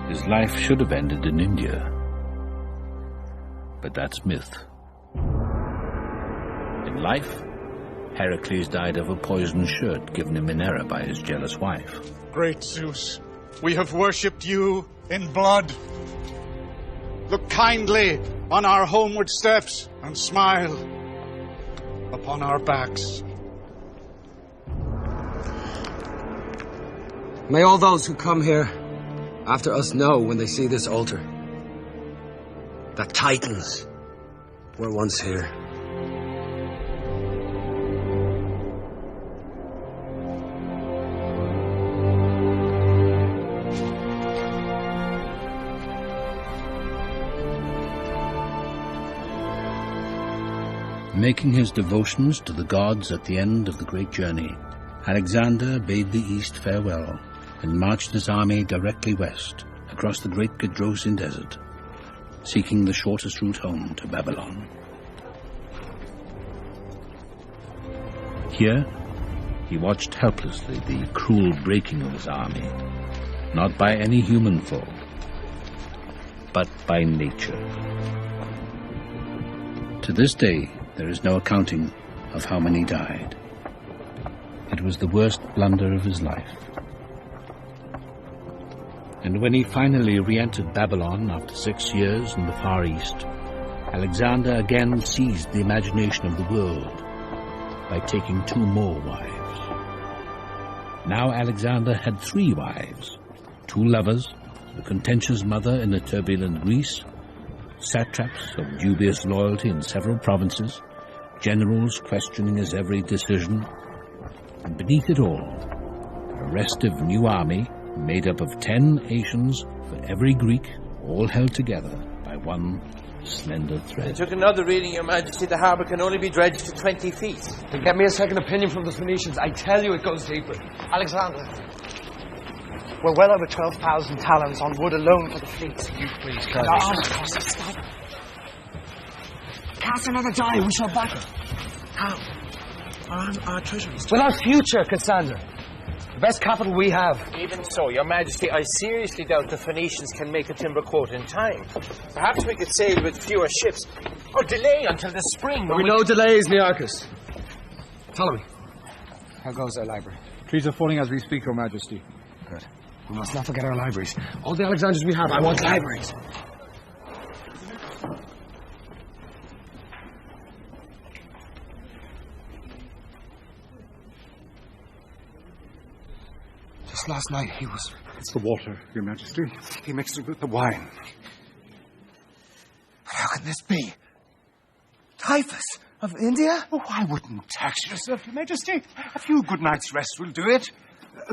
His life should have ended in India. But that's myth. In life, Heracles died of a poisoned shirt given him in error by his jealous wife. Great Zeus, we have worshipped you in blood. Look kindly on our homeward steps and smile upon our backs. May all those who come here after us know when they see this altar that Titans were once here. Making his devotions to the gods at the end of the great journey, Alexander bade the East farewell and marched his army directly west, across the great Gedrosin desert, seeking the shortest route home to Babylon. Here, he watched helplessly the cruel breaking of his army, not by any human foe, but by nature. To this day, there is no accounting of how many died. It was the worst blunder of his life. And when he finally re-entered Babylon after 6 years in the Far East, Alexander again seized the imagination of the world by taking 2 more wives. Now Alexander had 3 wives, 2 lovers, a contentious mother in a turbulent Greece, satraps of dubious loyalty in several provinces, generals questioning his every decision, and beneath it all, a restive new army made up of 10 Asians for every Greek, all held together by one slender thread. I took another reading, Your Majesty. The harbour can only be dredged to 20 feet. Then get me a second opinion from the Phoenicians. I tell you it goes deeper. Alexander, we're well over 12,000 talents on wood alone for the fleet. You please, And our armor costs us staggering. Cast another die, we shall battle. How? Our treasuries. With our future, Cassandra. The best capital we have. Even so, Your Majesty, I seriously doubt the Phoenicians can make a timber quota in time. Perhaps we could sail with fewer ships, or delay until the spring. There will be no delays, Nearchus. Follow me. How goes our library? Trees are falling as we speak, Your Majesty. Good. We must not forget our libraries. All the Alexanders we have, I want libraries. Just last night, he was... It's the water, Your Majesty. He mixed it with the wine. But how can this be? Typhus of India? Oh, I wouldn't tax yourself, Your Majesty. A few good nights' rest will do it.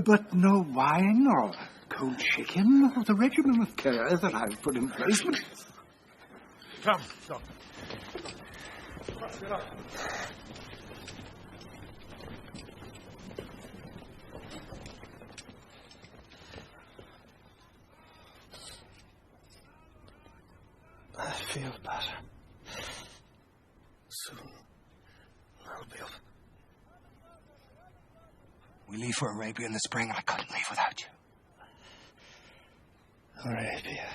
But no wine or cold chicken or the regimen of care that I've put in place. Come. I feel better. Soon I'll be up. We leave for Arabia in the spring, and I couldn't leave without you. Arabia.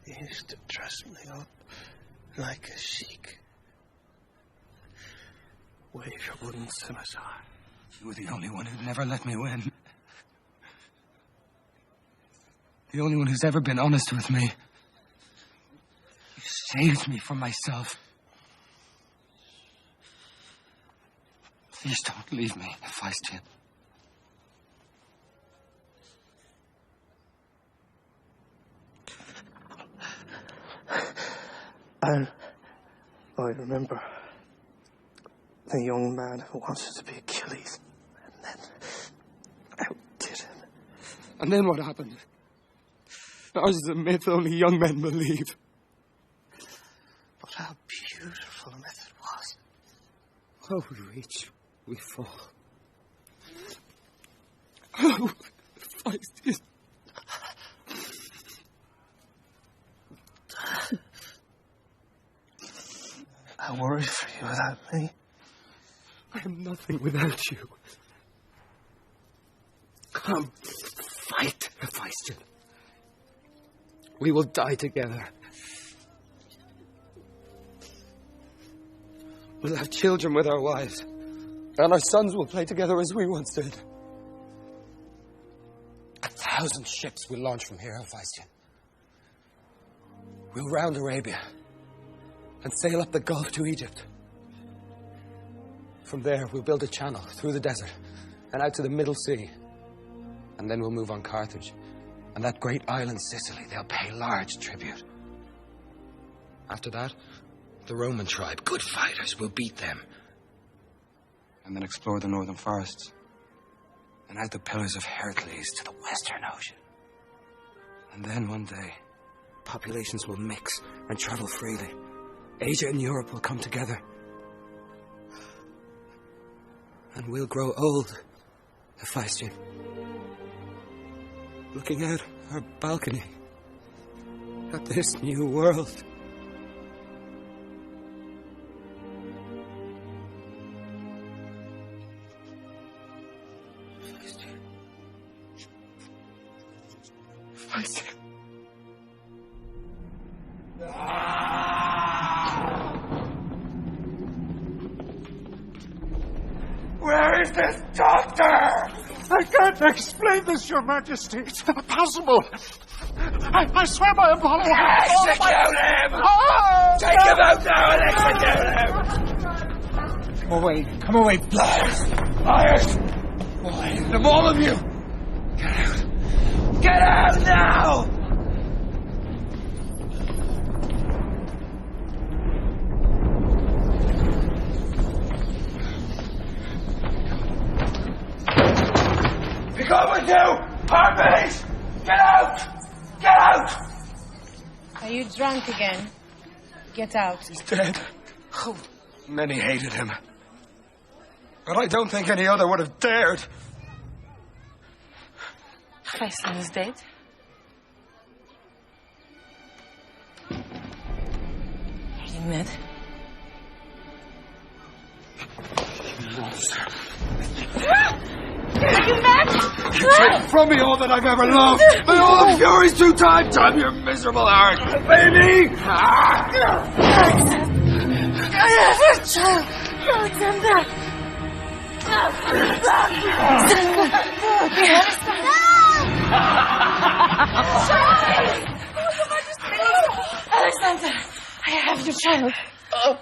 You used to dress me up like a sheik. Wave your wooden scimitar. You were the only one who'd never let me win. The only one who's ever been honest with me. You saved me from myself. Please don't leave me, Hephaestion. I remember the young man who wanted to be Achilles, and then outdid him. And then what happened? Ours is a myth only young men believe. But how beautiful a myth it was. Oh, we reach, we fall. Oh, Hephaestion. I worry for you without me. I am nothing without you. Come, fight, Hephaestion. We will die together. We'll have children with our wives, and our sons will play together as we once did. 1,000 ships will launch from here, Hephaestion. We'll round Arabia and sail up the Gulf to Egypt. From there, we'll build a channel through the desert and out to the Middle Sea. And then we'll move on Carthage. And that great island, Sicily, they'll pay large tribute. After that, the Roman tribe, good fighters, will beat them. And then explore the northern forests. And out the pillars of Hercules to the Western Ocean. And then one day, populations will mix and travel freely. Asia and Europe will come together. And we'll grow old, Hephaestion. looking out our balcony at this new world. Where is this doctor? I can't explain this, Your Majesty. It's impossible. I swear by Apollo. Execute him! Oh! Take him out now and execute him! Come away, liars! Liars! Them all of you! Get out now! Be gone with you! Harpies! Get out! Get out! Are you drunk again? Get out. He's dead. Many hated him. But I don't think any other would have dared. Faisal is dead. Are you mad? You take from me all that I've ever loved, and all the furies 2 times. I'm your miserable heart, baby. I have a child, Alexander. Alexander, I have your child. Oh,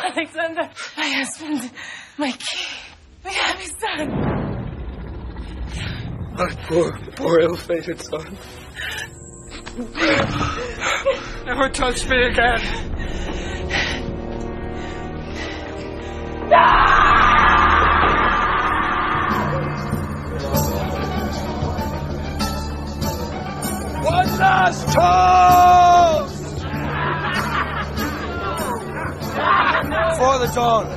Alexander, my husband, my king. We have his son. My poor ill-fated son. Never touch me again. One last toast! For the dawn.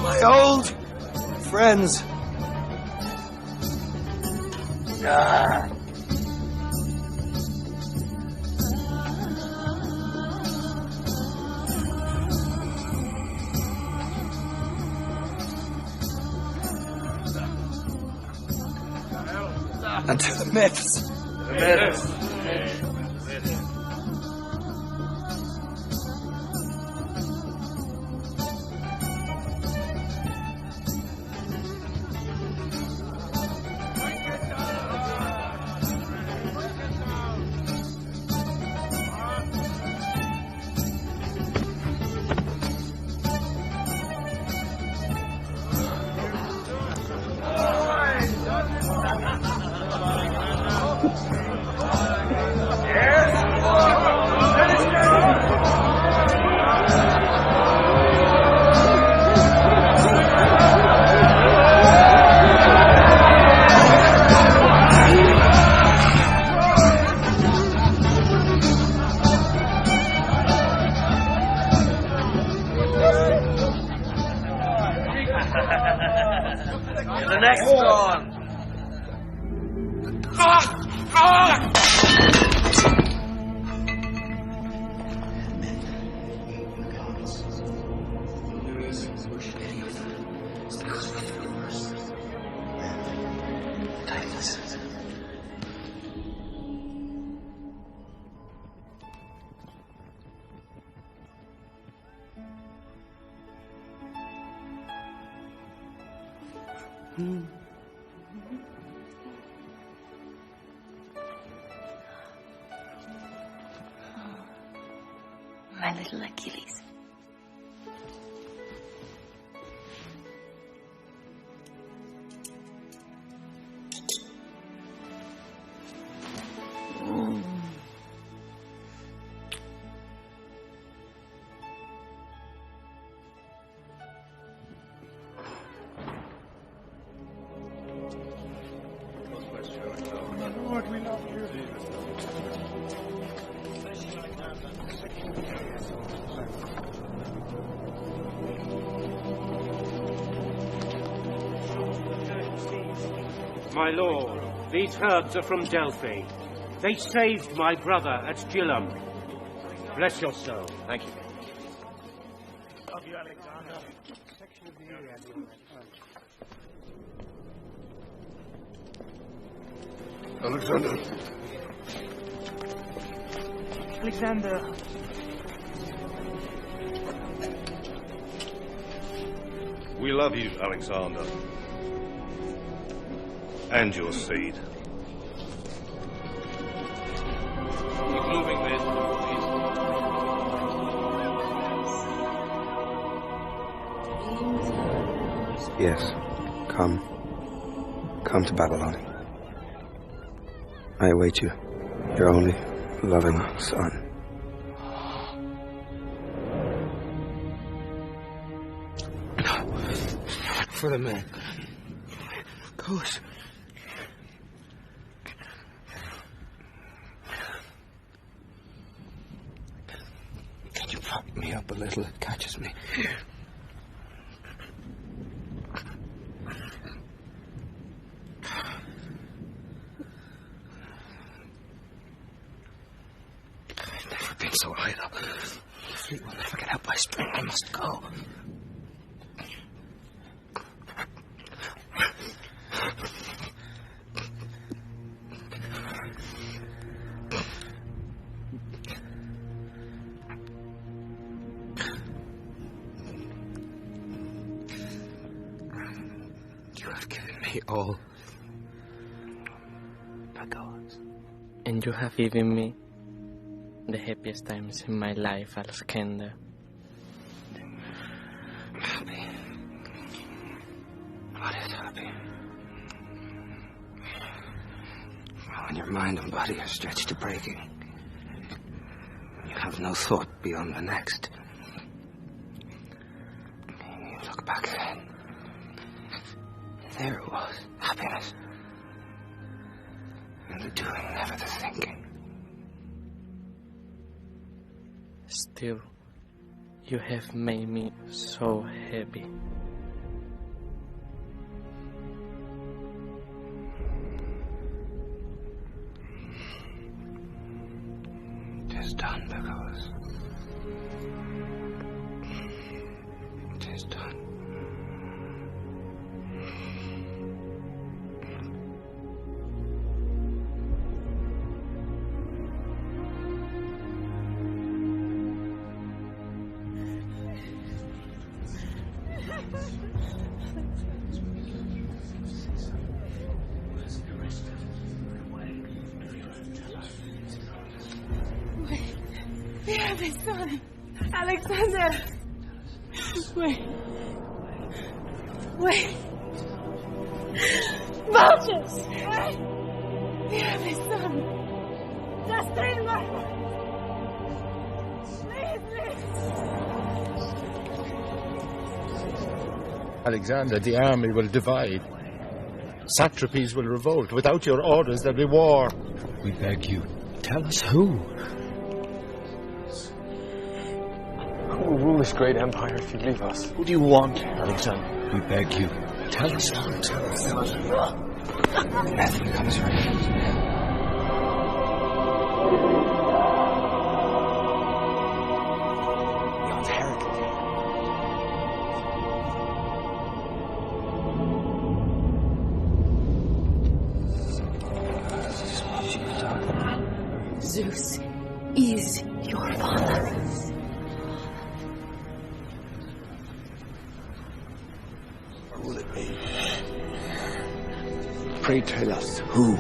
My old friends. And to the myths. The myths. The next one. My little Achilles. Lord, we love you. My lord, these herbs are from Delphi. They saved my brother at Gilum. Bless your soul. Thank you. Love you, Alexander. Alexander. Alexander. We love you, Alexander. And your seed. Keep moving, men. Yes. Come. Come to Babylon. I await you, your only loving son. For the men. Goes. Can you prop me up a little? It catches me. I've never been so idle. The fleet will never get out by spring. I must go. All. And you have given me the happiest times in my life, Alexander. Happy. What is happy? When your mind and body are stretched to breaking, you have no thought beyond the next. You look back then. There it was, happiness. And the doing, never the thinking. Still, you have made me so happy. It is done, because it is done. We have a son, Alexander. Wait. Vultures! Wait. We have a son. Just in my please. Alexander, the army will divide. Satrapies will revolt. Without your orders, there'll be war. We beg you, tell us who. Who will rule this great empire if you leave us? Who do you want, Alexander? We beg you, tell us who. Nothing comes right. Zeus is your father. Who will it be? Pray tell us who.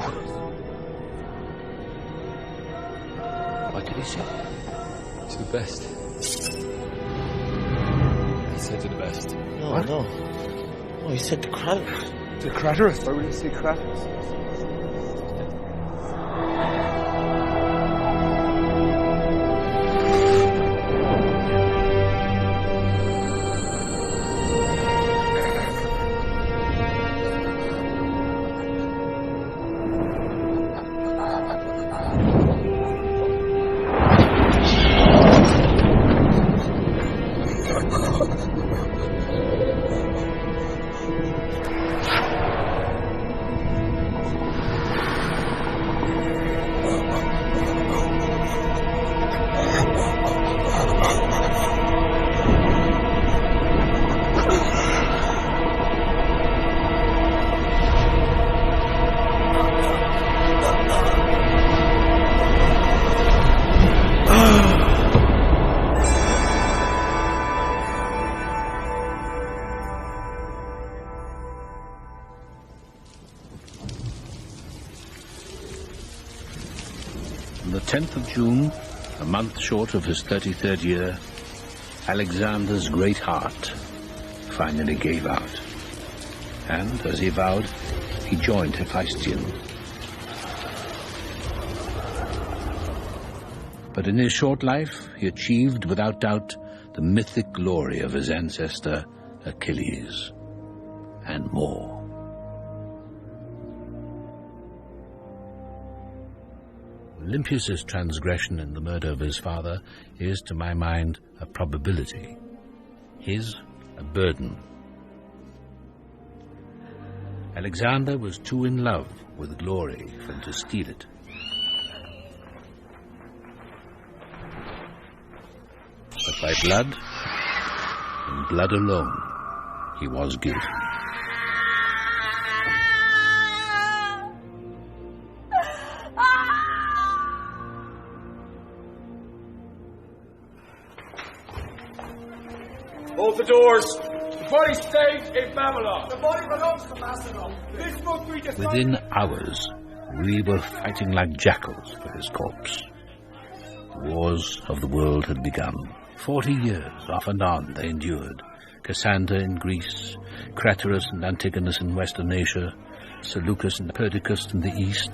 What did he say? To the best. He said to the best. No, he said to Kratos. To Kratos? Why would he say Kratos? On the 10th of June, a month short of his 33rd year, Alexander's great heart finally gave out. And, as he vowed, he joined Hephaestion. But in his short life, he achieved, without doubt, the mythic glory of his ancestor Achilles, and more. Olympius's transgression in the murder of his father is, to my mind, a probability. His, a burden. Alexander was too in love with glory for him to steal it. But by blood, and blood alone, he was guilty. Hold the doors. The body stays in Babylon. The body belongs to Macedon. This book we just... Within hours, we were fighting like jackals for his corpse. The wars of the world had begun. 40 years, off and on, they endured. Cassander in Greece, Craterus and Antigonus in Western Asia, Seleucus and Perdiccas in the East,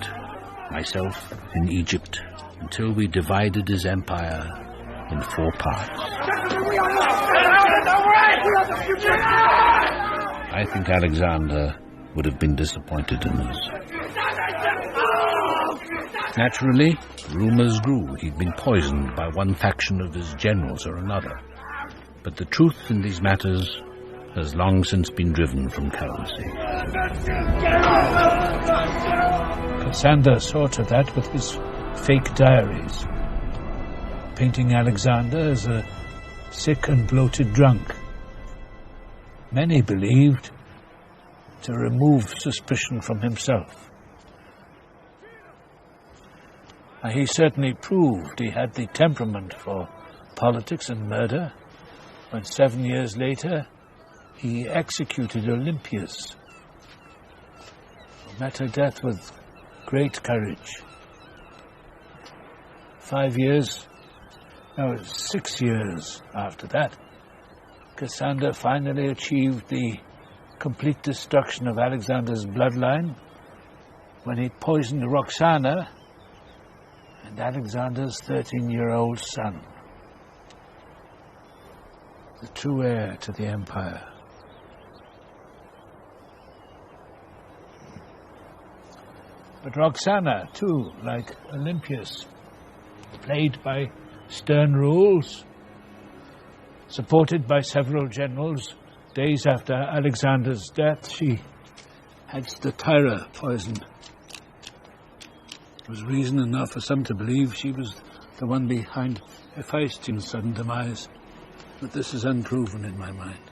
myself in Egypt, until we divided his empire in 4 parts. I think Alexander would have been disappointed in us. Naturally, rumors grew he'd been poisoned by one faction of his generals or another. But the truth in these matters has long since been driven from currency. Cassander saw to that with his fake diaries, painting Alexander as a sick and bloated drunk. Many believed to remove suspicion from himself. He certainly proved he had the temperament for politics and murder when 7 years later he executed Olympius, who met her death with great courage. 6 years after that, Cassander finally achieved the complete destruction of Alexander's bloodline when he poisoned Roxana and Alexander's 13-year-old son, the true heir to the empire. But Roxana, too, like Olympius, played by stern rules, supported by several generals. Days after Alexander's death, she had Statira poisoned. There was reason enough for some to believe she was the one behind Hephaestion's sudden demise, but this is unproven in my mind.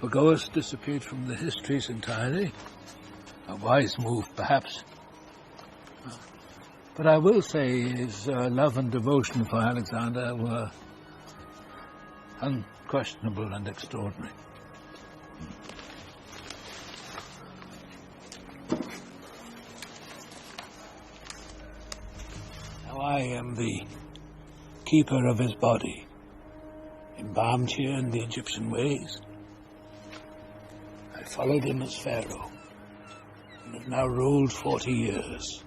Pagoas disappeared from the histories entirely. A wise move, perhaps. But I will say his love and devotion for Alexander were unquestionable and extraordinary. Now I am the keeper of his body, embalmed here in the Egyptian ways. I followed him as Pharaoh, and have now ruled 40 years.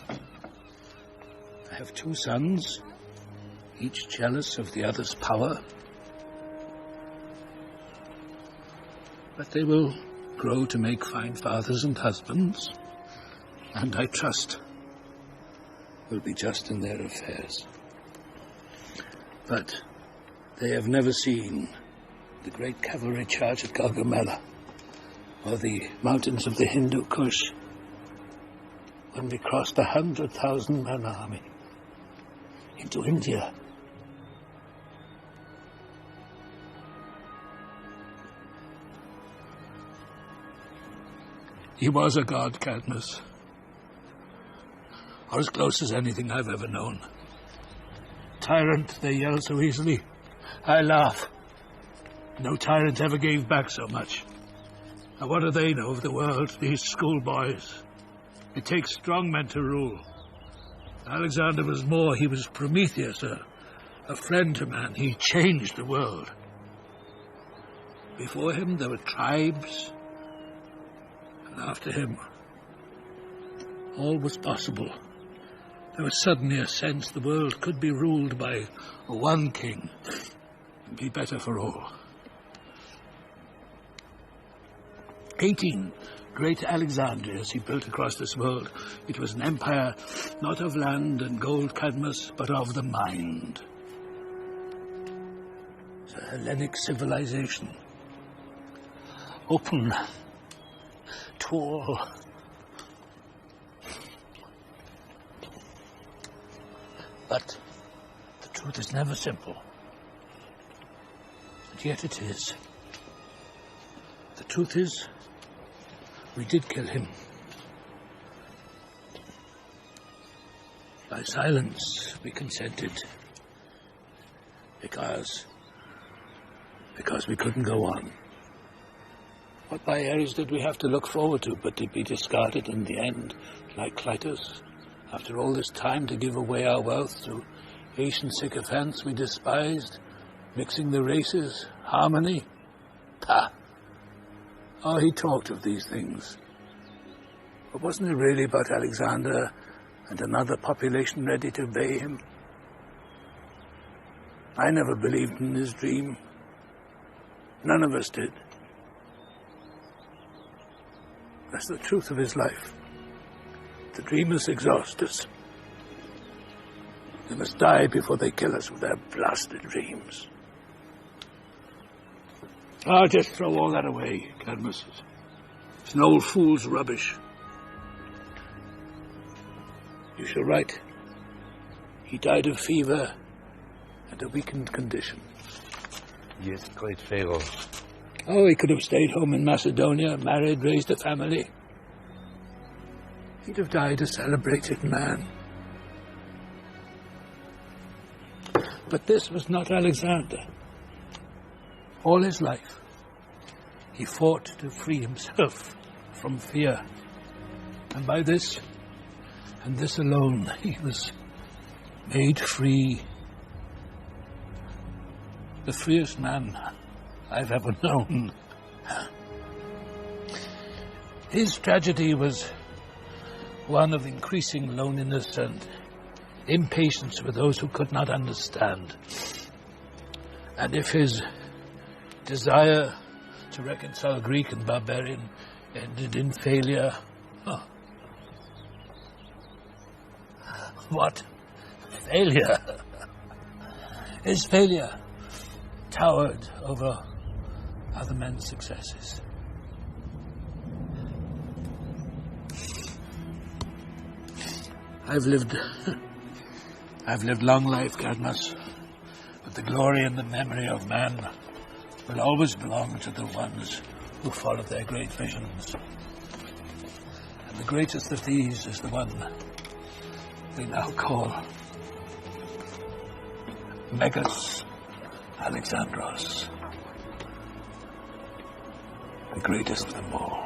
I have 2 sons, each jealous of the other's power. But they will grow to make fine fathers and husbands, and I trust will be just in their affairs. But they have never seen the great cavalry charge at Gaugamela, or the mountains of the Hindu Kush, when we crossed 100,000-man army into India. He was a god, Cadmus, or as close as anything I've ever known. Tyrant, they yell so easily. I laugh. No tyrant ever gave back so much. Now what do they know of the world, these schoolboys? It takes strong men to rule. Alexander was more. He was Prometheus, a friend to man. He changed the world. Before him, there were tribes. And after him, all was possible. There was suddenly a sense the world could be ruled by one king and be better for all. 18 great Alexandrias he built across this world. It was an empire not of land and gold, Cadmus, but of the mind. It's a Hellenic civilization. Open to all. But the truth is never simple. And yet it is. The truth is, we did kill him. By silence, we consented. Because we couldn't go on. What by errors did we have to look forward to, but to be discarded in the end, like Clitus? After all this time to give away our wealth to Asian sycophants we despised, mixing the races, harmony? Pah! Oh, he talked of these things. But wasn't it really about Alexander and another population ready to obey him? I never believed in his dream. None of us did. That's the truth of his life. The dreamers exhaust us. They must die before they kill us with their blasted dreams. I'll just throw all that away, Cadmus. It's an old fool's rubbish. You shall write. He died of fever and a weakened condition. Yes, quite fatal. Oh, he could have stayed home in Macedonia, married, raised a family. He'd have died a celebrated man. But this was not Alexander. All his life, he fought to free himself from fear. And by this, and this alone, he was made free. The freest man I've ever known. His tragedy was one of increasing loneliness and impatience with those who could not understand. And if his desire to reconcile Greek and barbarian ended in failure, what failure? His failure towered over other men's successes. I've lived long life, Cadmus, but the glory and the memory of man will always belong to the ones who followed their great visions. And the greatest of these is the one we now call Megas Alexandros, the greatest of them all.